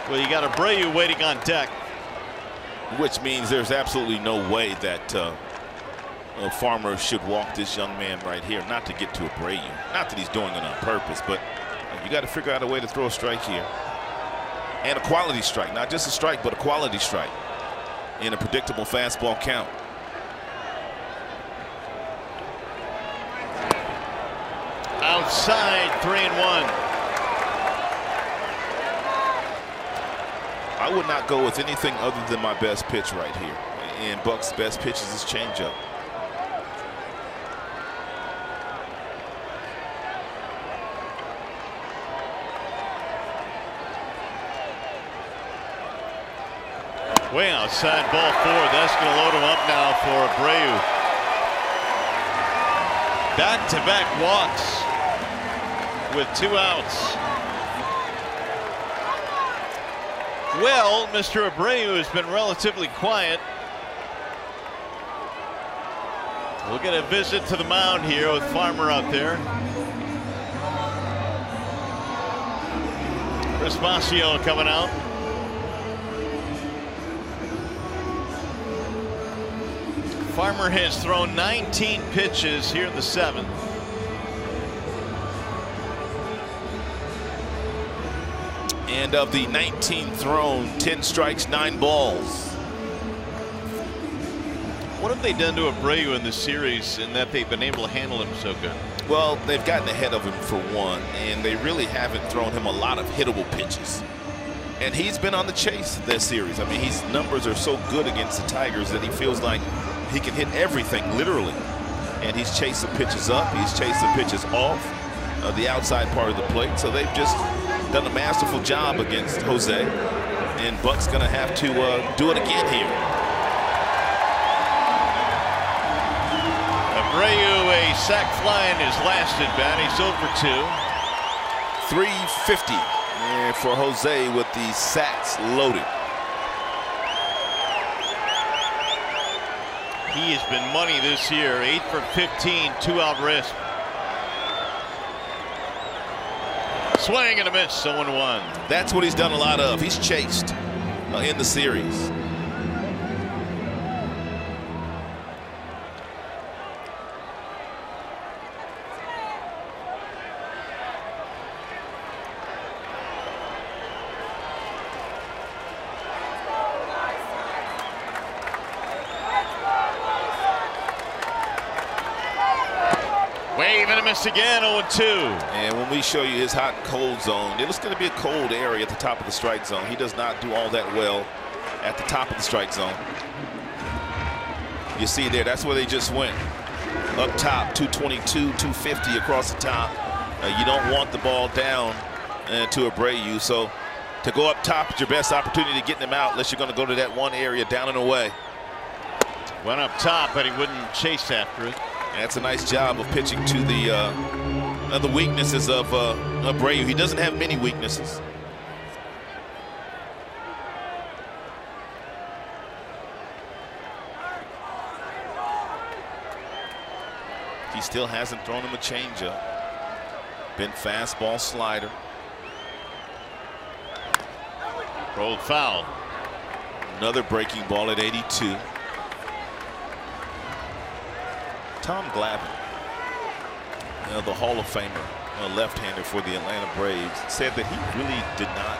Well, you got Abreu waiting on deck. Which means there's absolutely no way that Farmer should walk this young man right here. Not to get to Abreu. Not that he's doing it on purpose, but you got to figure out a way to throw a strike here. And a quality strike. Not just a strike, but a quality strike. In a predictable fastball count. Outside, 3-1. I would not go with anything other than my best pitch right here. And Buck's best pitch is his changeup. Way outside, ball 4. That's going to load him up now for Abreu. Back-to-back walks with 2 outs. Well, Mr. Abreu has been relatively quiet. We'll get a visit to the mound here with Farmer out there. Chris Mascio coming out. Farmer has thrown 19 pitches here in the 7th. And of the 19 thrown, 10 strikes, 9 balls. What have they done to Abreu in this series in that they've been able to handle him so good? Well, they've gotten ahead of him for one, and they really haven't thrown him a lot of hittable pitches. And he's been on the chase this series. I mean, his numbers are so good against the Tigers that he feels like he can hit everything, literally. And he's chasing pitches up. He's chasing pitches off the outside part of the plate. So they've just done a masterful job against Jose. And Buck's going to have to do it again here. Abreu, a sac fly in his last at bat. He's 0 for 2. 350 for Jose with the sacks loaded. He has been money this year. 8 for 15, 2-out risk. Swing and a miss, 0-1. That's what he's done a lot of. He's chased in the series. Wave and a miss again, 0-2. And when we show you his hot and cold zone, it's going to be a cold area at the top of the strike zone. He does not do all that well at the top of the strike zone. You see there, that's where they just went. Up top, 222, 250 across the top. You don't want the ball down to Abreu. So to go up top is your best opportunity to get them out unless you're going to go to that one area down and away. Went up top, but he wouldn't chase after it. That's a nice job of pitching to the weaknesses of Abreu. He doesn't have many weaknesses. He still hasn't thrown him a changeup. Been fastball, slider. Rolled foul. Another breaking ball at 82. Tom Glavine, the Hall of Famer, left-hander for the Atlanta Braves, said that he really did not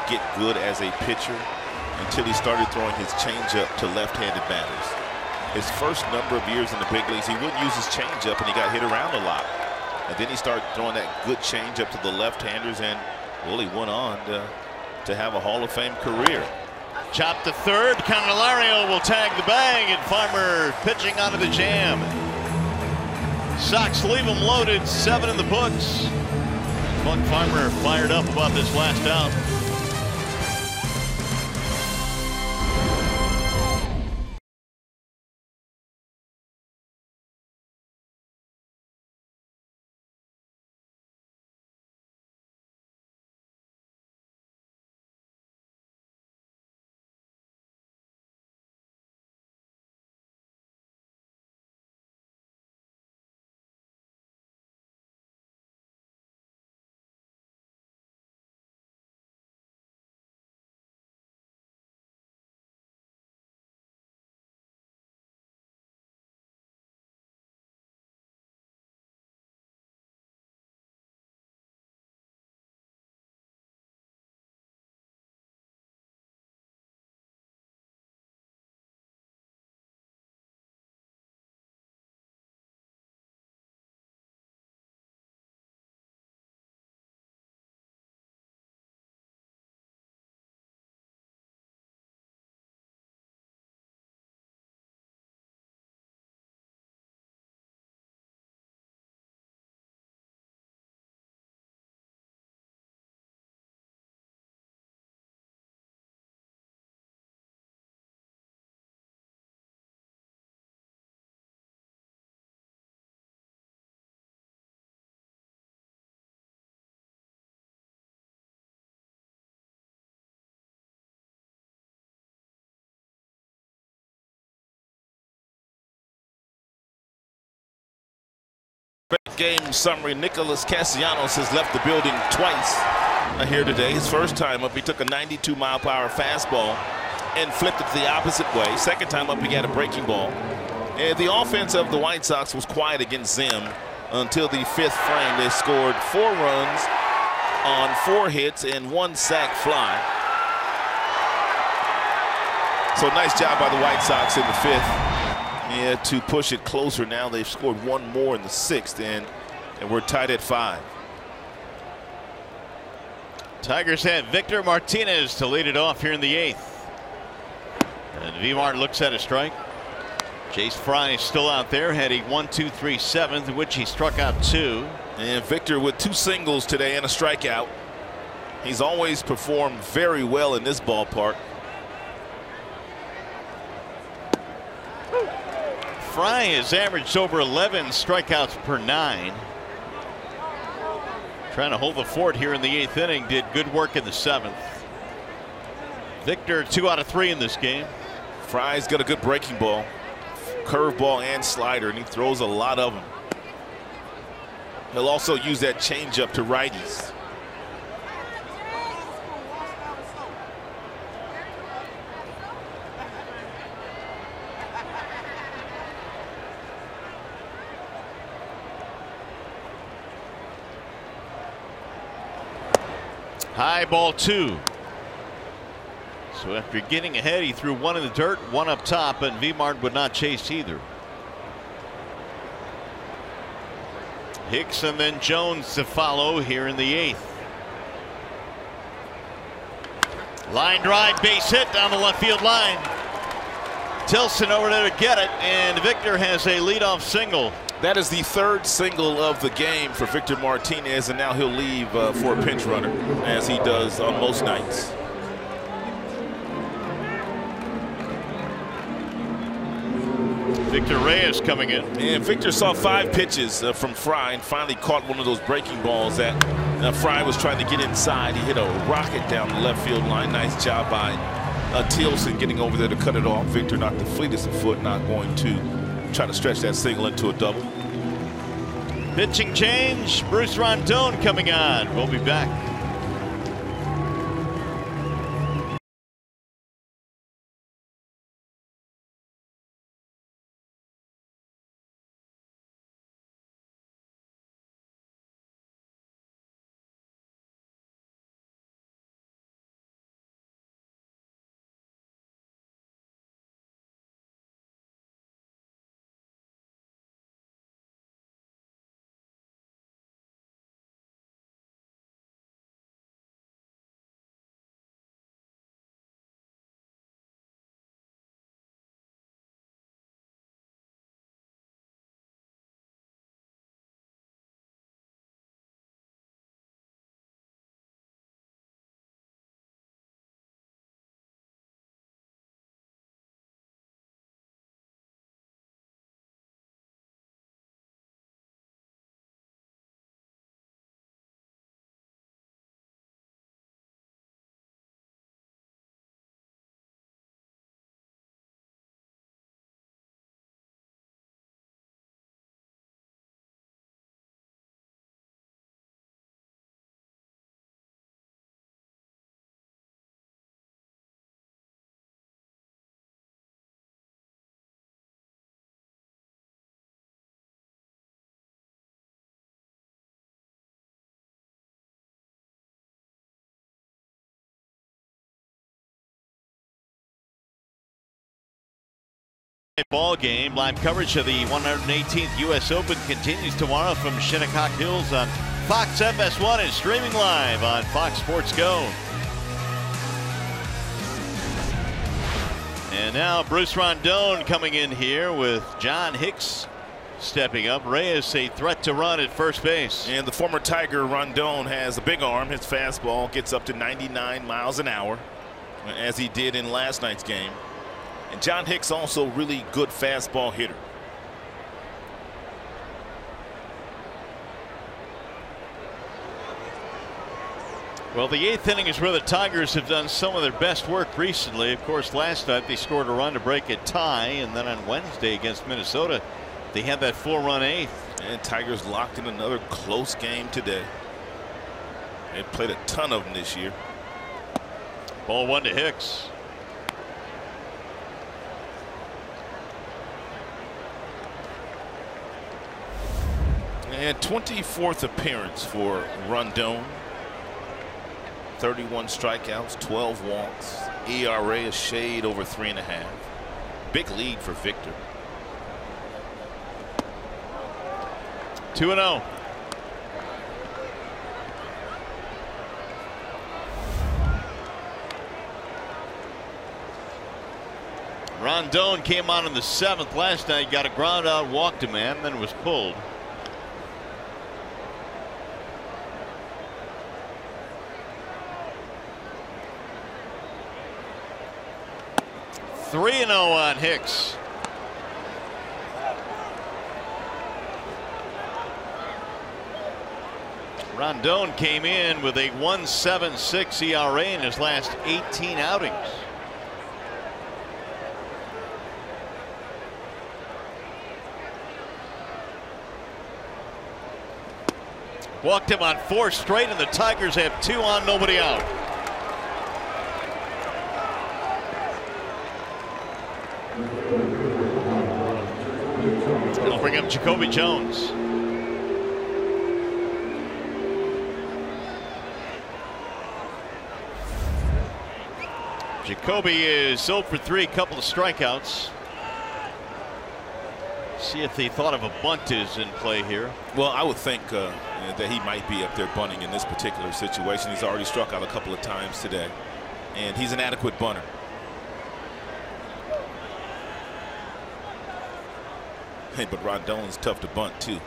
get good as a pitcher until he started throwing his changeup to left-handed batters. His first number of years in the big leagues, he wouldn't use his changeup and he got hit around a lot. And then he started throwing that good changeup to the left-handers, and well, he went on to have a Hall of Fame career. Chop to third. Candelario will tag the bag, and Farmer pitching onto the jam. Sox leave him loaded, 7 in the books. Buck Farmer fired up about this last out. Game summary. Nicholas Castellanos has left the building twice here today. His first time up, he took a 92-mile-per-hour fastball and flipped it the opposite way. Second time up, he got a breaking ball. And the offense of the White Sox was quiet against them until the 5th frame. They scored 4 runs on 4 hits and 1 sac fly. So nice job by the White Sox in the 5th. Yeah, to push it closer. Now they've scored 1 more in the 6th, and we're tied at 5. Tigers have Victor Martinez to lead it off here in the 8th. And Vimart looks at a strike. Jace Fry is still out there, had a 1-2-3 7th, in which he struck out 2. And Victor with 2 singles today and a strikeout. He's always performed very well in this ballpark. Fry has averaged over 11 strikeouts per 9. Trying to hold the fort here in the 8th inning. Did good work in the 7th. Victor 2 out of 3 in this game. Fry's got a good breaking ball, curveball and slider, and he throws a lot of them. He'll also use that changeup to righties. High ball 2. So after getting ahead, he threw 1 in the dirt, 1 up top, and Vimart would not chase either. Hicks and then Jones to follow here in the 8th. Line drive, base hit down the left field line. Tilson over there to get it, and Victor has a leadoff single. That is the 3rd single of the game for Victor Martinez, and now he'll leave for a pinch runner, as he does on most nights. Victor Reyes coming in. And Victor saw 5 pitches from Fry and finally caught one of those breaking balls that Fry was trying to get inside. He hit a rocket down the left field line. Nice job by Tilson getting over there to cut it off. Victor not the fleetest of foot, not going to try to stretch that single into a double. Pitching change. Bruce Rondon coming on. We'll be back. Ball game. Live coverage of the 118th U.S. Open continues tomorrow from Shinnecock Hills on Fox FS1 and streaming live on Fox Sports Go. And now Bruce Rondon coming in here with John Hicks stepping up. Reyes a threat to run at first base. And the former Tiger Rondon has a big arm. His fastball gets up to 99 miles an hour, as he did in last night's game. And John Hicks also really good fastball hitter. Well, the 8th inning is where the Tigers have done some of their best work recently. Of course, last night they scored a run to break a tie, and then on Wednesday against Minnesota they had that 4-run 8th. And Tigers locked in another close game today. They played a ton of them this year. Ball 1 to Hicks. And 24th appearance for Rondon. 31 strikeouts, 12 walks, ERA a shade over 3.5. Big lead for Victor. 2-0. Rondon came on in the 7th last night, got a ground out, walked a man, then was pulled. Three 0 on Hicks. Rondon came in with a 1.76 ERA in his last 18 outings. Walked him on 4 straight, and the Tigers have 2 on, nobody out. It'll bring up Jacoby Jones. Jacoby is 0 for 3, couple of strikeouts. See if they thought of a bunt is in play here. Well, I would think that he might be up there bunting in this particular situation. He's already struck out a couple of times today, and he's an adequate bunter. Hey, but Rondon's tough to bunt too.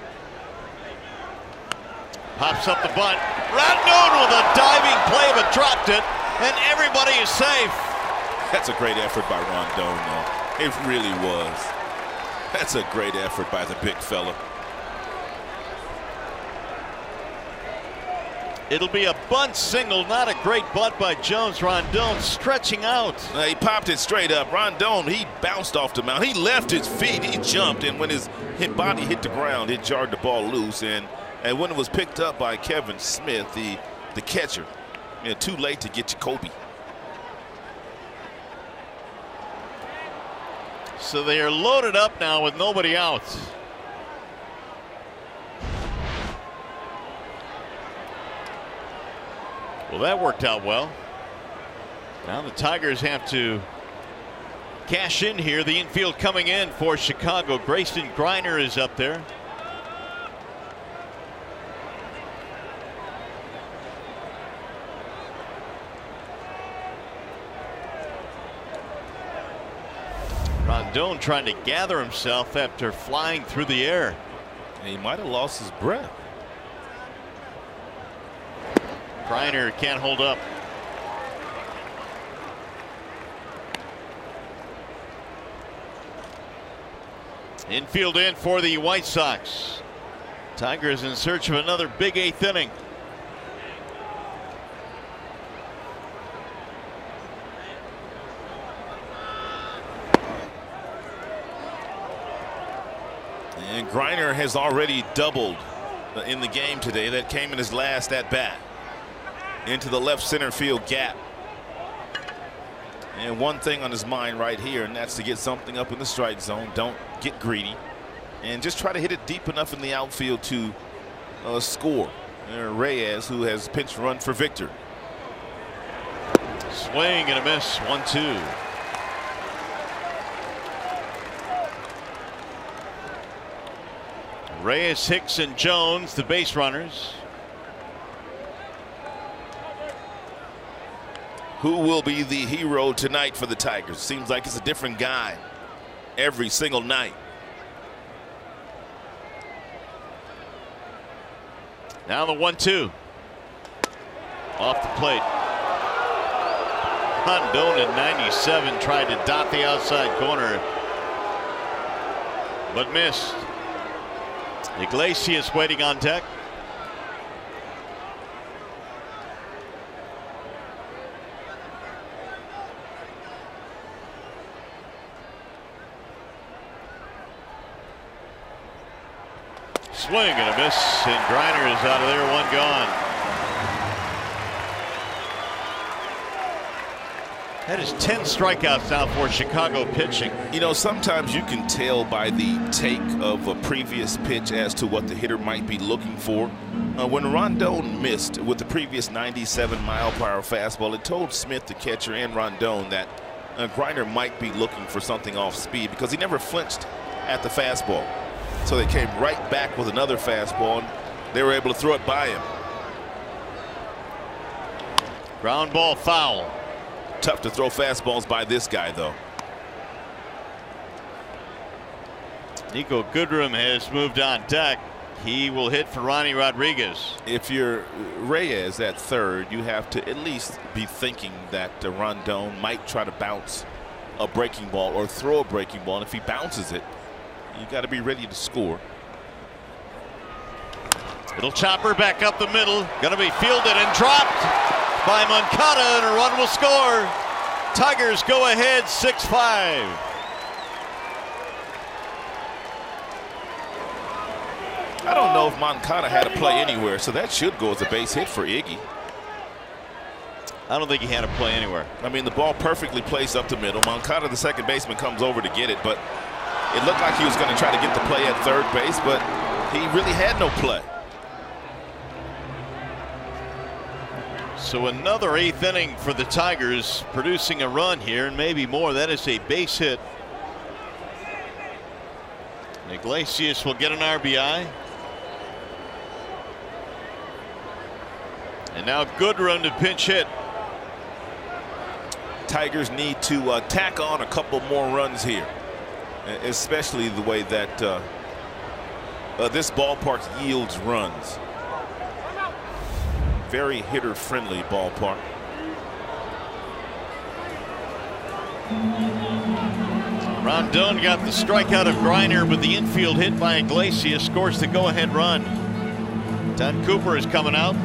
Pops up the bunt. Rondon with a diving play, but dropped it, and everybody is safe. That's a great effort by Rondon, though. It really was. That's a great effort by the big fella. It'll be a bunt single, not a great bunt by Jones. Rondon stretching out. He popped it straight up. Rondon, he bounced off the mound. He left his feet. He jumped, and when his body hit the ground, it jarred the ball loose. And when it was picked up by Kevin Smith, the catcher, too late to get Jacoby. So they are loaded up now with nobody out. Well, that worked out well. Now the Tigers have to cash in here. The infield coming in for Chicago. Grayson Greiner is up there. Rondon trying to gather himself after flying through the air. And he might have lost his breath. Greiner can't hold up. Infield in for the White Sox. Tigers in search of another big 8th inning. And Greiner has already doubled in the game today. That came in his last at bat. Into the left center field gap. And one thing on his mind right here, and that's to get something up in the strike zone. Don't get greedy. And just try to hit it deep enough in the outfield to score. Reyes, who has pinch run for victory. Swing and a miss. 1-2. Reyes, Hicks, and Jones, the base runners. Who will be the hero tonight for the Tigers? Seems like it's a different guy every single night. Now the 1-2. Off the plate. Rondon in 97 tried to dot the outside corner, but missed. Iglesias waiting on deck. Swing and a miss, and Greiner is out of there, 1 gone. That is 10 strikeouts now for Chicago pitching. You know, sometimes you can tell by the take of a previous pitch as to what the hitter might be looking for. When Rondon missed with the previous 97-mile-per-hour fastball, it told Smith, the catcher, and Rondon that Greiner might be looking for something off speed because he never flinched at the fastball. So they came right back with another fastball, and they were able to throw it by him. Ground ball foul. Tough to throw fastballs by this guy, though. Nico Goodrum has moved on deck. He will hit for Ronnie Rodriguez. If you're Reyes at third, you have to at least be thinking that Rondon might try to bounce a breaking ball or throw a breaking ball. And if he bounces it, you got to be ready to score. It'll chopper back up the middle. Going to be fielded and dropped by Moncada, and a run will score. Tigers go ahead 6-5. I don't know if Moncada had a play anywhere, so that should go as a base hit for Iggy. I don't think he had a play anywhere. I mean, the ball perfectly placed up the middle. Moncada, the second baseman, comes over to get it, but it looked like he was going to try to get the play at third base, but he really had no play. So another 8th inning for the Tigers, producing a run here and maybe more. That is a base hit. Iglesias will get an RBI. And now Goodrum to pinch hit. Tigers need to tack on a couple more runs here, especially the way that this ballpark yields runs. Very hitter-friendly ballpark. Rondon got the strikeout of Griner, but the infield hit by Iglesias scores the go-ahead run. Don Cooper is coming out.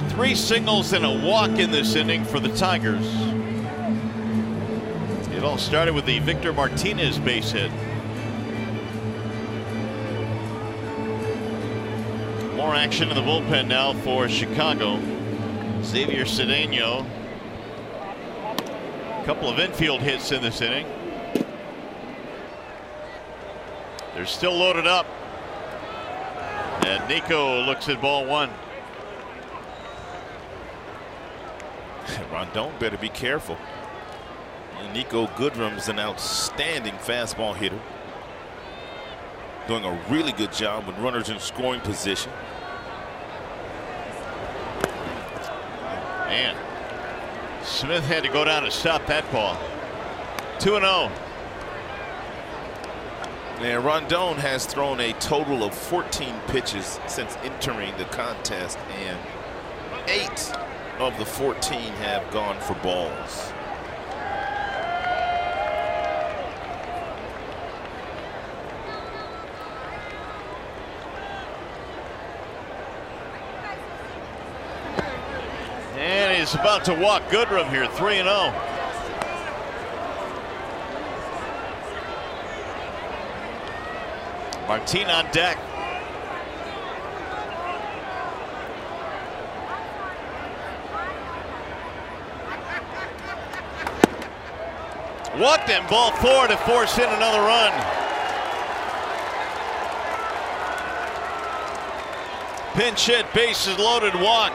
Three singles and a walk in this inning for the Tigers. It all started with the Victor Martinez base hit. More action in the bullpen now for Chicago. Xavier Cedeno. A couple of infield hits in this inning. They're still loaded up. And Nico looks at ball one. Rondon better be careful. And Nico Goodrum's an outstanding fastball hitter, doing a really good job with runners in scoring position. Man, Smith had to go down to stop that ball. 2-0. And Rondon has thrown a total of 14 pitches since entering the contest, and 8 of the 14 have gone for balls. And he's about to walk Goodrum here, 3-0. Martin on deck. Walked him, ball 4 to force in another run. Pinch hit, bases loaded, walk.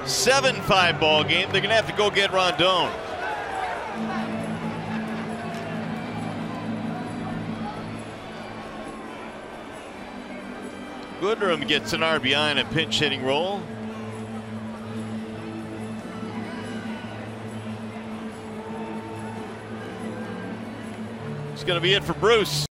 (7-5) ball game. They're gonna have to go get Rondon. Goodrum gets an RBI in a pinch hitting role. It's going to be it for Bruce.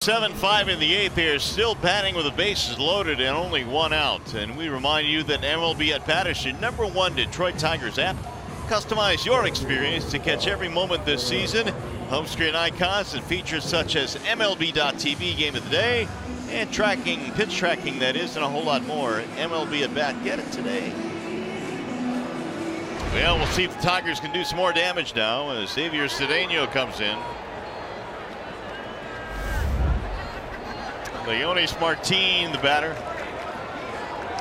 7-5 in the eighth here, still batting with the bases loaded and only one out. And we remind you that MLB at Bat is your #1 Detroit Tigers app. Customize your experience to catch every moment this season. Home screen icons and features such as MLB.TV Game of the Day and tracking, pitch tracking that is, and a whole lot more. MLB at Bat, get it today. Well, we'll see if the Tigers can do some more damage now as Xavier Cedeno comes in. Leonis Martin, the batter.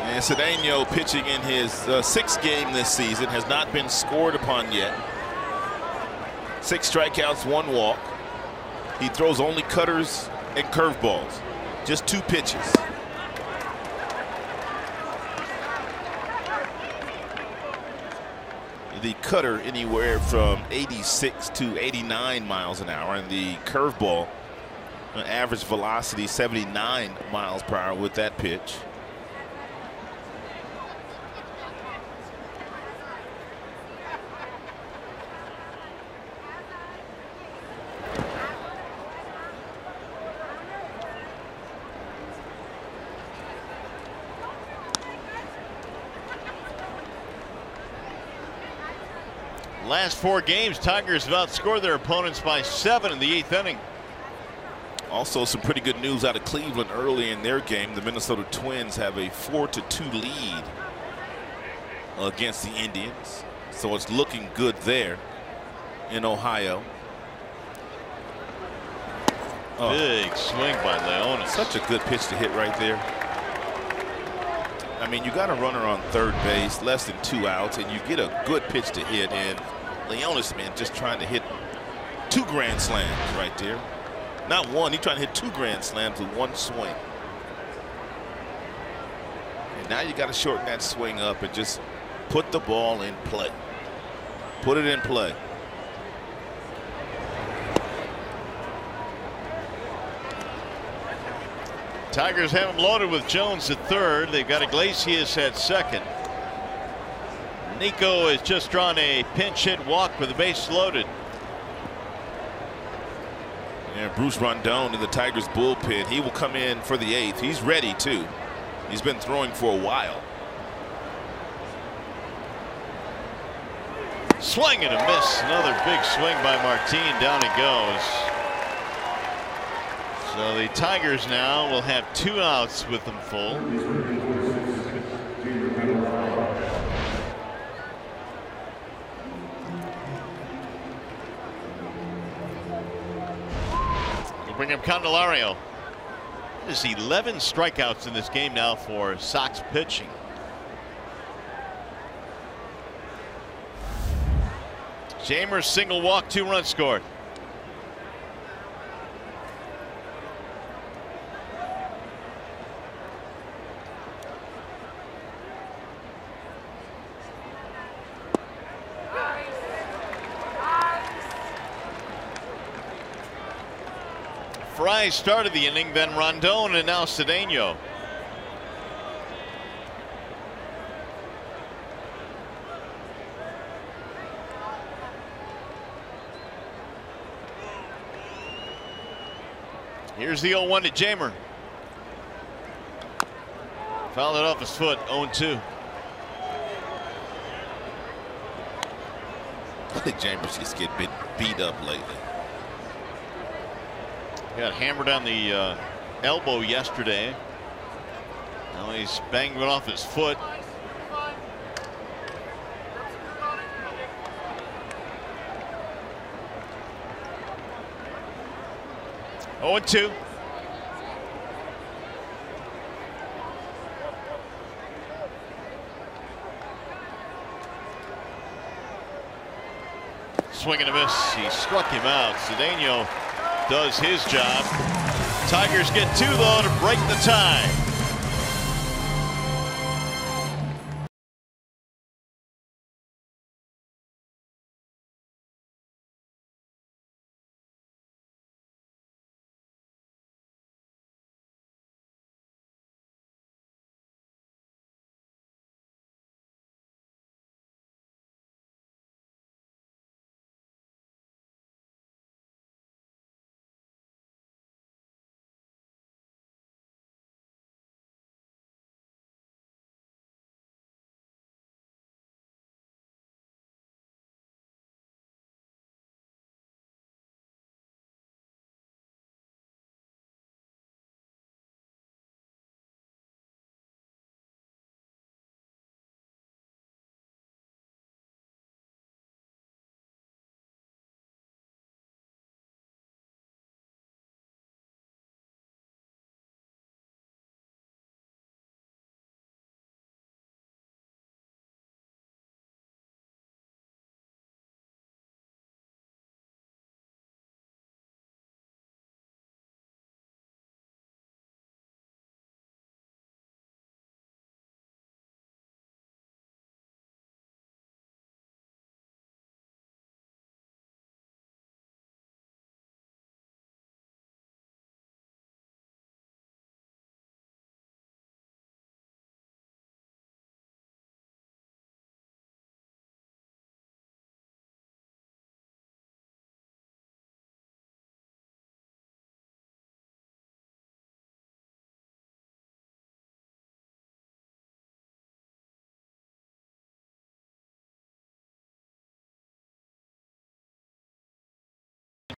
And Cedeno pitching in his sixth game this season, has not been scored upon yet. 6 strikeouts, 1 walk. He throws only cutters and curveballs. Just 2 pitches. The cutter anywhere from 86 to 89 miles an hour, and the curveball average velocity 79 miles per hour with that pitch. Last 4 games, Tigers have outscored their opponents by 7 in the 8th inning. Also, some pretty good news out of Cleveland early in their game. The Minnesota Twins have a 4-2 lead against the Indians, so it's looking good there in Ohio. Big swing by Leonis. Such a good pitch to hit right there. I mean, you got a runner on third base, less than 2 outs, and you get a good pitch to hit, and Leonis, man, just trying to hit 2 grand slams right there. Not one, he's trying to hit 2 grand slams with 1 swing. And now you got to shorten that swing up and just put the ball in play. Put it in play. Tigers have him loaded with Jones at third. They've got Iglesias at second. Nico has just drawn a pinch hit walk with the base loaded. Yeah, Bruce Rondon in the Tigers bullpen. He will come in for the 8th. He's ready too. He's been throwing for a while. Swing and a miss. Another big swing by Martin. Down he goes. So the Tigers now will have 2 outs with them full. We'll bring up Candelario. There's 11 strikeouts in this game now for Sox pitching. Jamer's single walk, 2 runs scored. Fry started the inning, then Rondon, and now Cedeno. Here's the 0-1 to Jamer. Fouled it off his foot, 0-2. I think Chambers just get beat up lately. Got hammered on the elbow yesterday. Now he's banged it off his foot. Oh, 2. Swing and a miss. He struck him out. Cedeno does his job. Tigers get 2 though to break the tie.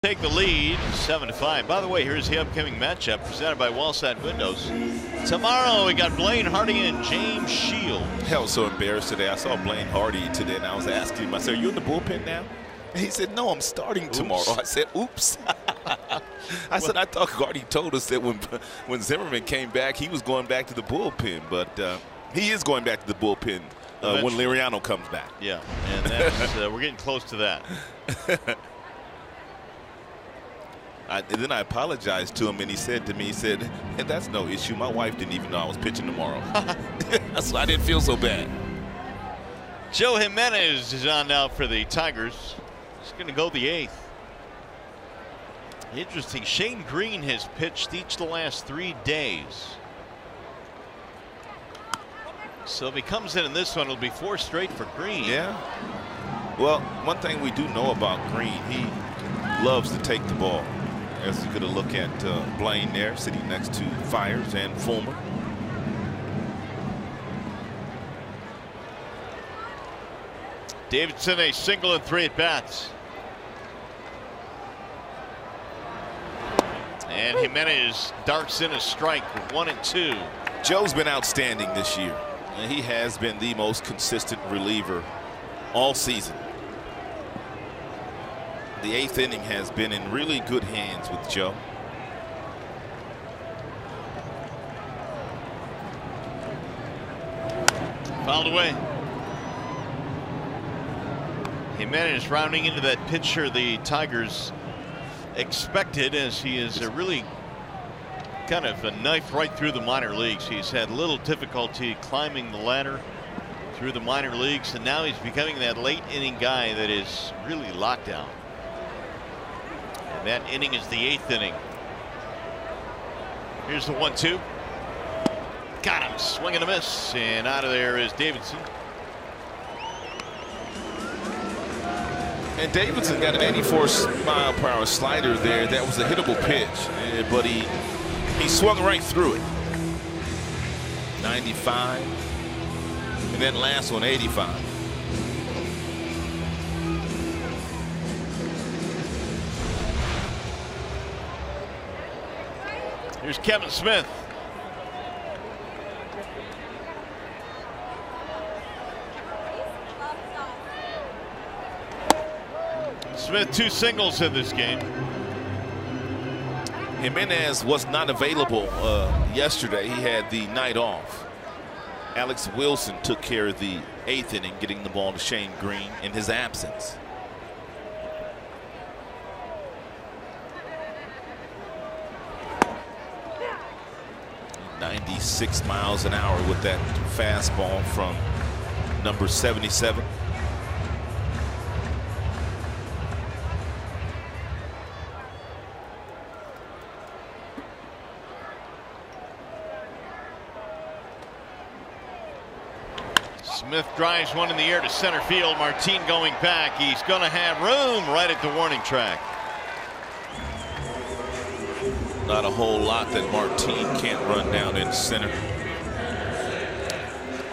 Take the lead, 7-5. By the way, here's the upcoming matchup presented by Wallside Windows. Tomorrow we got Blaine Hardy and James Shields. I was so embarrassed today. I saw Blaine Hardy today, and I was asking him, I said, "Are you in the bullpen now?" And he said, "No, I'm starting tomorrow." I said, "Oops." I said, "I thought Hardy told us that when Zimmerman came back, he was going back to the bullpen, but he is going back to the bullpen when Liriano comes back." Yeah, and that's, we're getting close to that. And then I apologized to him, and he said to me, he said, "Hey, that's no issue. My wife didn't even know I was pitching tomorrow." So I didn't feel so bad. Joe Jimenez is on now for the Tigers. He's going to go the 8th. Interesting. Shane Green has pitched each of the last 3 days. So if he comes in this one, it'll be 4 straight for Green. Yeah. Well, one thing we do know about Green, he loves to take the ball. As you could look at Blaine there, sitting next to Fires and Fulmer. Davidson a single and 3 at bats. And Jimenez darts in a strike with 1 and 2. Joe's been outstanding this year, and he has been the most consistent reliever all season. The 8th inning has been in really good hands with Joe. Fouled away. Jimenez rounding into that pitcher the Tigers expected, as he is a really kind of a knife right through the minor leagues. He's had little difficulty climbing the ladder through the minor leagues, and now he's becoming that late inning guy that is really locked down. And that inning is the 8th inning. Here's the 1-2. Got him, swing and a miss, and out of there is Davidson. And Davidson got an 84-mile-per-hour slider there. That was a hittable pitch, but he swung right through it. 95, and then last one 85. Here's Kevin Smith. Smith 2 singles in this game. Jimenez was not available yesterday. He had the night off. Alex Wilson took care of the 8th inning, getting the ball to Shane Green in his absence. .96 miles an hour with that fastball from number 77. Smith drives one in the air to center field. Martin going back. He's going to have room right at the warning track. Not a whole lot that Martin can't run down in center.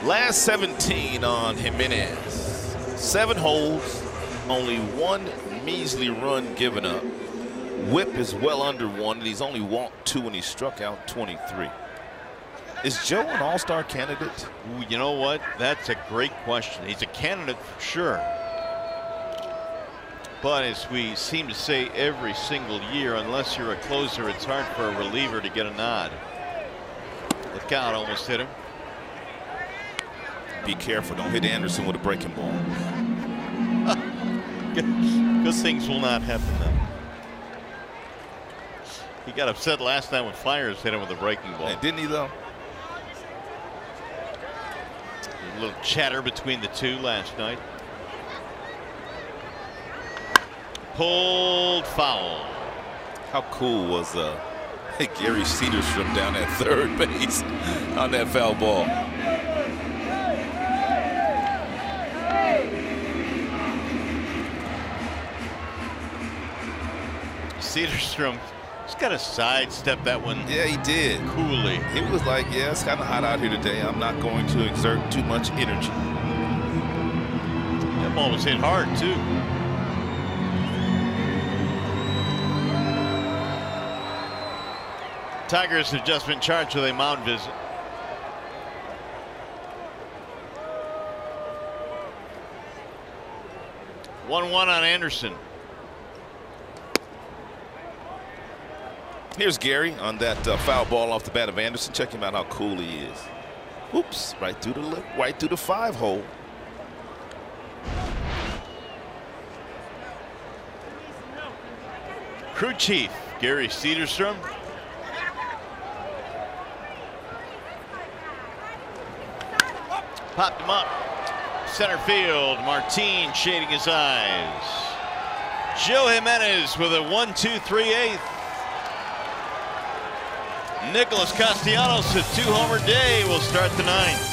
Last 17 on Jimenez. 7 holds, only 1 measly run given up. Whip is well under 1, and he's only walked 2 and he struck out 23. Is Joe an all-star candidate? Ooh, you know what? That's a great question. He's a candidate for sure. But as we seem to say every single year, unless you're a closer, it's hard for a reliever to get a nod. Look out, almost hit him. Be careful, don't hit Anderson with a breaking ball. Good things will not happen then. He got upset last time when Fires hit him with a breaking ball. And didn't he though? A little chatter between the two last night. Pulled foul. How cool was Gary Cedarstrom down at third base on that foul ball? Cedarstrom just got to sidestep that one. Yeah, he did. Coolly. He was like, yeah, it's kind of hot out here today. I'm not going to exert too much energy. That ball was hit hard, too. Tigers have just been charged with a mound visit. One on Anderson. Here's Gary on that foul ball off the bat of Anderson. Check him out how cool he is. Oops, right through the 5-hole. Crew chief Gary Cederstrom. Popped him up. Center field. Martin shading his eyes. Joe Jimenez with a 1-2-3/8. Nicholas Castellanos, a 2-homer day, will start the 9th.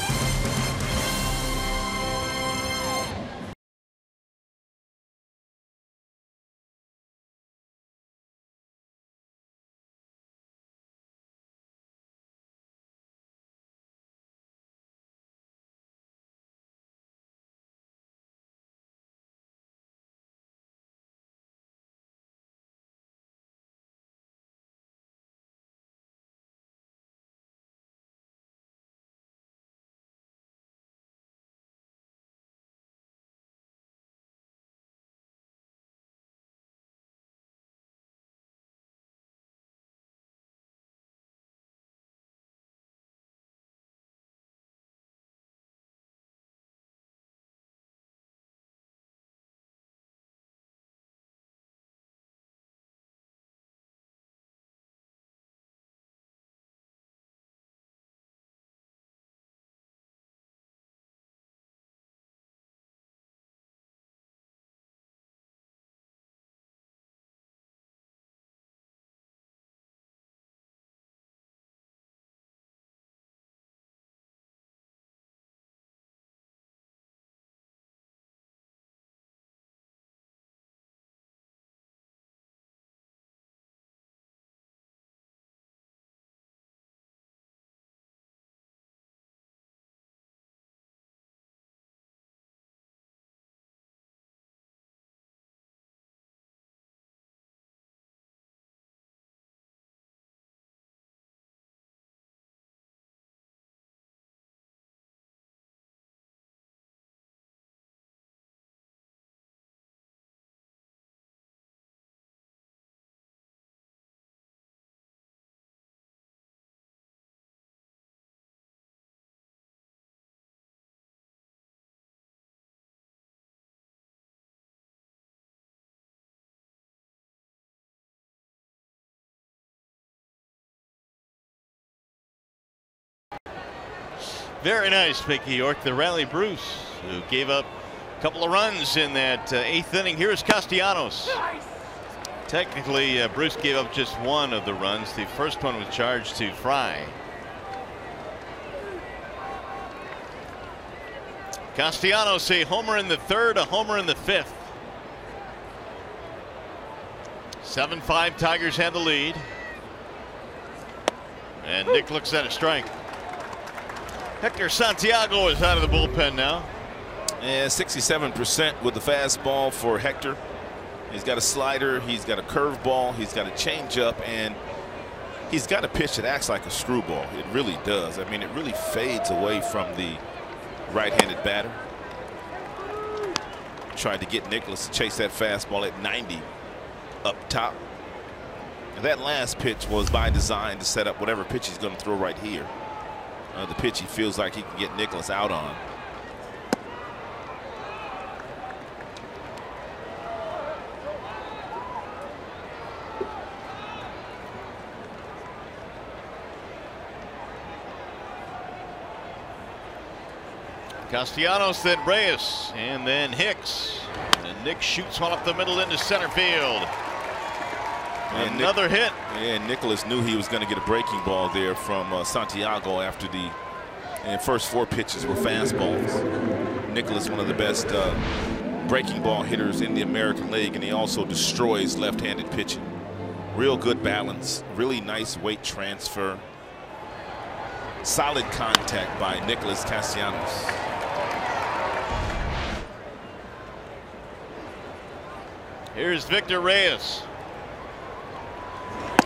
Very nice, Mickey York, the rally Bruce, who gave up a couple of runs in that 8th inning. Here's Castellanos. Technically, Bruce gave up just one of the runs. The first one was charged to Fry. Castellanos, a homer in the 3rd, a homer in the 5th. 7-5, Tigers have the lead. And Nick looks at a strike. Hector Santiago is out of the bullpen now. Yeah, 67% with the fastball for Hector. He's got a slider, he's got a curveball, he's got a changeup, and he's got a pitch that acts like a screwball. It really does. I mean, it really fades away from the right-handed batter. Tried to get Nicholas to chase that fastball at 90 up top. And that last pitch was by design to set up whatever pitch he's going to throw right here. The pitch he feels like he can get Nicholas out on. Castellanos, then Reyes, and then Hicks. And Nick shoots one up the middle into center field. And another hit. And Nicholas knew he was going to get a breaking ball there from Santiago after the first 4 pitches were fastballs. Nicholas, one of the best breaking ball hitters in the American League, and he also destroys left-handed pitching. Real good balance, really nice weight transfer. Solid contact by Nicholas Castellanos. Here's Victor Reyes.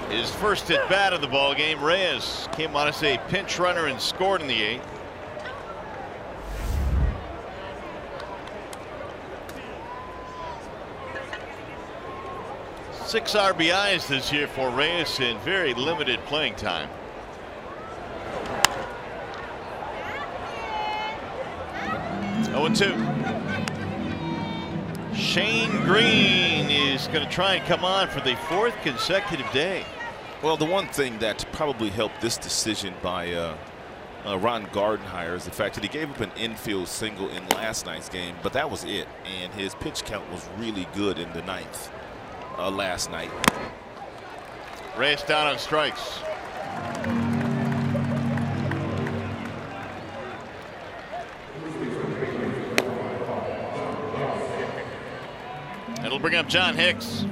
His first at bat of the ball game. Reyes came on as a pinch runner and scored in the 8th. Six RBIs this year for Reyes in very limited playing time. Oh, 2. Shane Green is going to try and come on for the 4th consecutive day. Well, the one thing that probably helped this decision by Ron Gardenhire is the fact that he gave up an infield single in last night's game, but that was it. And his pitch count was really good in the 9th last night. Reyes down on strikes. It'll bring up John Hicks.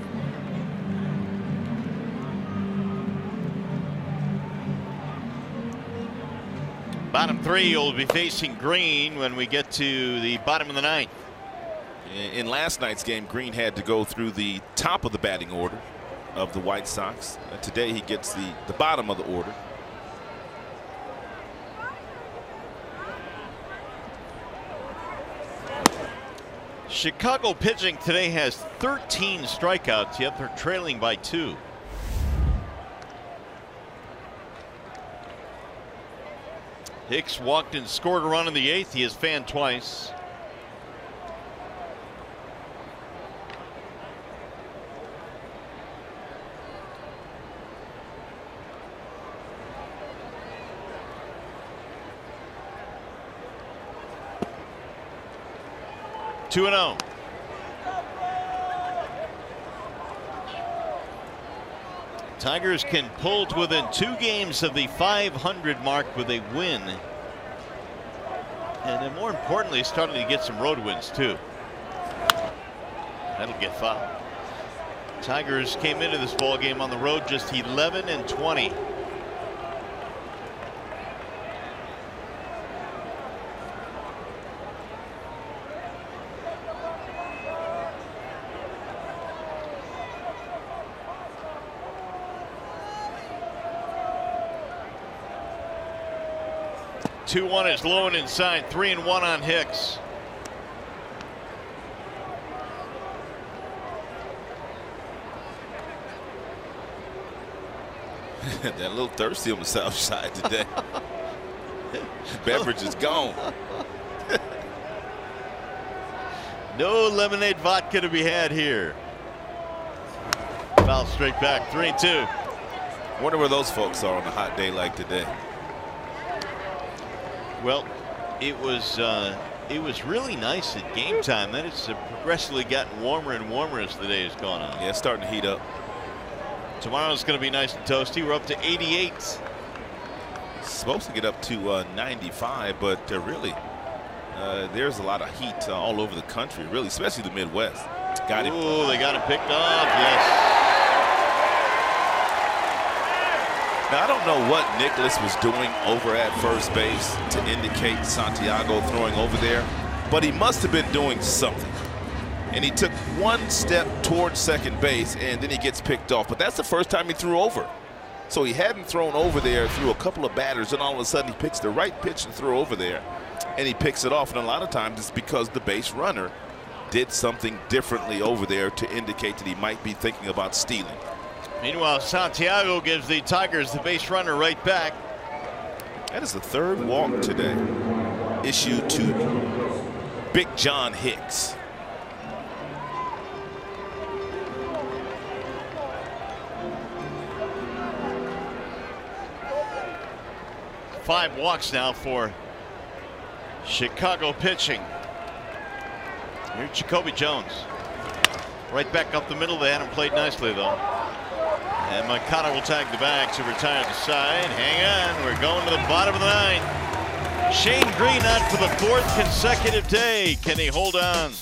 Bottom 3 will be facing Green when we get to the bottom of the 9th. In last night's game, Green had to go through the top of the batting order of the White Sox. Today he gets the bottom of the order. Chicago pitching today has 13 strikeouts, yet they're trailing by 2. Hicks walked and scored a run in the 8th. He has fanned twice. Two and 0. Tigers can pull to within 2 games of the 500 mark with a win. And then more importantly, starting to get some road wins too. That'll get fouled. Tigers came into this ball game on the road just 11-20. Two 1 is low and inside. 3-1 on Hicks. That a little thirsty on the south side today. Beverage is gone. No lemonade vodka to be had here. Foul straight back. 3-2. Wonder where those folks are on a hot day like today. Well, it was really nice at game time. Then it's progressively gotten warmer and warmer as the day has gone on. Yeah, it's starting to heat up. Tomorrow's going to be nice and toasty. We're up to 88. It's supposed to get up to 95, but really, there's a lot of heat all over the country, really, especially the Midwest. Got him. Ooh, they got him picked off. Yes. Now, I don't know what Nicholas was doing over at first base to indicate Santiago throwing over there, but he must have been doing something. And he took one step towards second base, and then he gets picked off. But that's the first time he threw over. So he hadn't thrown over there through a couple of batters, and all of a sudden he picks the right pitch and throw over there, and he picks it off. And a lot of times it's because the base runner did something differently over there to indicate that he might be thinking about stealing. Meanwhile, Santiago gives the Tigers the base runner right back. That is the 3rd walk today issued to Big John Hicks. Five walks now for Chicago pitching. Here's Jacoby Jones. Right back up the middle. They had him played nicely, though. And Moncada will tag the bag to retire the side. Hang on, we're going to the bottom of the 9th. Shane Green out for the 4th consecutive day. Can he hold on?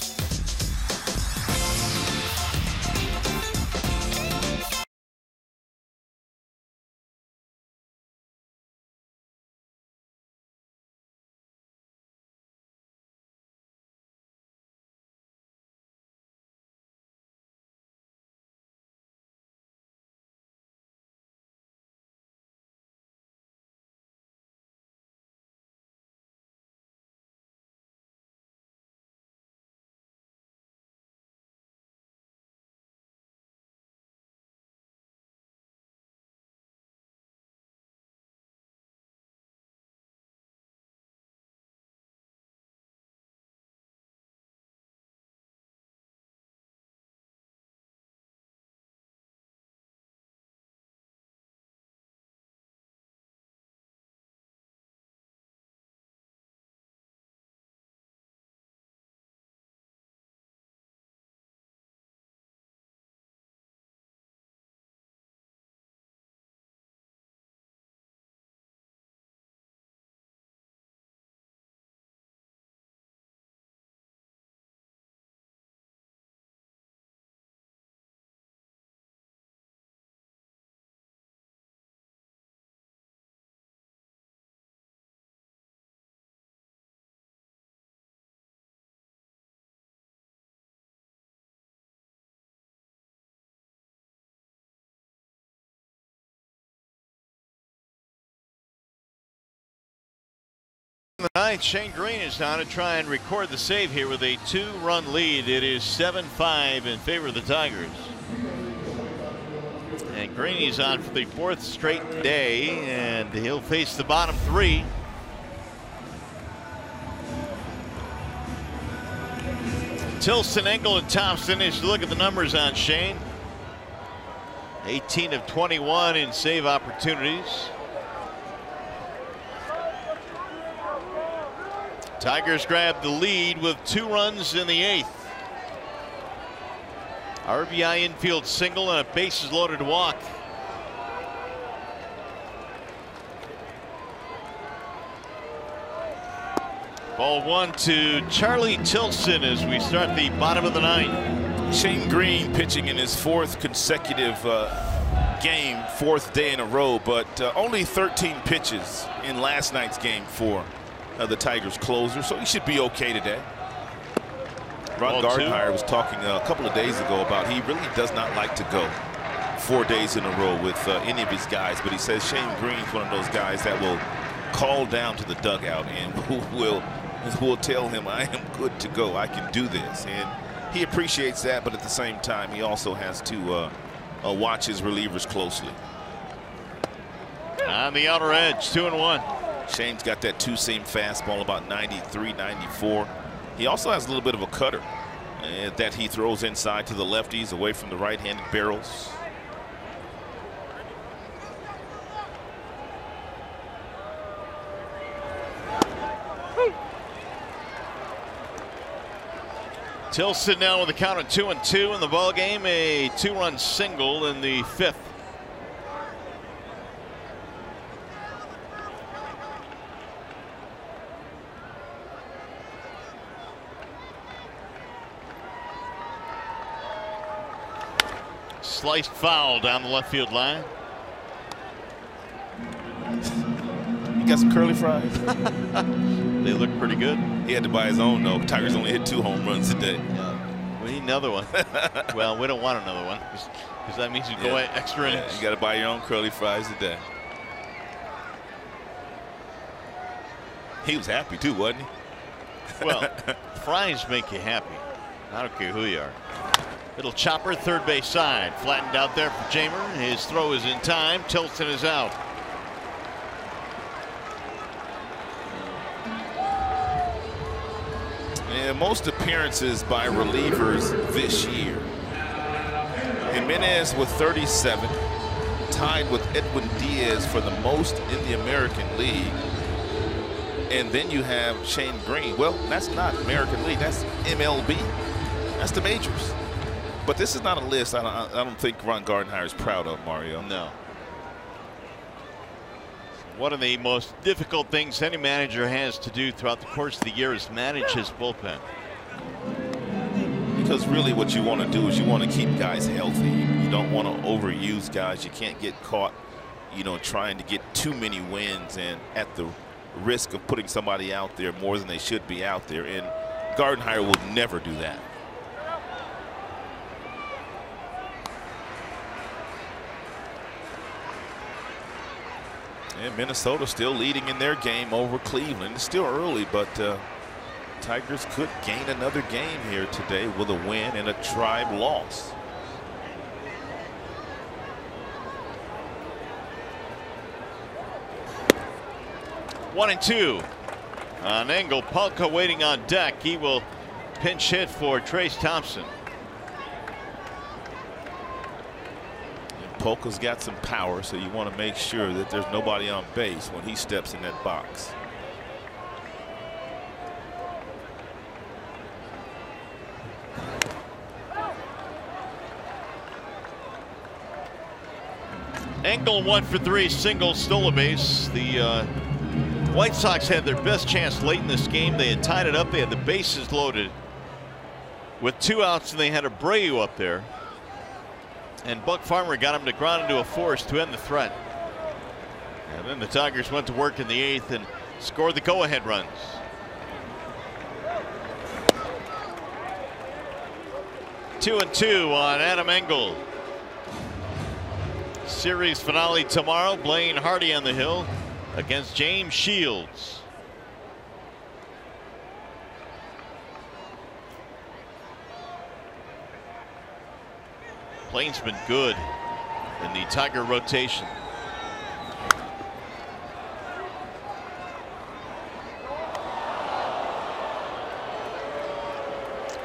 The ninth, Shane Green is on to try and record the save here with a 2-run lead. It is 7-5 in favor of the Tigers. And Green is on for the 4th straight day, and he'll face the bottom 3. Tilson, Engel, and Thompson. As you look at the numbers on Shane, 18 of 21 in save opportunities. Tigers grab the lead with 2 runs in the 8th. RBI infield single and a bases loaded walk. Ball 1 to Charlie Tilson as we start the bottom of the 9th. Shane Green pitching in his 4th consecutive game, 4th day in a row, but only 13 pitches in last night's game for the Tigers closer, so he should be okay today. Ron Gardenhire was talking a couple of days ago about he really does not like to go 4 days in a row with any of his guys, but he says Shane Green's one of those guys that will call down to the dugout and who will tell him, I am good to go, I can do this. And he appreciates that, but at the same time he also has to watch his relievers closely. On the outer edge, 2-1. Shane's got that 2-seam fastball, about 93, 94. He also has a little bit of a cutter that he throws inside to the lefties away from the right-handed barrels. Tilson now with a count of 2-2 in the ball game, a 2-run single in the 5th. Sliced foul down the left field line. You got some curly fries? They look pretty good. He had to buy his own though. Tigers only hit 2 home runs today. Yeah. We need another one. Well, we don't want another one because that means you go extra innings. You got to buy your own curly fries today. He was happy too, wasn't he? Well, fries make you happy. I don't care who you are. Little chopper, third base side, flattened out there for Jamer. His throw is in time. Tilson is out. And most appearances by relievers this year. Jimenez with 37, tied with Edwin Diaz for the most in the American League. And then you have Shane Green. Well, that's not American League, that's MLB. That's the majors. But this is not a list I don't think Ron Gardenhire is proud of, Mario. No. One of the most difficult things any manager has to do throughout the course of the year is manage his bullpen. Because really what you want to do is you want to keep guys healthy. You don't want to overuse guys. You can't get caught, you know, trying to get too many wins and at the risk of putting somebody out there more than they should be out there. And Gardenhire will never do that. And Minnesota still leading in their game over Cleveland. It's still early, but Tigers could gain another game here today with a win and a Tribe loss. One and two. On Engel, Polka waiting on deck. He will pinch hit for Trace Thompson. Polka's got some power, so you want to make sure that there's nobody on base when he steps in that box. Engel 1 for 3, single, stole a base. The White Sox had their best chance late in this game. They had tied it up. They had the bases loaded with 2 outs, and they had Abreu up there. And Buck Farmer got him to ground into a force to end the threat. And then the Tigers went to work in the 8th and scored the go-ahead runs. Two and two on Adam Engel. Series finale tomorrow. Blaine Hardy on the hill against James Shields. Plain's been good in the Tiger rotation.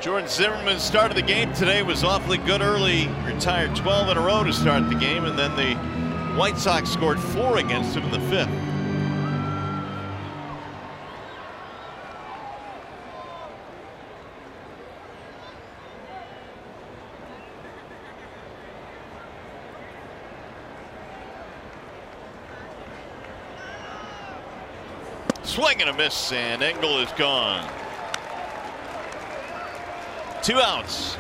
Jordan Zimmerman's start of the game today was awfully good early. Retired 12 in a row to start the game, and then the White Sox scored 4 against him in the 5th. Swing and a miss, and Engel is gone. 2 outs.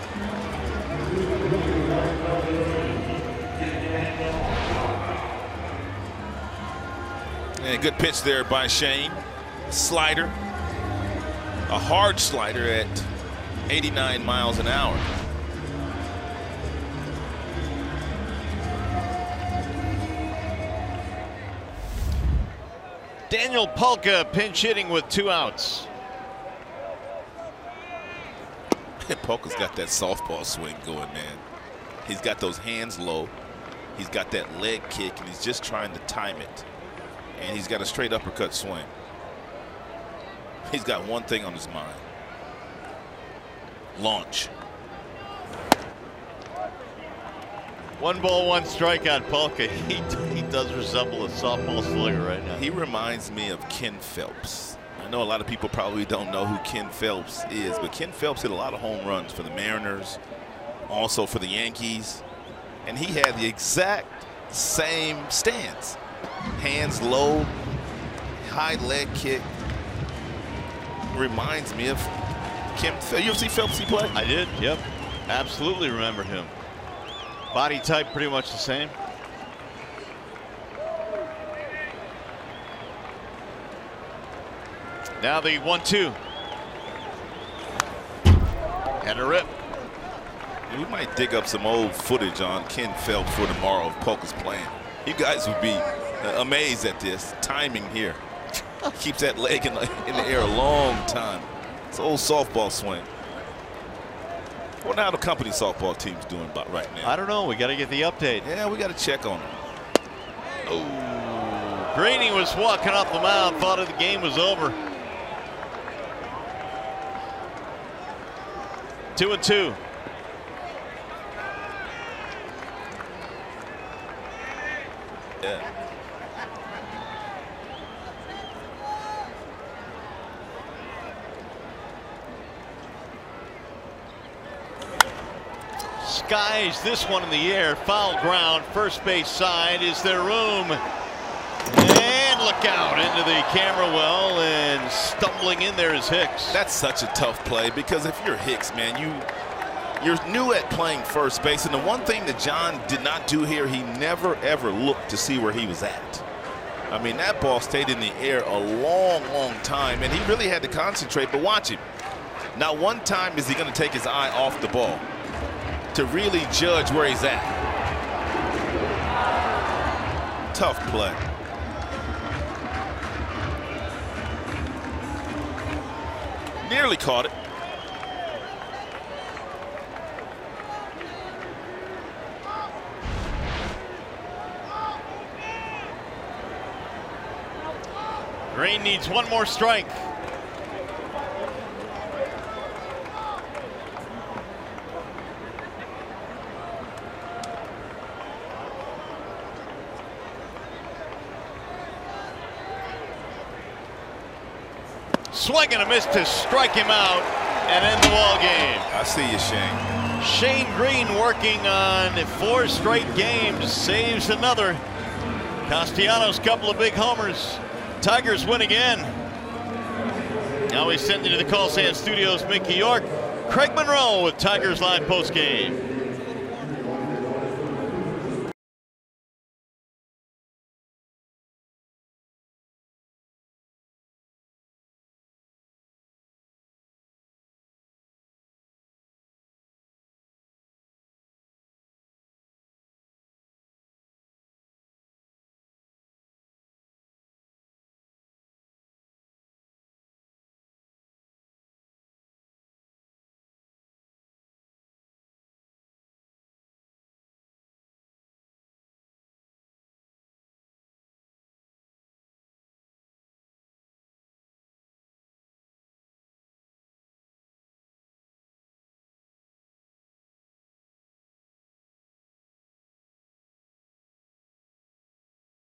And good pitch there by Shane. Slider. A hard slider at 89 miles an hour. Daniel Polka pinch hitting with 2 outs. Polka's got that softball swing going, man. He's got those hands low. He's got that leg kick, and he's just trying to time it. And he's got a straight uppercut swing. He's got one thing on his mind. Launch. 1 ball, 1 strikeout, Polka. He does resemble a softball slinger right now. He reminds me of Ken Phelps. I know a lot of people probably don't know who Ken Phelps is, but Ken Phelps hit a lot of home runs for the Mariners, also for the Yankees, and he had the exact same stance. Hands low, high leg kick. Reminds me of Ken Phelps. You ever see Phelps play? I did, yep. Absolutely remember him. Body type pretty much the same. Now the 1-2. Had a rip. We might dig up some old footage on Ken Phelps for tomorrow if Polka's playing. You guys would be amazed at this timing here. Keeps that leg in the air a long time. It's an old softball swing. What now the company softball team's doing about right now? I don't know. We got to get the update. Yeah, we got to check on them. Oh, Greeny was walking off the mound. Thought the game was over. 2-2. Yeah. Skies this one in the air. Foul ground. First base side. Is there room? And look out into the camera well, and stumbling in there is Hicks. That's such a tough play, because if you're Hicks, man, you're new at playing first base, and the one thing that John did not do here, he never ever looked to see where he was at. I mean, that ball stayed in the air a long time, and he really had to concentrate. But watch him. Not one time is he going to take his eye off the ball to really judge where he's at. Tough play. Nearly caught it. Green needs one more strike. Swing and a miss to strike him out and end the ball game. I see you, Shane. Shane Green working on 4 straight games, saves another. Castellanos, couple of big homers. Tigers win again. Now we send you to the Call Sand Studios, Mickey York. Craig Monroe with Tigers Live postgame.